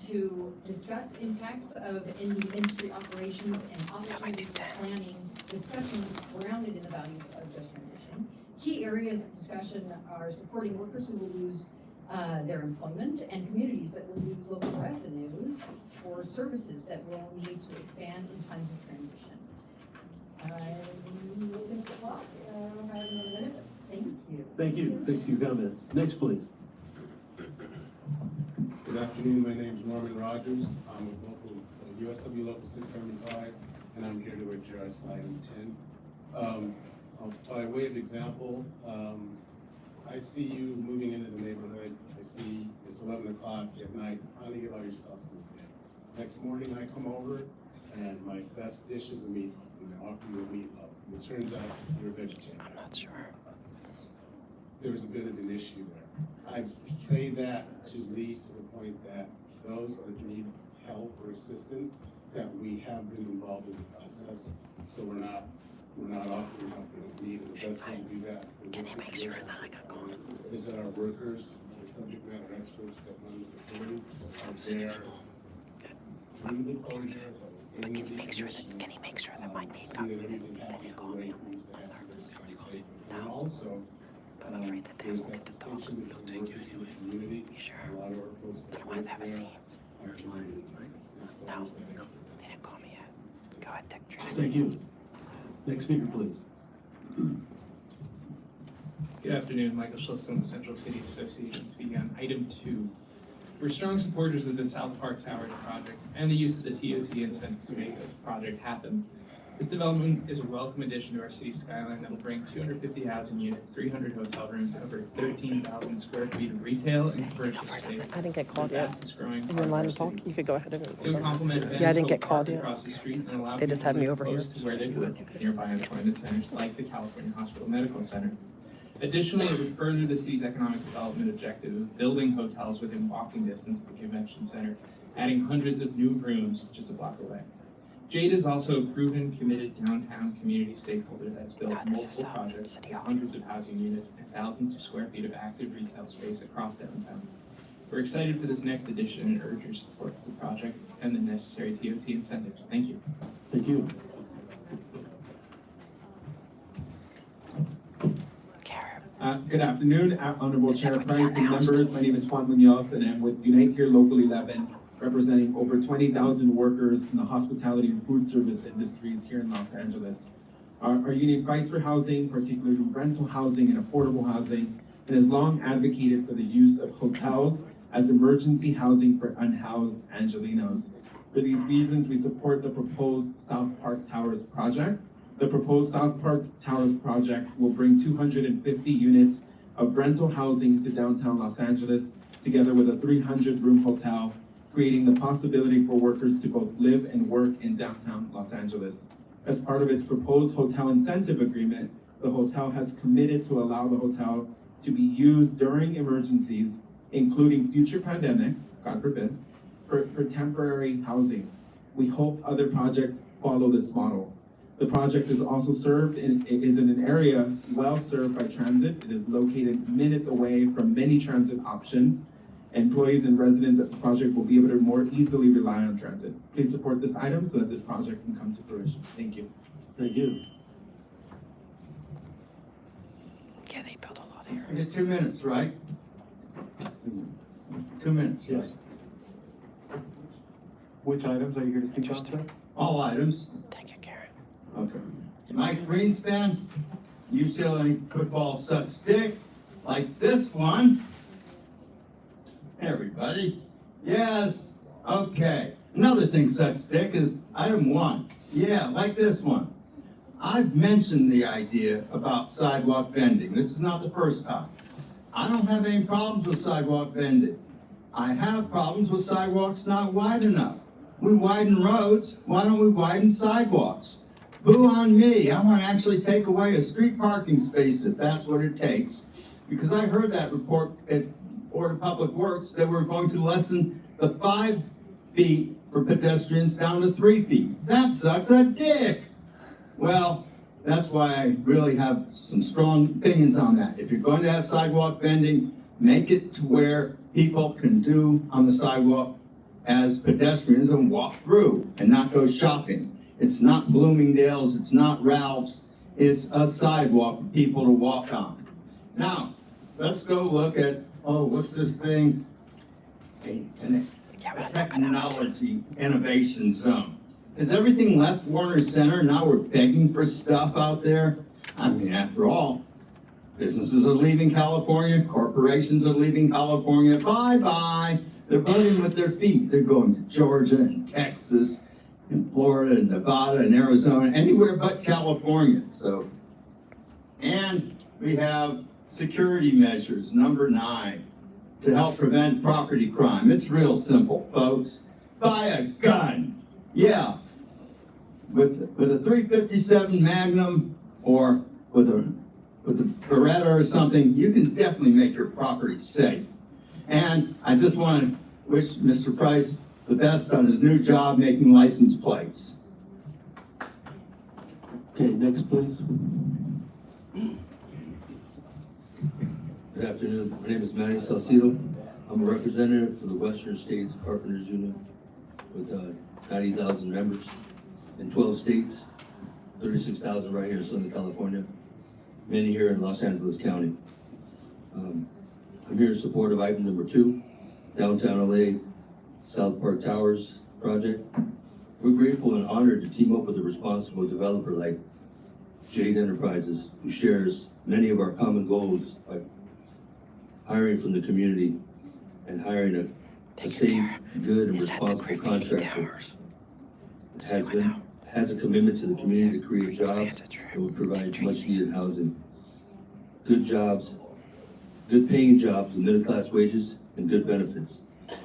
to discuss impacts of industry operations and opportunities for planning discussions grounded in the values of just transition. Key areas of discussion are supporting workers who will lose their employment and communities that will lose local revenues for services that will need to expand in times of transition. I'm looking at the clock. I don't have another minute, but thank you. Thank you. Thanks for your comments. Next, please. Good afternoon, my name is Norman Rogers. I'm with local, USW Local 675, and I'm here to address item 10. By way of example, I see you moving into the neighborhood. I see it's 11 o'clock at night, trying to get all your stuff moved in. Next morning I come over and my best dish is a meatball. and they offer you a meatloaf, and it turns out you're a vegetarian. I'm not sure. There's a bit of an issue there. I say that to lead to the point that those that need help or assistance, that we have been involved in the process, so we're not offering help in need, and the best way to do that. Can you make sure that I got called? Is that our workers, the subject matter experts that run the facility, are there through the closure. But can you make sure that my name got released? They didn't call me. I'm nervous. And also, I'm afraid that they won't get to talk. they'll take you anyway. You sure? A lot of our folks I that wanted work to have a there scene. are community. No, they didn't call me yet. Go ahead, Dick. Thank you. Next speaker, please. Good afternoon, Michael Schultz from the Central City Association, speaking on item 2. We're strong supporters of the South Park Towers project and the use of the TOT incentives to make the project happen. This development is a welcome addition to our city skyline that will bring 250 housing units, 300 hotel rooms, over 13,000 square feet of retail and commercial space. I didn't get called yet. Growing Are you in line to talk? You could go ahead and. It would complement Yeah, I didn't Venice get Park called yet. across the street and allow They just people had to me live over here. close to where they live, nearby employment centers like the California Hospital Medical Center. Additionally, it would further the city's economic development objective of building hotels within walking distance of the convention center, adding hundreds of new rooms just a block away. Jade is also a proven, committed downtown community stakeholder that has built multiple projects with hundreds of housing units and thousands of square feet of active retail space across downtown. We're excited for this next addition and urge your support for the project and the necessary TOT incentives. Thank you. Thank you. Good afternoon, Honorable Chair Price and members. My name is Juan Munoz and I'm with Unite Here Local 11, representing over 20,000 workers in the hospitality and food service industries here in Los Angeles. Our union fights for housing, particularly rental housing and affordable housing, and has long advocated for the use of hotels as emergency housing for unhoused Angelenos. For these reasons, we support the proposed South Park Towers project. The proposed South Park Towers project will bring 250 units of rental housing to downtown Los Angeles, together with a 300-room hotel, creating the possibility for workers to both live and work in downtown Los Angeles. As part of its proposed hotel incentive agreement, the hotel has committed to allow the hotel to be used during emergencies, including future pandemics, God forbid, for temporary housing. We hope other projects follow this model. The project is also is in an area well served by transit. It is located minutes away from many transit options. Employees and residents at the project will be able to more easily rely on transit. Please support this item so that this project can come to fruition. Thank you. Thank you. Yeah, they built a lot here. You get 2 minutes, right? 2 minutes, yes. Which items are you here to speak on, sir? All items. Thank you, Karen. Okay. Mike Greenspan, UCLA football sucks dick, like this one. Everybody. Yes. Okay. Another thing sucks dick is item 1. Yeah, like this one. I've mentioned the idea about sidewalk vending. This is not the first time. I don't have any problems with sidewalk vending. I have problems with sidewalks not wide enough. We widen roads, why don't we widen sidewalks? Boo on me, I want to actually take away a street parking space if that's what it takes. Because I heard that report at Board of Public Works that we're going to lessen the 5 feet for pedestrians down to 3 feet. That sucks a dick. Well, that's why I really have some strong opinions on that. If you're going to have sidewalk vending, make it to where people can do on the sidewalk as pedestrians and walk through and not go shopping. It's not Bloomingdale's, it's not Ralph's, it's a sidewalk for people to walk on. Now, let's go look at, what's this thing? A technology innovation zone. Has everything left Warner Center? Now we're begging for stuff out there? I mean, after all, businesses are leaving California, corporations are leaving California, bye-bye. They're voting with their feet. They're going to Georgia and Texas and Florida and Nevada and Arizona, anywhere but California. So, and we have security measures, number 9, to help prevent property crime. It's real simple, folks. Buy a gun. Yeah. with a 357 Magnum or with a Beretta or something, you can definitely make your property safe. And I just want to wish Mr. Price the best on his new job making license plates. Okay, next, please. Good afternoon. My name is Manny Salcido. I'm a representative for the Western States Carpenters Union with 90,000 members in 12 states, 36,000 right here in Southern California, many here in Los Angeles County. I'm here in support of item number 2, downtown LA, South Park Towers project. We're grateful and honored to team up with a responsible developer like Jade Enterprises, who shares many of our common goals by hiring from the community and hiring a safe, good, and responsible contractor. Has a commitment to the community to create jobs and will provide much needed housing. Good jobs, good paying jobs with middle class wages and good benefits.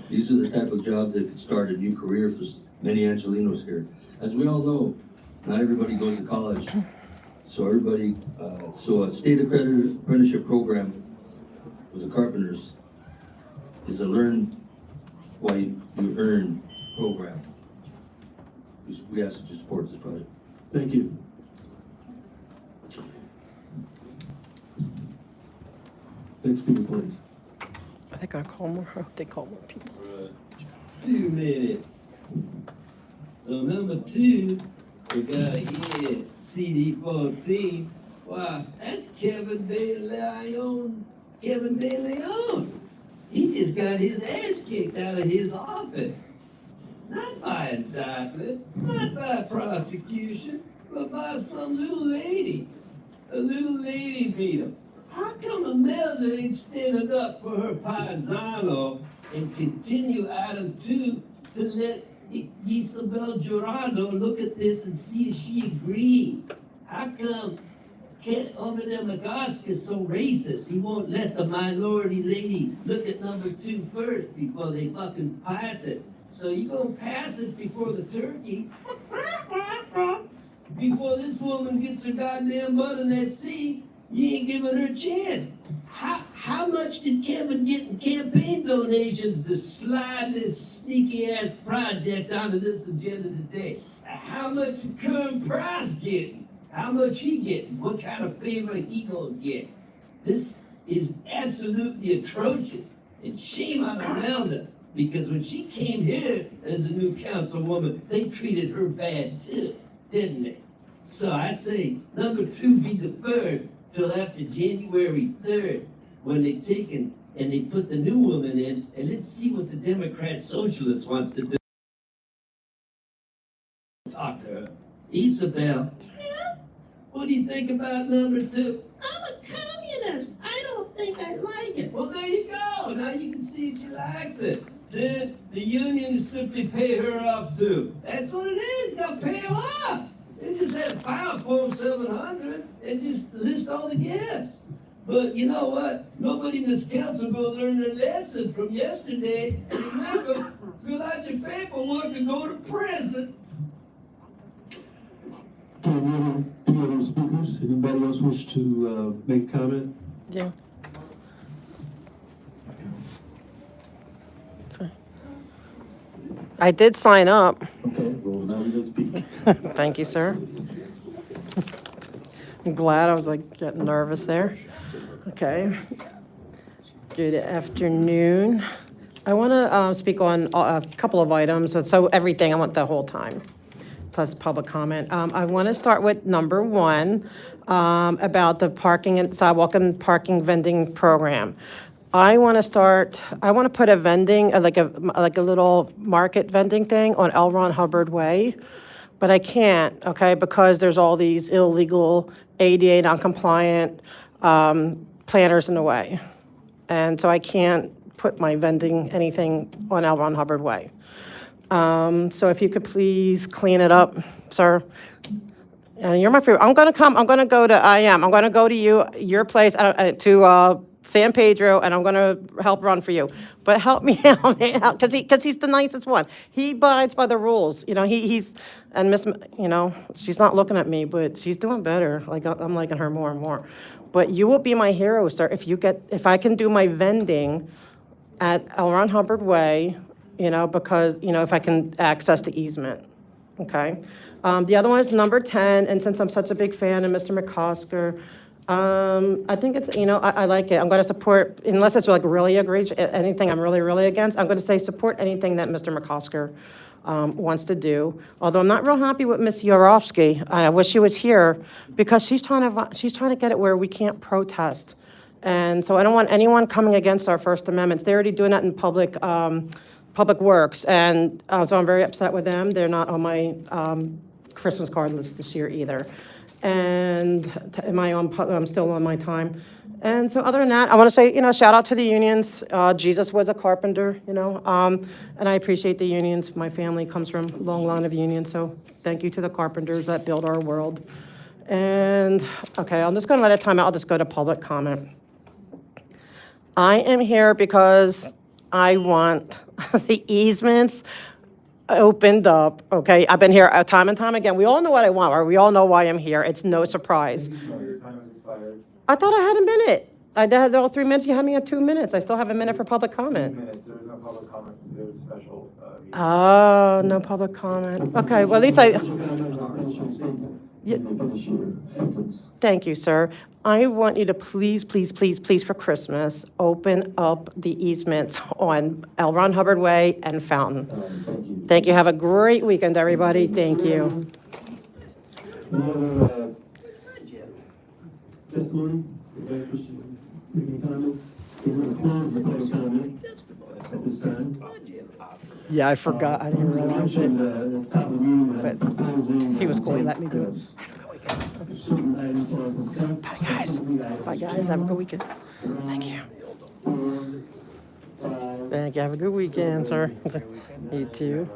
These are the type of jobs that could start a new career for many Angelenos here. As we all know, not everybody goes to college. So a state accredited apprenticeship program with the carpenters is a learn while you earn program. We ask that you support this project. Thank you. Next speaker, please. I think I call more, I hope they call more people. 2 minutes. So number 2, we got here CD14. Wow, that's Kevin De Leon. Kevin De Leon. He just got his ass kicked out of his office. Not by indictment, not by prosecution, but by some little lady. A little lady beat him. How come Imelda ain't standing up for her paisano and continue item 2 to let Isabel Jurado look at this and see if she agrees? How come Obadiah McCosk is so racist he won't let the minority lady look at number 2 first before they fucking pass it? So you gonna pass it before the turkey, before this woman gets her goddamn butt in that seat, you ain't giving her a chance. How much did Kevin get in campaign donations to slide this sneaky ass project onto this agenda today? How much did Kern Price get? How much he getting? What kind of favor he gonna get? This is absolutely atrocious. And shame on Imelda, because when she came here as a new councilwoman, they treated her bad too, didn't they? So I say number 2 be deferred till after January 3rd, when they take and they put the new woman in, and let's see what the Democrat Socialist wants to do. Talk to her. Isabel, what do you think about number 2? I'm a communist. I don't think I like it. Well, there you go. Now you can see if she likes it. Then the union simply pay her up too. That's what it is. You gotta pay her up. They just had file form 700 and just list all the gifts. But you know what? Nobody in this council will learn their lesson from yesterday. Remember, fill out your paperwork and go to prison. Okay, any other speakers? Anybody else wish to make a comment? Yeah. I did sign up. Okay, well, now we go speak. Thank you, sir. I'm glad. I was like getting nervous there. Okay. Good afternoon. I want to speak on a couple of items. So everything, I want the whole time, plus public comment. I want to start with number 1 about the parking and sidewalk and parking vending program. I want to put a vending, like a little market vending thing on L. Ron Hubbard Way, but I can't, okay, because there's all these illegal ADA non-compliant planters in the way. And so I can't put my vending anything on L. Ron Hubbard Way. So if you could please clean it up, sir. And you're my favorite. I'm going to go to your place to San Pedro, and I'm gonna help run for you. But help me out, because he's the nicest one. He abides by the rules. You know, he's, and Miss, you know, she's not looking at me, but she's doing better. Like, I'm liking her more and more. But you will be my hero, sir, if I can do my vending at L. Ron Hubbard Way, you know, because, you know, if I can access the easement, okay? The other one is number 10, and since I'm such a big fan of Mr. McCosker, I think it's, you know, I like it. I'm going to support, unless it's like really egregious, anything I'm really, really against, I'm going to say support anything that Mr. McCosker wants to do. Although I'm not real happy with Ms. Yorovsky. I wish she was here, because she's trying to get it where we can't protest. And so I don't want anyone coming against our First Amendments. They're already doing that in public works, and so I'm very upset with them. They're not on my Christmas card list this year either. And I'm still on my time. And so other than that, I want to say, you know, shout out to the unions. Jesus was a carpenter, you know, and I appreciate the unions. My family comes from a long line of unions, so thank you to the carpenters that build our world. And, okay, I'm just going to let it time out. I'll just go to public comment. I am here because I want the easements opened up, okay? I've been here time and time again. We all know what I want, or we all know why I'm here. It's no surprise. Your time has expired. I thought I had a minute. I had all 3 minutes. You had me at 2 minutes. I still have a minute for public 2 comment. minutes, there was no public comments, there was a special, meeting. Oh, no public comment. Okay, well, at least I... Yeah. Thank you, sir. I want you to please, please, please, please, for Christmas, open up the easements on L. Ron Hubbard Way and Fountain. Thank you. Have a great weekend, everybody. Thank you. Testimony, making comments. We're going to close the public comment at this time. Yeah, I forgot. I didn't realize it. Top of the meeting, But he was cool. He let me do it. certain items are consent. Bye, guys. Bye, guys. Have a good weekend. Thank you. Thank you. Have a good weekend, sir. You too.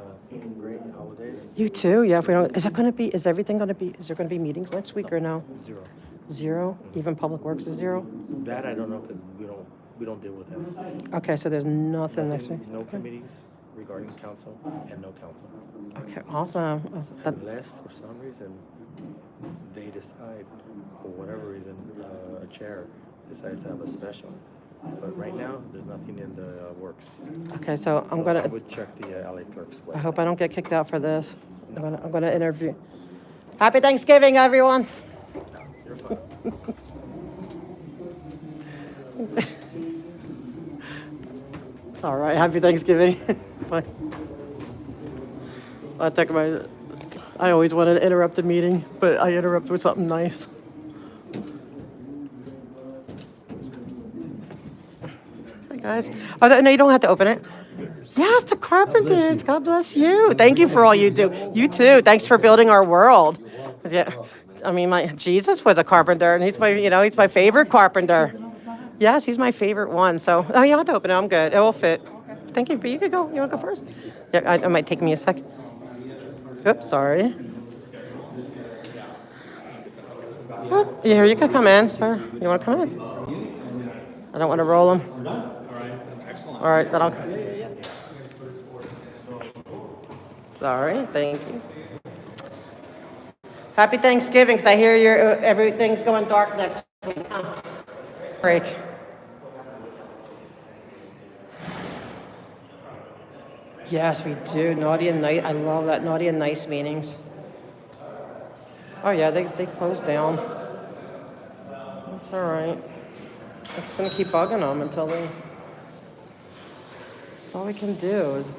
Great holiday. You too. Yeah. If we don't, is there going to be meetings next week or no? Zero. Zero? Even Public Works is zero? That I don't know, because we don't deal with them. Okay, so there's nothing next week? No committees regarding council, and no council. Okay, awesome. Unless for some reason they decide, for whatever reason, a chair decides to have a special. But right now, there's nothing in the works. Okay, so I'm I gonna, would check the LA clerk's website. I hope I don't get kicked out for this. I'm gonna interview. Happy Thanksgiving, everyone. You're fine. All right, happy Thanksgiving. Bye. I always wanted to interrupt the meeting, but I interrupt with something nice. Hi, guys. Oh, no, you don't have to open it. Yes, the carpenters. God bless you. Thank you for all you do. You too. Thanks for building our world. Yeah, I mean, Jesus was a carpenter, and he's my favorite carpenter. Yes, he's my favorite one. So, you don't have to open it. I'm good. It will fit. Thank you, but you could go. You want to go first? Yeah, it might take me a second. Oops, sorry. Oh, here, you can come in, sir. You want to come in? I don't want to roll them. All right, then I'll. Sorry, thank you. Happy Thanksgiving, because I hear everything's going dark next week. Break. Yes, we do. Naughty and nice. I love that. Naughty and nice meetings. Oh, yeah, they closed down. That's all right. I'm just going to keep bugging them until they... That's all we can do is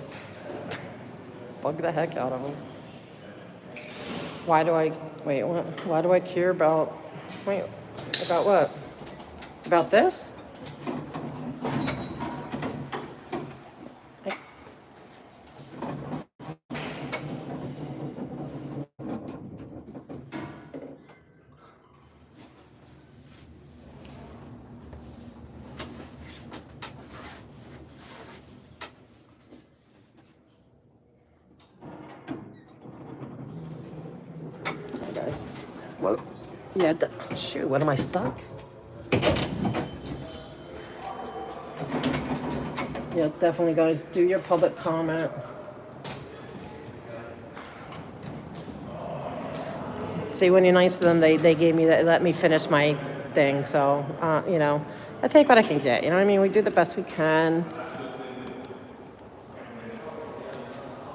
bug the heck out of them. Why do I care about... Wait, about what? About this? Yeah, shoot, what am I stuck? Yeah, definitely, guys. Do your public comment. See, when you're nice to them, they gave me that, let me finish my thing. So, you know, I take what I can get. You know what I mean? We do the best we can.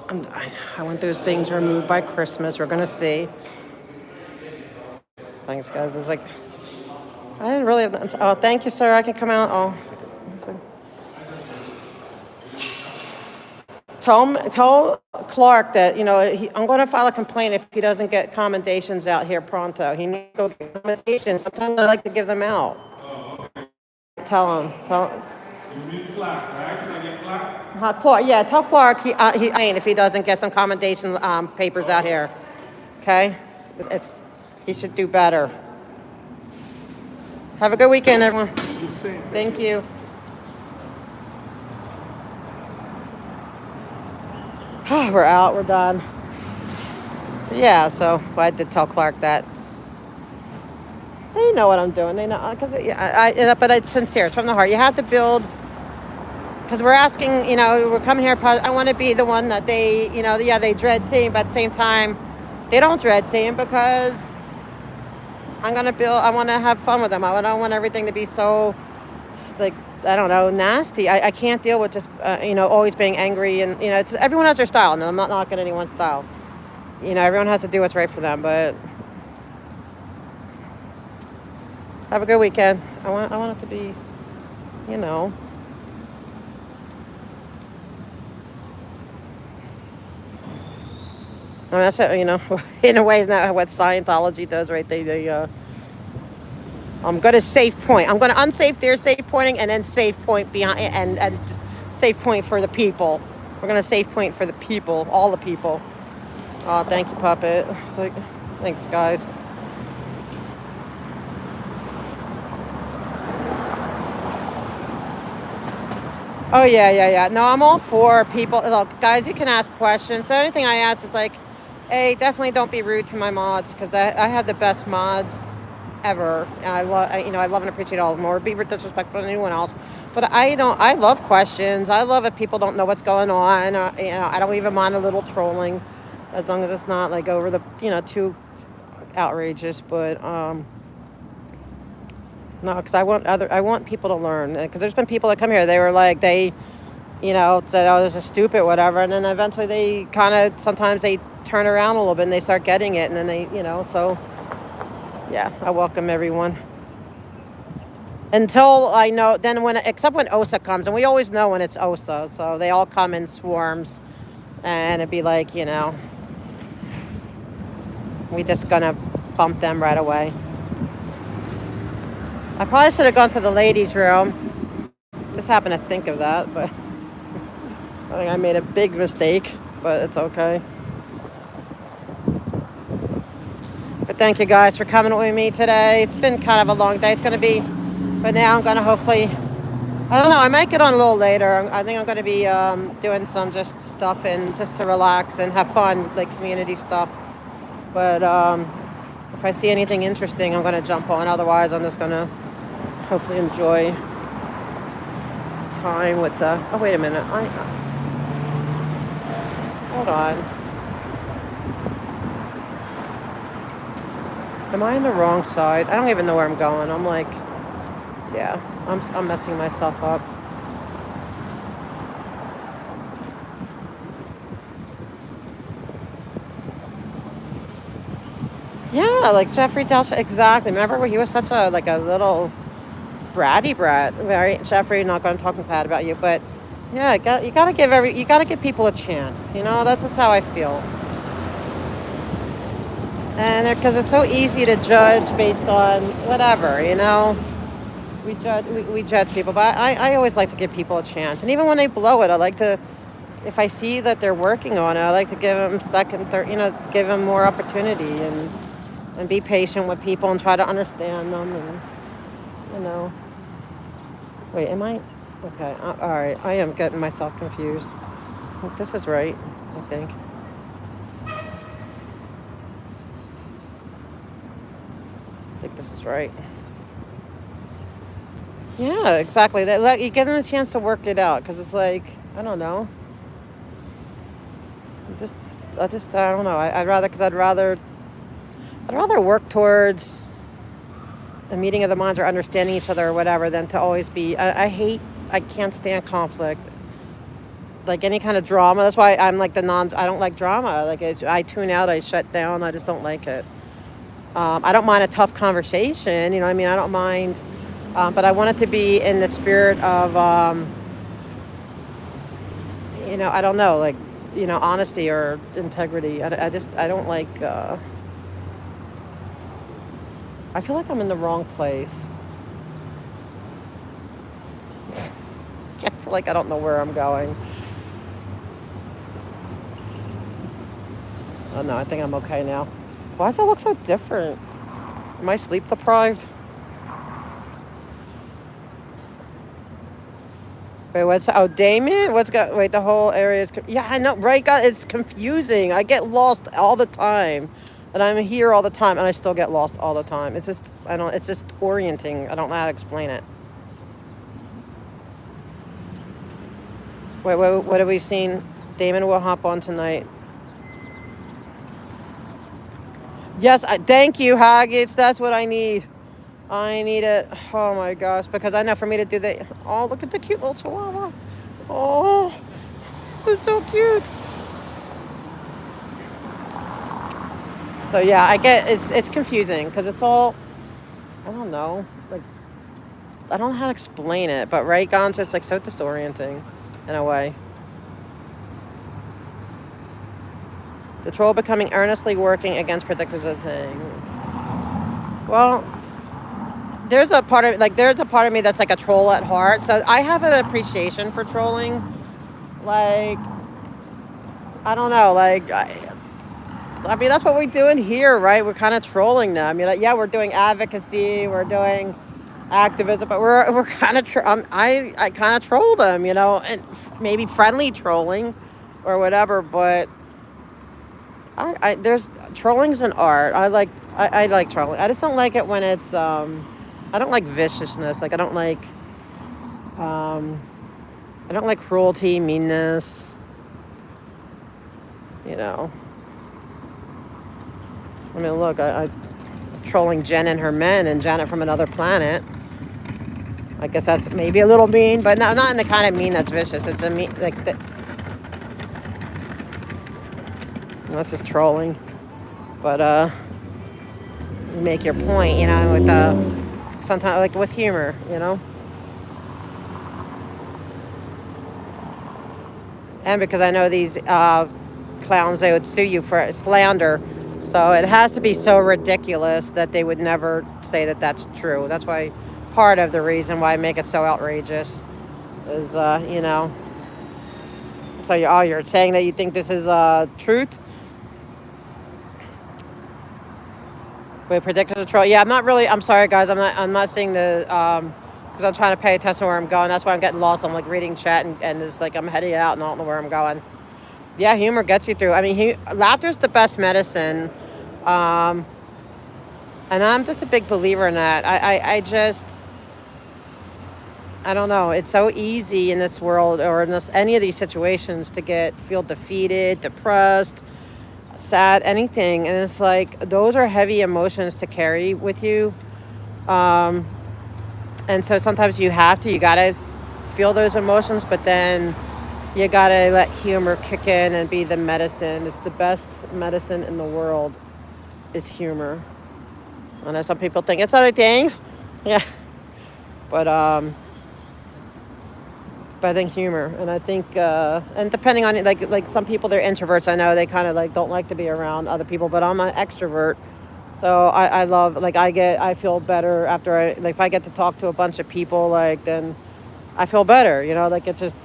I want those things removed by Christmas. We're gonna see. Thanks, guys. It's like I didn't really have. Oh, thank you, sir. I can come out. Oh, tell Clark that, you know, I'm going to file a complaint if he doesn't get commendations out here pronto. He needs to go get commendations. Sometimes I like to give them out. Tell him. You need Clark, right? Can I get Clark? Clark, yeah, tell Clark if he doesn't get some commendation papers out here. Okay? He should do better. Have a good weekend, everyone. Thank you. We're out. We're done. Yeah, so I did tell Clark that. They know what I'm doing. They know, but it's sincere. It's from the heart. You have to build, because we're asking, you know, we're coming here. I want to be the one that they, you know, yeah, they dread seeing, but at the same time, they don't dread seeing because I'm going to build, I want to have fun with them. I don't want everything to be so, like, I don't know, nasty. I can't deal with just, you know, always being angry. And, you know, everyone has their style. And I'm not knocking anyone's style. You know, everyone has to do what's right for them. But have a good weekend. I want it to be, you know. I mean, that's, you know, in a way, is not what Scientology does, right? I'm going to safe point. I'm going to unsafe their safe pointing and then safe point behind and safe point for the people. We're going to safe point for the people, all the people. Oh, thank you, Puppet. It's like, thanks, guys. Oh, yeah. No, I'm all for people. Look, guys, you can ask questions. The only thing I ask is like, hey, definitely don't be rude to my mods because I have the best mods ever. And I love and appreciate all of them, or be disrespectful to anyone else. But I love questions. I love if people don't know what's going on. You know, I don't even mind a little trolling, as long as it's not like over the, you know, too outrageous. But no, because I want people to learn. Because there's been people that come here, they were like, you know, said, oh, this is stupid, whatever, and then eventually they kind of, sometimes they turn around a little bit and they start getting it, and then they, you know, so yeah, I welcome everyone. Until I know, then except when OSA comes, and we always know when it's OSA, so they all come in swarms, and it'd be like, you know, we just gonna bump them right away. I probably should have gone to the ladies' room. Just happened to think of that, but I think I made a big mistake, but it's okay. But thank you guys for coming with me today. It's been kind of a long day. It's going to be, but now I'm going to hopefully, I don't know, I might get on a little later. I think I'm going to be doing some just stuff and just to relax and have fun, like community stuff. But if I see anything interesting, I'm going to jump on. Otherwise, I'm just going to hopefully enjoy time with the, oh, wait a minute. Hold on. Am I on the wrong side? I don't even know where I'm going. I'm like, yeah, I'm messing myself up. Yeah, like Jeffrey Delsh, exactly. Remember when he was such a little bratty brat, right? Jeffrey, not going to talk bad about you, but yeah, you gotta give people a chance. You know, that's just how I feel. And because it's so easy to judge based on whatever, you know. We judge people, but I always like to give people a chance. And even when they blow it, I like to, if I see that they're working on it, I like to give them second, third, you know, give them more opportunity and be patient with people and try to understand them. And, you know. Wait, am I? Okay, all right. I am getting myself confused. This is right, I think. I think this is right. Yeah, exactly. You give them a chance to work it out because it's like, I don't know. I don't know. I'd rather work towards a meeting of the minds or understanding each other or whatever than to always be. I can't stand conflict. Like any kind of drama. That's why I'm like I don't like drama. Like I tune out, I shut down. I just don't like it. I don't mind a tough conversation. You know what I mean? I don't mind. But I want it to be in the spirit of, I don't know, like, honesty or integrity. I don't like, I feel like I'm in the wrong place. I feel like I don't know where I'm going. Oh no, I think I'm okay now. Why does it look so different? Am I sleep deprived? Wait, Damon? Wait, the whole area is, yeah, I know, right, God, it's confusing. I get lost all the time. And I'm here all the time, and I still get lost all the time. It's just orienting. I don't know how to explain it. Wait, what have we seen? Damon will hop on tonight. Yes, thank you, Haggis. That's what I need. I need it. Oh my gosh, because I know for me to do that. Oh, look at the cute little chihuahua. Oh, it's so cute. So yeah, I get it's confusing because it's all, I don't know, like I don't know how to explain it, but right, Gonzo, it's like so disorienting in a way. The troll becoming earnestly working against predictors of the thing. Well, there's a part of me that's like a troll at heart. So I have an appreciation for trolling. Like, I don't know, like I mean, that's what we do in here, right? We're kind of trolling them. I mean, like, yeah, we're doing advocacy, we're doing activism, but we're kind of I kind of troll them, and maybe friendly trolling or whatever. But there's trolling's an art. I like trolling. I just don't like it when it's I don't like viciousness. Like I don't like cruelty, meanness. I mean, look, I'm trolling Jen and her men and Janet from another planet. I guess that's maybe a little mean, but not in the kind of mean that's vicious. It's a mean, that's just trolling. But you make your point, with sometimes like with humor, And because I know these clowns, they would sue you for slander. So it has to be so ridiculous that they would never say that that's true. That's why part of the reason why I make it so outrageous is, So you're saying that you think this is truth? Wait, predictors of troll. Yeah, I'm sorry, guys. I'm not seeing the, because I'm trying to pay attention to where I'm going. That's why I'm getting lost. I'm like reading chat and it's like I'm heading out and I don't know where I'm going. Yeah, humor gets you through. I mean, laughter's the best medicine. And I'm just a big believer in that. I don't know. It's so easy in this world or in any of these situations to feel defeated, depressed, sad, anything. And it's like, those are heavy emotions to carry with you. And so sometimes you gotta feel those emotions, but then you gotta let humor kick in and be the medicine. It's the best medicine in the world is humor. I know some people think it's other things. Yeah. But I think humor, and I think, and depending on it, like some people, they're introverts. I know they kind of don't like to be around other people, but I'm an extrovert. So I love, I feel better after if I get to talk to a bunch of people, then I feel better, it just,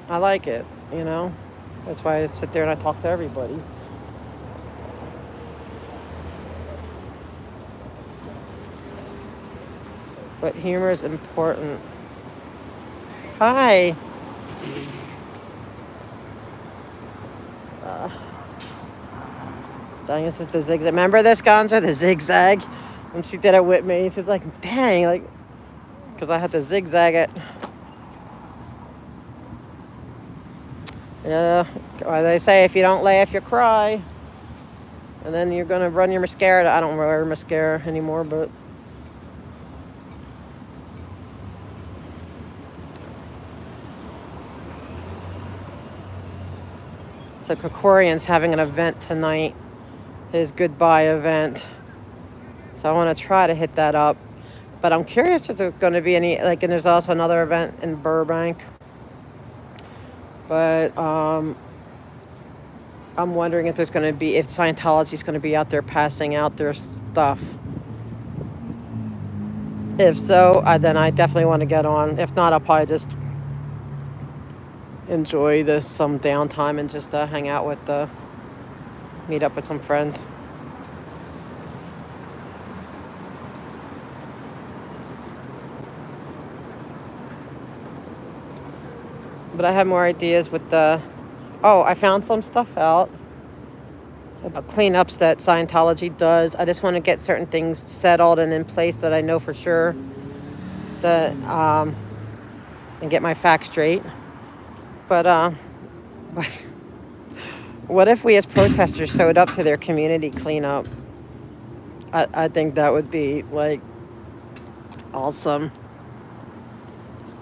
I like it, That's why I sit there and I talk to everybody. But humor is important. Hi. Dang, this is the zigzag. Remember this, Gonzo? The zigzag? When she did it with me, she's like, dang, because I had to zigzag it. Yeah, well, they say if you don't laugh, you cry. And then you're going to run your mascara. I don't wear mascara anymore, but... So Kokorian's having an event tonight. His goodbye event. So I want to try to hit that up. But I'm curious if there's going to be any... Like, and there's also another event in Burbank. But, I'm wondering if there's going to be, if Scientology's going to be out there passing out their stuff. If so, then I definitely want to get on. If not, I'll probably just enjoy this some downtime and just hang out with meet up with some friends. But I have more ideas with oh, I found some stuff out about cleanups that Scientology does. I just want to get certain things settled and in place that I know for sure that, and get my facts straight. But, what if we as protesters showed up to their community cleanup? I think that would be, like, awesome.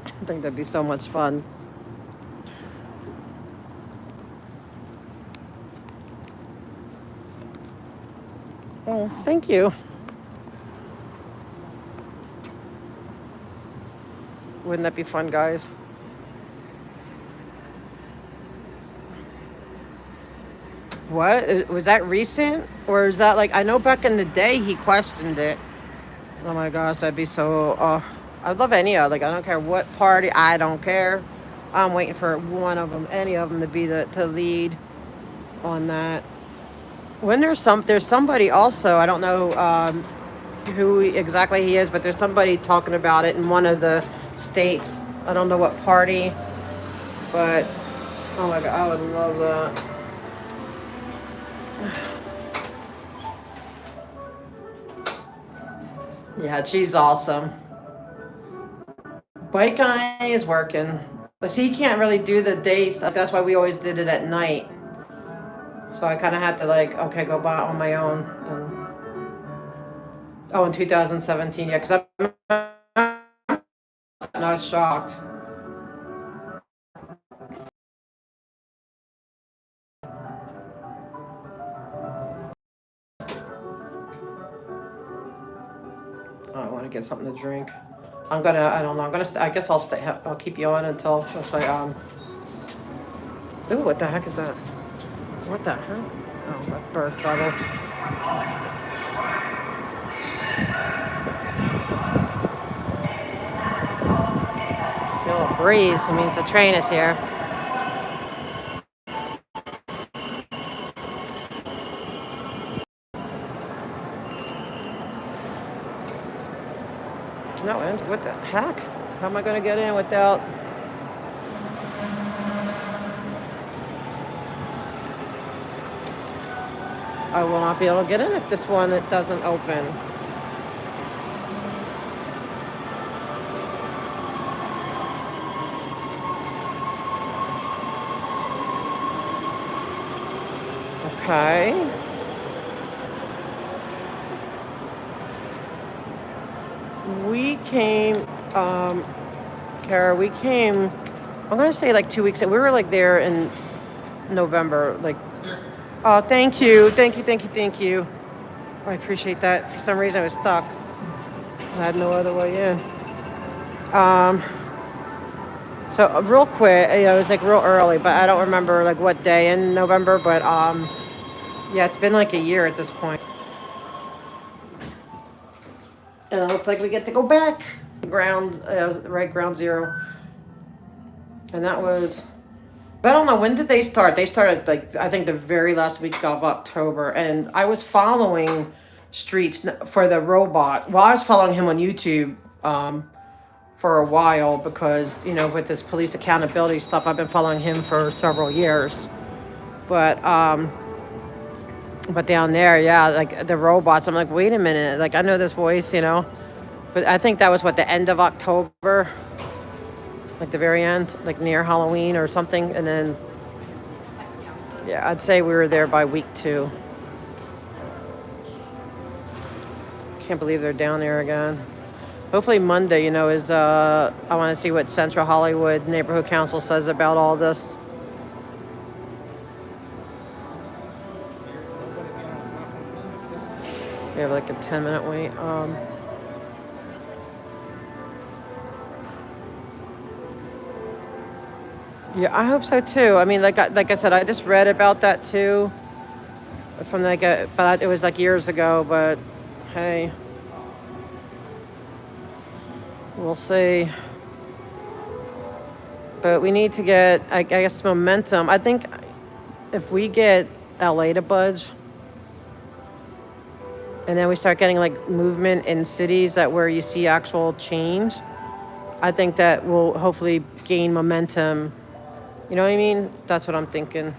I think that'd be so much fun. Oh, thank you. Wouldn't that be fun, guys? What? Was that recent? Or is that like, I know back in the day he questioned it. Oh my gosh, that'd be so, I'd love any of, like, I don't care what party, I don't care. I'm waiting for one of them, any of them to be to lead on that. When there's somebody also, I don't know who exactly he is, but there's somebody talking about it in one of the states. I don't know what party, but oh my God, I would love that. Yeah, she's awesome. Bike guy is working. But see, he can't really do the day stuff. That's why we always did it at night. So I kind of had to like, okay, go by on my own. And, oh, in 2017, yeah, because I was shocked. Oh, I want to get something to drink. I don't know, I guess I'll stay, I'll keep you on until, it's like, ooh, what the heck is that? What the heck? Oh, a bird feather. Feel a breeze, it means the train is here. No, what the heck? How am I going to get in without... I will not be able to get in if this one, it doesn't open. Okay. We came, Kara, we came, I'm going to say like 2 weeks ago. We were like there in November, like, oh, thank you. Thank you, thank you, thank you. I appreciate that. For some reason I was stuck. I had no other way in. So real quick, it was like real early, but I don't remember like what day in November, but yeah, it's been like a year at this point. And it looks like we get to go back. Ground zero. And that was, I don't know, when did they start? They started like, I think the very last week of October. And I was following Streets for the robot. Well, I was following him on YouTube for a while because, you know, with this police accountability stuff, I've been following him for several years. But down there, yeah, like the robots, I'm like, wait a minute, like I know this voice, you know. But I think that was what, the end of October, like the very end, like near Halloween or something. And then, yeah, I'd say we were there by week 2. Can't believe they're down there again. Hopefully Monday, is I want to see what Central Hollywood Neighborhood Council says about all this. We have like a 10-minute wait. Yeah, I hope so too. I mean, like I said, I just read about that too, from but it was like years ago. But hey, we'll see. But we need to get, I guess, momentum. I think if we get LA to budge, and then we start getting like movement in cities where you see actual change, I think that will hopefully gain momentum. You know what I mean? That's what I'm thinking.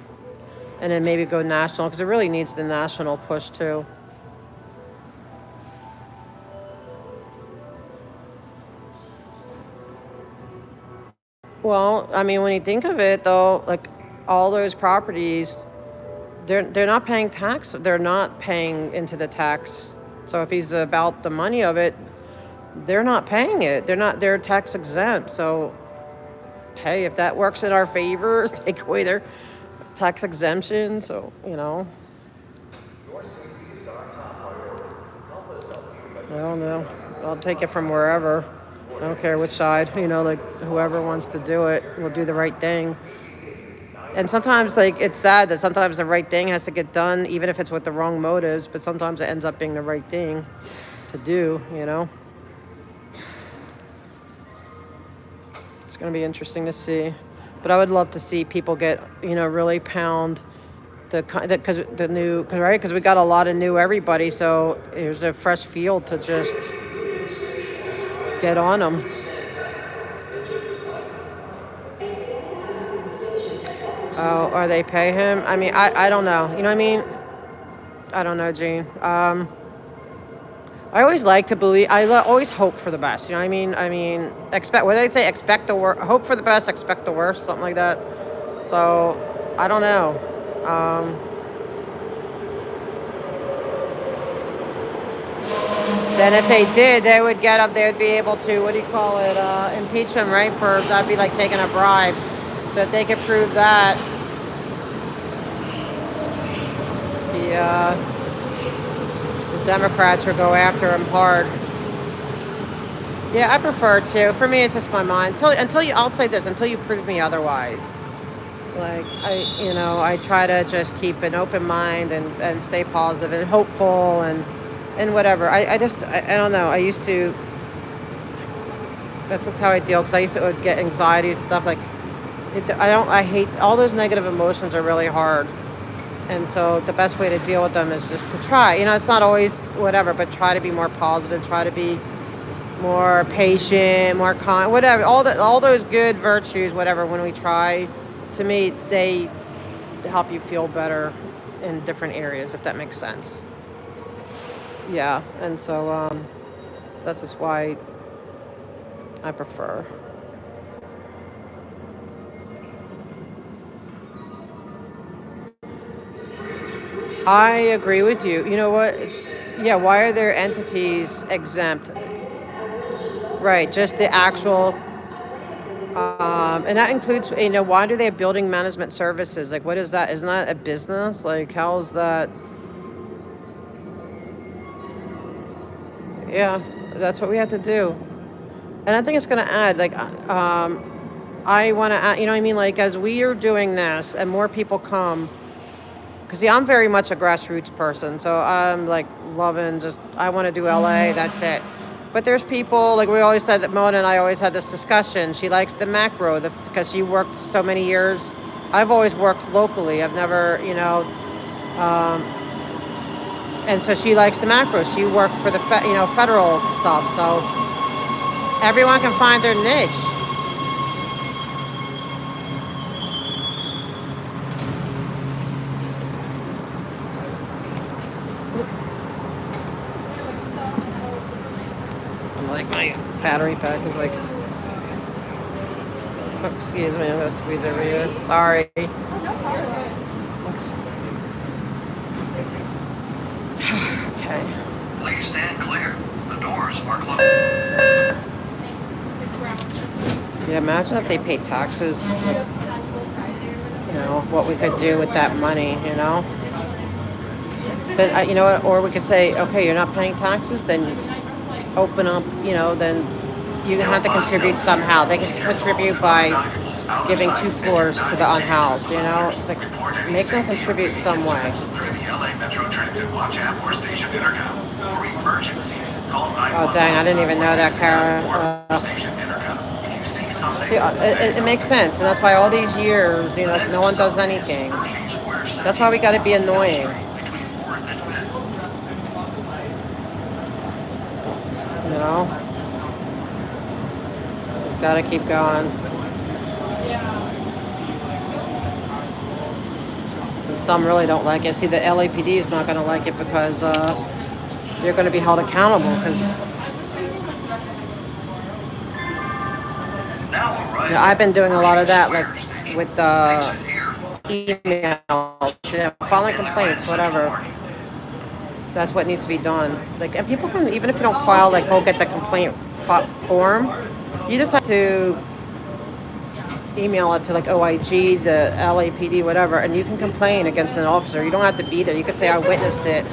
And then maybe go national, because it really needs the national push too. Well, I mean, when you think of it though, like all those properties, they're not paying tax. They're not paying into the tax. So if he's about the money of it, they're not paying it. They're tax exempt. So hey, if that works in our favor, take away their tax exemption. So, I don't know. I'll take it from wherever. I don't care which side, like whoever wants to do it will do the right thing. And sometimes, like, it's sad that sometimes the right thing has to get done, even if it's with the wrong motives, but sometimes it ends up being the right thing to do, It's going to be interesting to see. But I would love to see people get, really pound because we got a lot of new everybody, so there's a fresh field to just get on them. Oh, or they pay him? I mean, I don't know. You know what I mean? I don't know, Gene. I always like to believe. Always hope for the best. You know what I mean? Expect. What do they say? Expect the worst. Hope for the best. Expect the worst. Something like that. So I don't know. Then if they did, they would get up. They would be able to, what do you call it? Impeach him, right? That'd be like taking a bribe. So if they could prove that, the Democrats would go after him hard. Yeah, I prefer to. For me, it's just my mind. I'll say this, until you prove me otherwise. Like, I try to just keep an open mind and stay positive and hopeful and whatever. I don't know. I used to, that's just how I deal, because I used to get anxiety and stuff. Like, I hate all those negative emotions are really hard. And so the best way to deal with them is just to try. It's not always whatever, but try to be more positive, try to be more patient, more kind, whatever. All those good virtues, whatever, when we try, to me, they help you feel better in different areas, if that makes sense. Yeah, and so that's just why I prefer. I agree with you. You know what? Yeah, why are their entities exempt? Right, just the actual, and that includes, why do they have building management services? Like, what is that? Isn't that a business? Like, how is that? Yeah, that's what we have to do. And I think it's going to add, like, I want to add, you know what I mean? Like, as we are doing this and more people come, because, see, I'm very much a grassroots person. So I'm, like, loving I want to do LA, that's it. But there's people, like we always said, that Mona and I always had this discussion. She likes the macro because she worked so many years. I've always worked locally. I've never, and so she likes the macro. She worked for the, federal stuff. So everyone can find their niche. I'm Like my battery pack is like. Oh, excuse me, I'm gonna squeeze over here. Sorry. Okay. Please stand clear. The doors are closed. Yeah, imagine if they paid taxes. You know, what we could do with that money, you know? Then, you know what, or we could say, okay, you're not paying taxes, then open up, you know, then you have to contribute somehow. They can contribute by giving 2 floors to the unhoused, you know? Like, make them contribute some way. Through the LA Metro Transit Watch app or station intercom. For emergencies, call 911. Oh, dang, I didn't even know that, Kara. Station intercom. If you see something, See, it makes sense, and that's why all these years, you know, no one does anything. That's why we got to be annoying. You know? Just got to keep going. And some really don't like it. See, the LAPD is not going to like it because they're going to be held accountable because I've been doing a lot of that, like with emails, you know, filing complaints, whatever. That's what needs to be done. Like, and people can, even if you don't file, like, go get the complaint form. You just have to email it to like OIG, the LAPD, whatever, and you can complain against an officer. You don't have to be there. You can say I witnessed it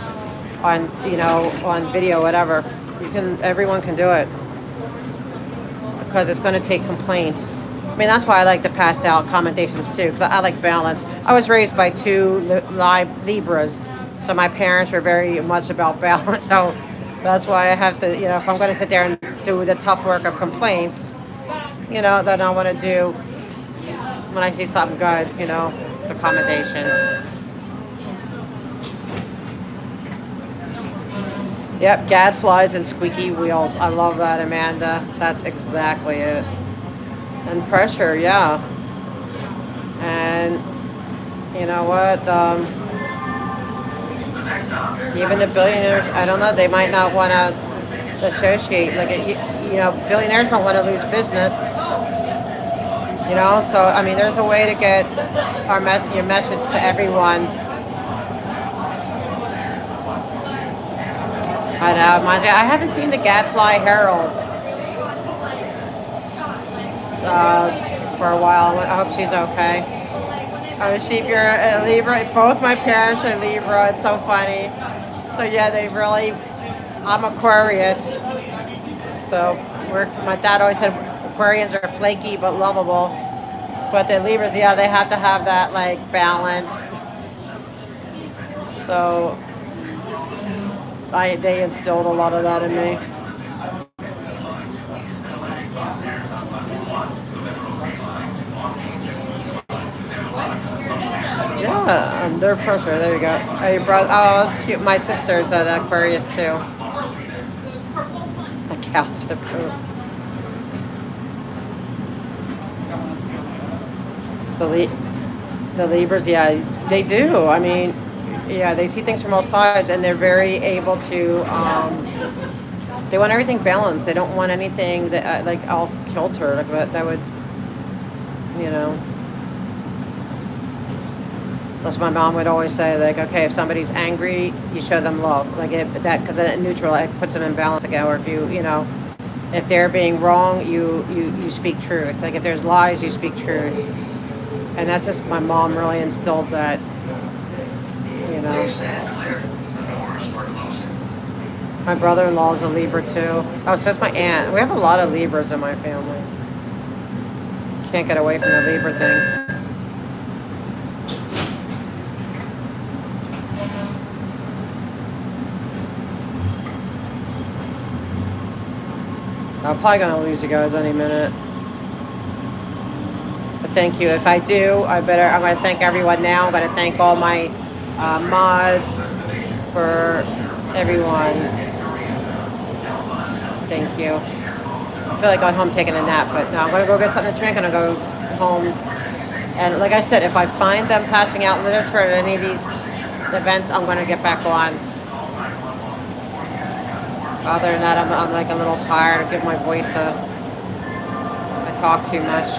on, you know, on video, whatever. You can, everyone can do it because it's going to take complaints. I mean, that's why I like to pass out commendations too, because I like balance. I was raised by 2 Libras, so my parents were very much about balance. So that's why I have to, you know, if I'm going to sit there and do the tough work of complaints, you know, then I want to do, when I see something good, you know, the commendations. Yep, gadflies and squeaky wheels. I love that, Amanda. That's exactly it. And pressure, yeah. And you know what? Even the billionaires, I don't know, they might not want to associate. Like, you know, billionaires don't want to lose business. You know, so I mean, there's a way to get your message to everyone. I know, I haven't seen the Gadfly Herald for a while. I hope she's okay. Oh, you're a Libra. Both my parents are Libra. It's so funny. So yeah, they really. I'm Aquarius. So my dad always said Aquarians are flaky but lovable. But the Libras, yeah, they have to have that like balance. So they instilled a lot of that in me. Yeah, under pressure. There you go. Oh, your brother. Oh, that's cute. My sister's an Aquarius too. A cow tip. The Libras, yeah, they do. I mean, yeah, they see things from all sides, and they're very able to. They want everything balanced. They don't want anything that like off kilter. Like that would, you know. That's what my mom would always say. Like, okay, if somebody's angry, you show them love. Like that, because that neutral, it puts them in balance again. Or if you know, if they're being wrong, you speak truth. Like if there's lies, you speak truth. And that's just my mom really instilled that. You know. My brother-in-law is a Libra too. Oh, so is my aunt. We have a lot of Libras in my family. Can't get away from the Libra thing. I'm probably going to lose you guys any minute. But thank you. If I do, I'm going to thank everyone now. I'm going to thank all my mods for everyone. Thank you. I feel like going home taking a nap, but no, I'm going to go get something to drink and I'll go home. And like I said, if I find them passing out literature at any of these events, I'm going to get back on. Other than that, I'm like a little tired of giving my voice a. I talk too much.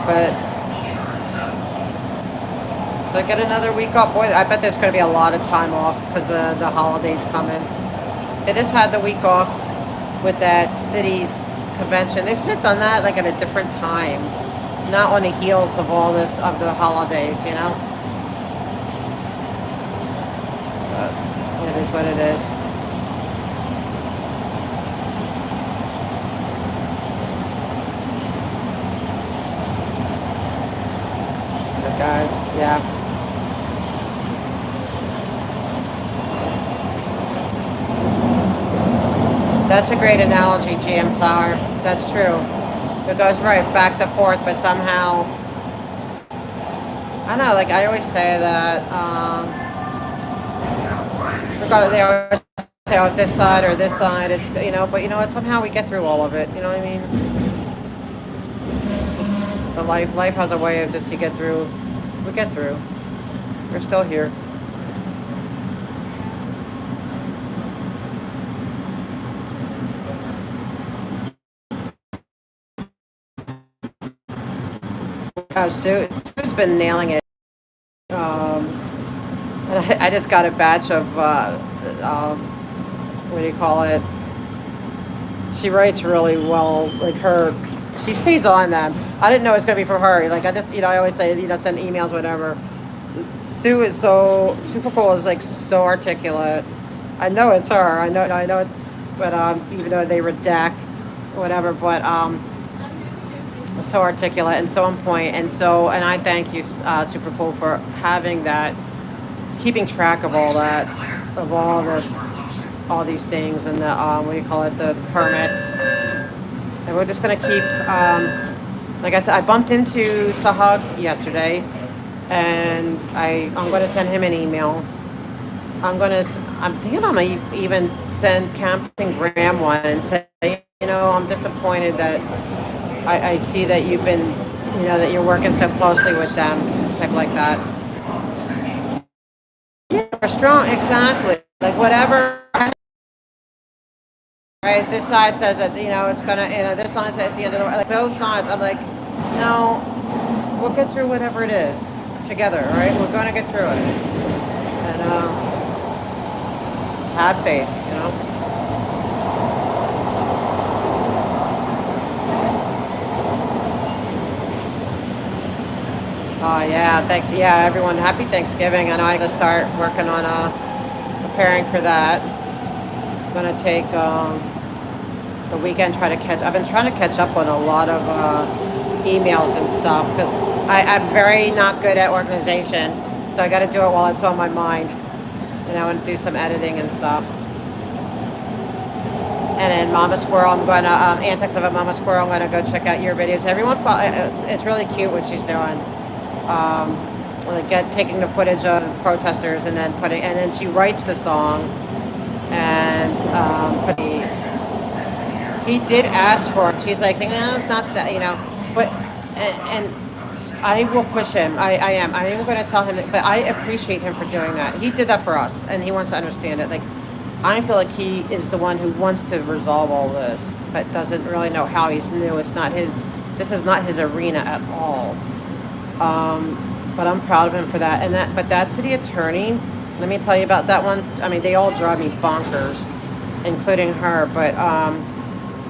But so I get another week off. Boy, I bet there's going to be a lot of time off because of the holidays coming. They just had the week off with that city's convention. They should have done that like at a different time, not on the heels of all this of the holidays, you know. But it is what it is. But guys, yeah. That's a great analogy, GM Flower. That's true. It goes right back and forth, but somehow, I don't know, like I always say that, regardless, they always say, oh, this side or this side, it's, you know, but you know what, somehow we get through all of it, you know what I mean? Just the life has a way of just, you get through, we get through. We're still here. Oh, Sue's been nailing it. And I just got a batch of, what do you call it? She writes really well, like she stays on them. I didn't know it was going to be for her. Like, I just, you know, I always say, you know, send emails, whatever. Sue is so, super cool, is like so articulate. I know it's her. I know it's, but, even though they redact, whatever, but, so articulate and so on point, and I thank you, Super Cool, for having that, keeping track of all that, of all these things, and the what do you call it, the permits. And we're just gonna keep, like I said, I bumped into Sahag yesterday, and I'm gonna send him an email. I'm thinking I'm gonna even send Captain Graham one and say, you know, I'm disappointed that I see that you've been, you know, that you're working so closely with them, type like that. Yeah, we're strong, exactly. Like whatever, right? This side says that, you know, it's gonna, you know, this side says it's the end of the world. Like both sides, I'm like, no, we'll get through whatever it is together, right? We're gonna get through it. And have faith, you know. Oh yeah, thanks. Yeah, everyone, happy Thanksgiving. I know I gotta start working on preparing for that. I'm gonna take the weekend, I've been trying to catch up on a lot of emails and stuff, because I'm very not good at organization, so I gotta do it while it's on my mind. And I want to do some editing and stuff. And then Mama Squirrel, I'm going to, Antics of a Mama Squirrel, I'm going to go check out your videos. Everyone, it's really cute what she's doing. Like taking the footage of protesters and then she writes the song, and he did ask for it. She's like saying, no, it's not that, you know, but, and I will push him. I am going to tell him that, but I appreciate him for doing that. He did that for us, and he wants to understand it. Like, I feel like he is the one who wants to resolve all this, but doesn't really know how. He's new. This is not his arena at all. But I'm proud of him for that. But that city attorney, let me tell you about that one. I mean, they all drive me bonkers, including her. But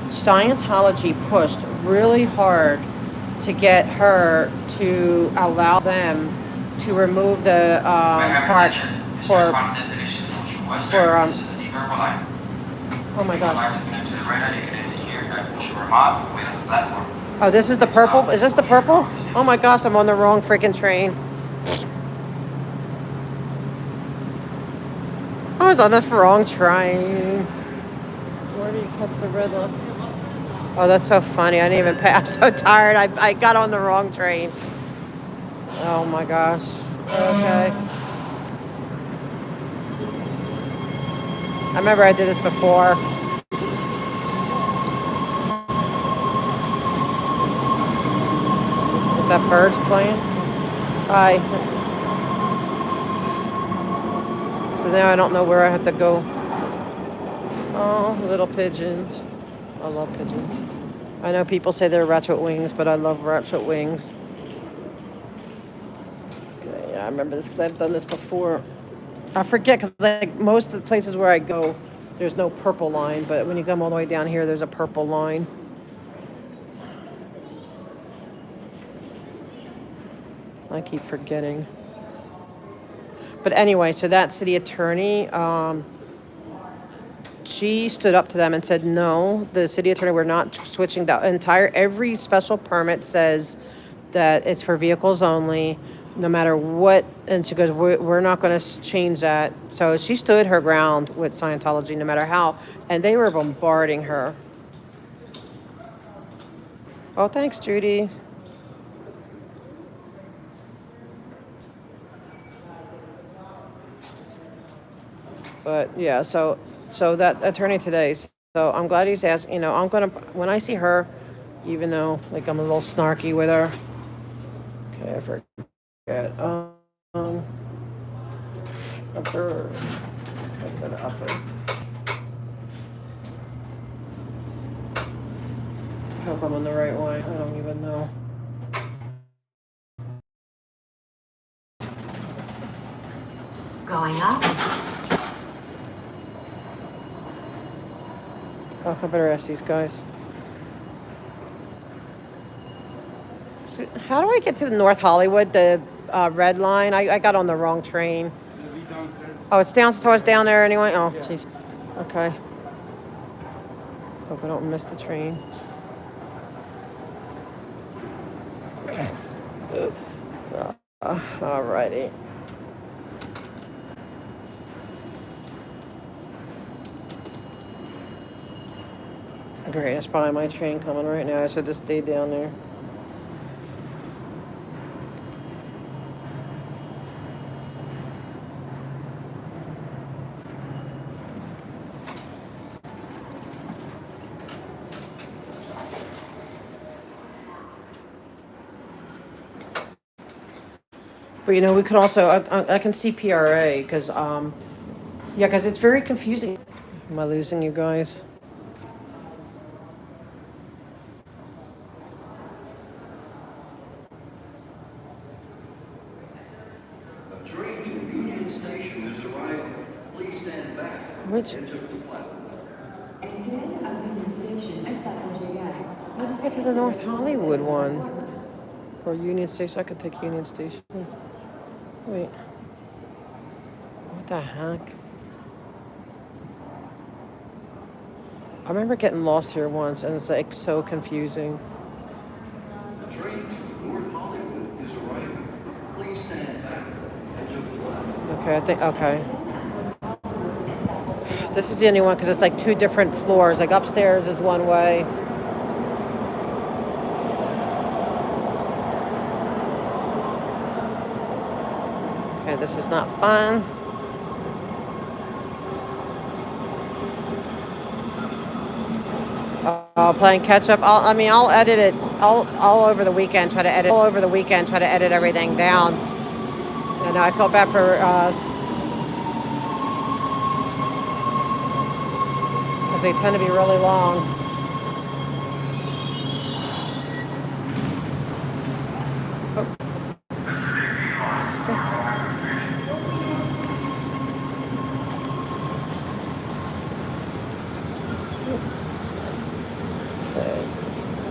Scientology pushed really hard to get her to allow them to remove the part for oh my gosh. Oh, this is the purple? Is this the purple? Oh my gosh, I'm on the wrong freaking train. I was on the wrong train. Where do you catch the red one? Oh, that's so funny. I didn't even pay. I'm so tired. I got on the wrong train. Oh my gosh. Okay. I remember I did this before. Is that birds playing? Hi. So now I don't know where I have to go. Oh, little pigeons. I love pigeons. I know people say they're ratchet wings, but I love ratchet wings. Okay, yeah, I remember this because I've done this before. I forget because like most of the places where I go, there's no purple line, but when you come all the way down here, there's a purple line. I keep forgetting. But anyway, so that city attorney, she stood up to them and said, no, the city attorney, we're not switching the entire, every special permit says that it's for vehicles only, no matter what. And she goes, we're not going to change that. So she stood her ground with Scientology, no matter how. And they were bombarding her. Oh, thanks, Judy. But yeah, so that attorney today, so I'm glad he's asking, you know, I'm gonna, when I see her, even though like I'm a little snarky with her. Okay, I forget. Upper. Let's go to upper. I hope I'm on the right way. I don't even know. Going up. Oh, I better ask these guys. So how do I get to the North Hollywood, the red line? I got on the wrong train. Oh, it's down, so it's down there anyway? Oh, jeez. Okay. Hope I don't miss the train. Alrighty. Great, that's probably my train coming right now. I should just stay down there. But you know, we could also, I can see PRA because, yeah, because it's very confusing. Am I losing you guys? Which? How do you get to the North Hollywood one? Or Union Station? I could take Union Station. Wait. What the heck? I remember getting lost here once, and it's like so confusing. The train to North Hollywood is arriving. Please stand back and to the left. Okay, I think, okay. This is the only one because it's like two different floors. Like upstairs is one way. Okay, this is not fun. Playing catch up. I'll edit it all over the weekend. Try to edit everything down. And I feel bad for because they tend to be really long.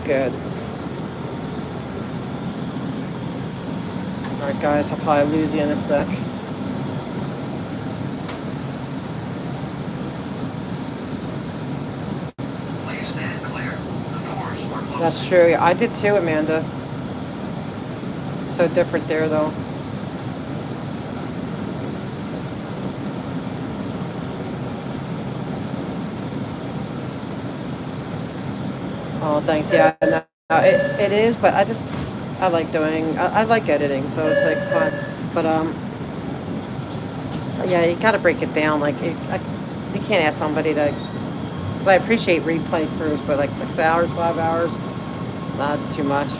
Good. Alright guys, I'll probably lose you in a sec. Please stand clear. The doors are closed. That's true. I did too, Amanda. So different there though. Oh, thanks. Yeah, no, it is, but I like doing, I like editing, so it's like fun. But yeah, you gotta break it down. Like, you can't ask somebody to, because I appreciate replay crews, but like 6 hours, 5 hours, that's too much.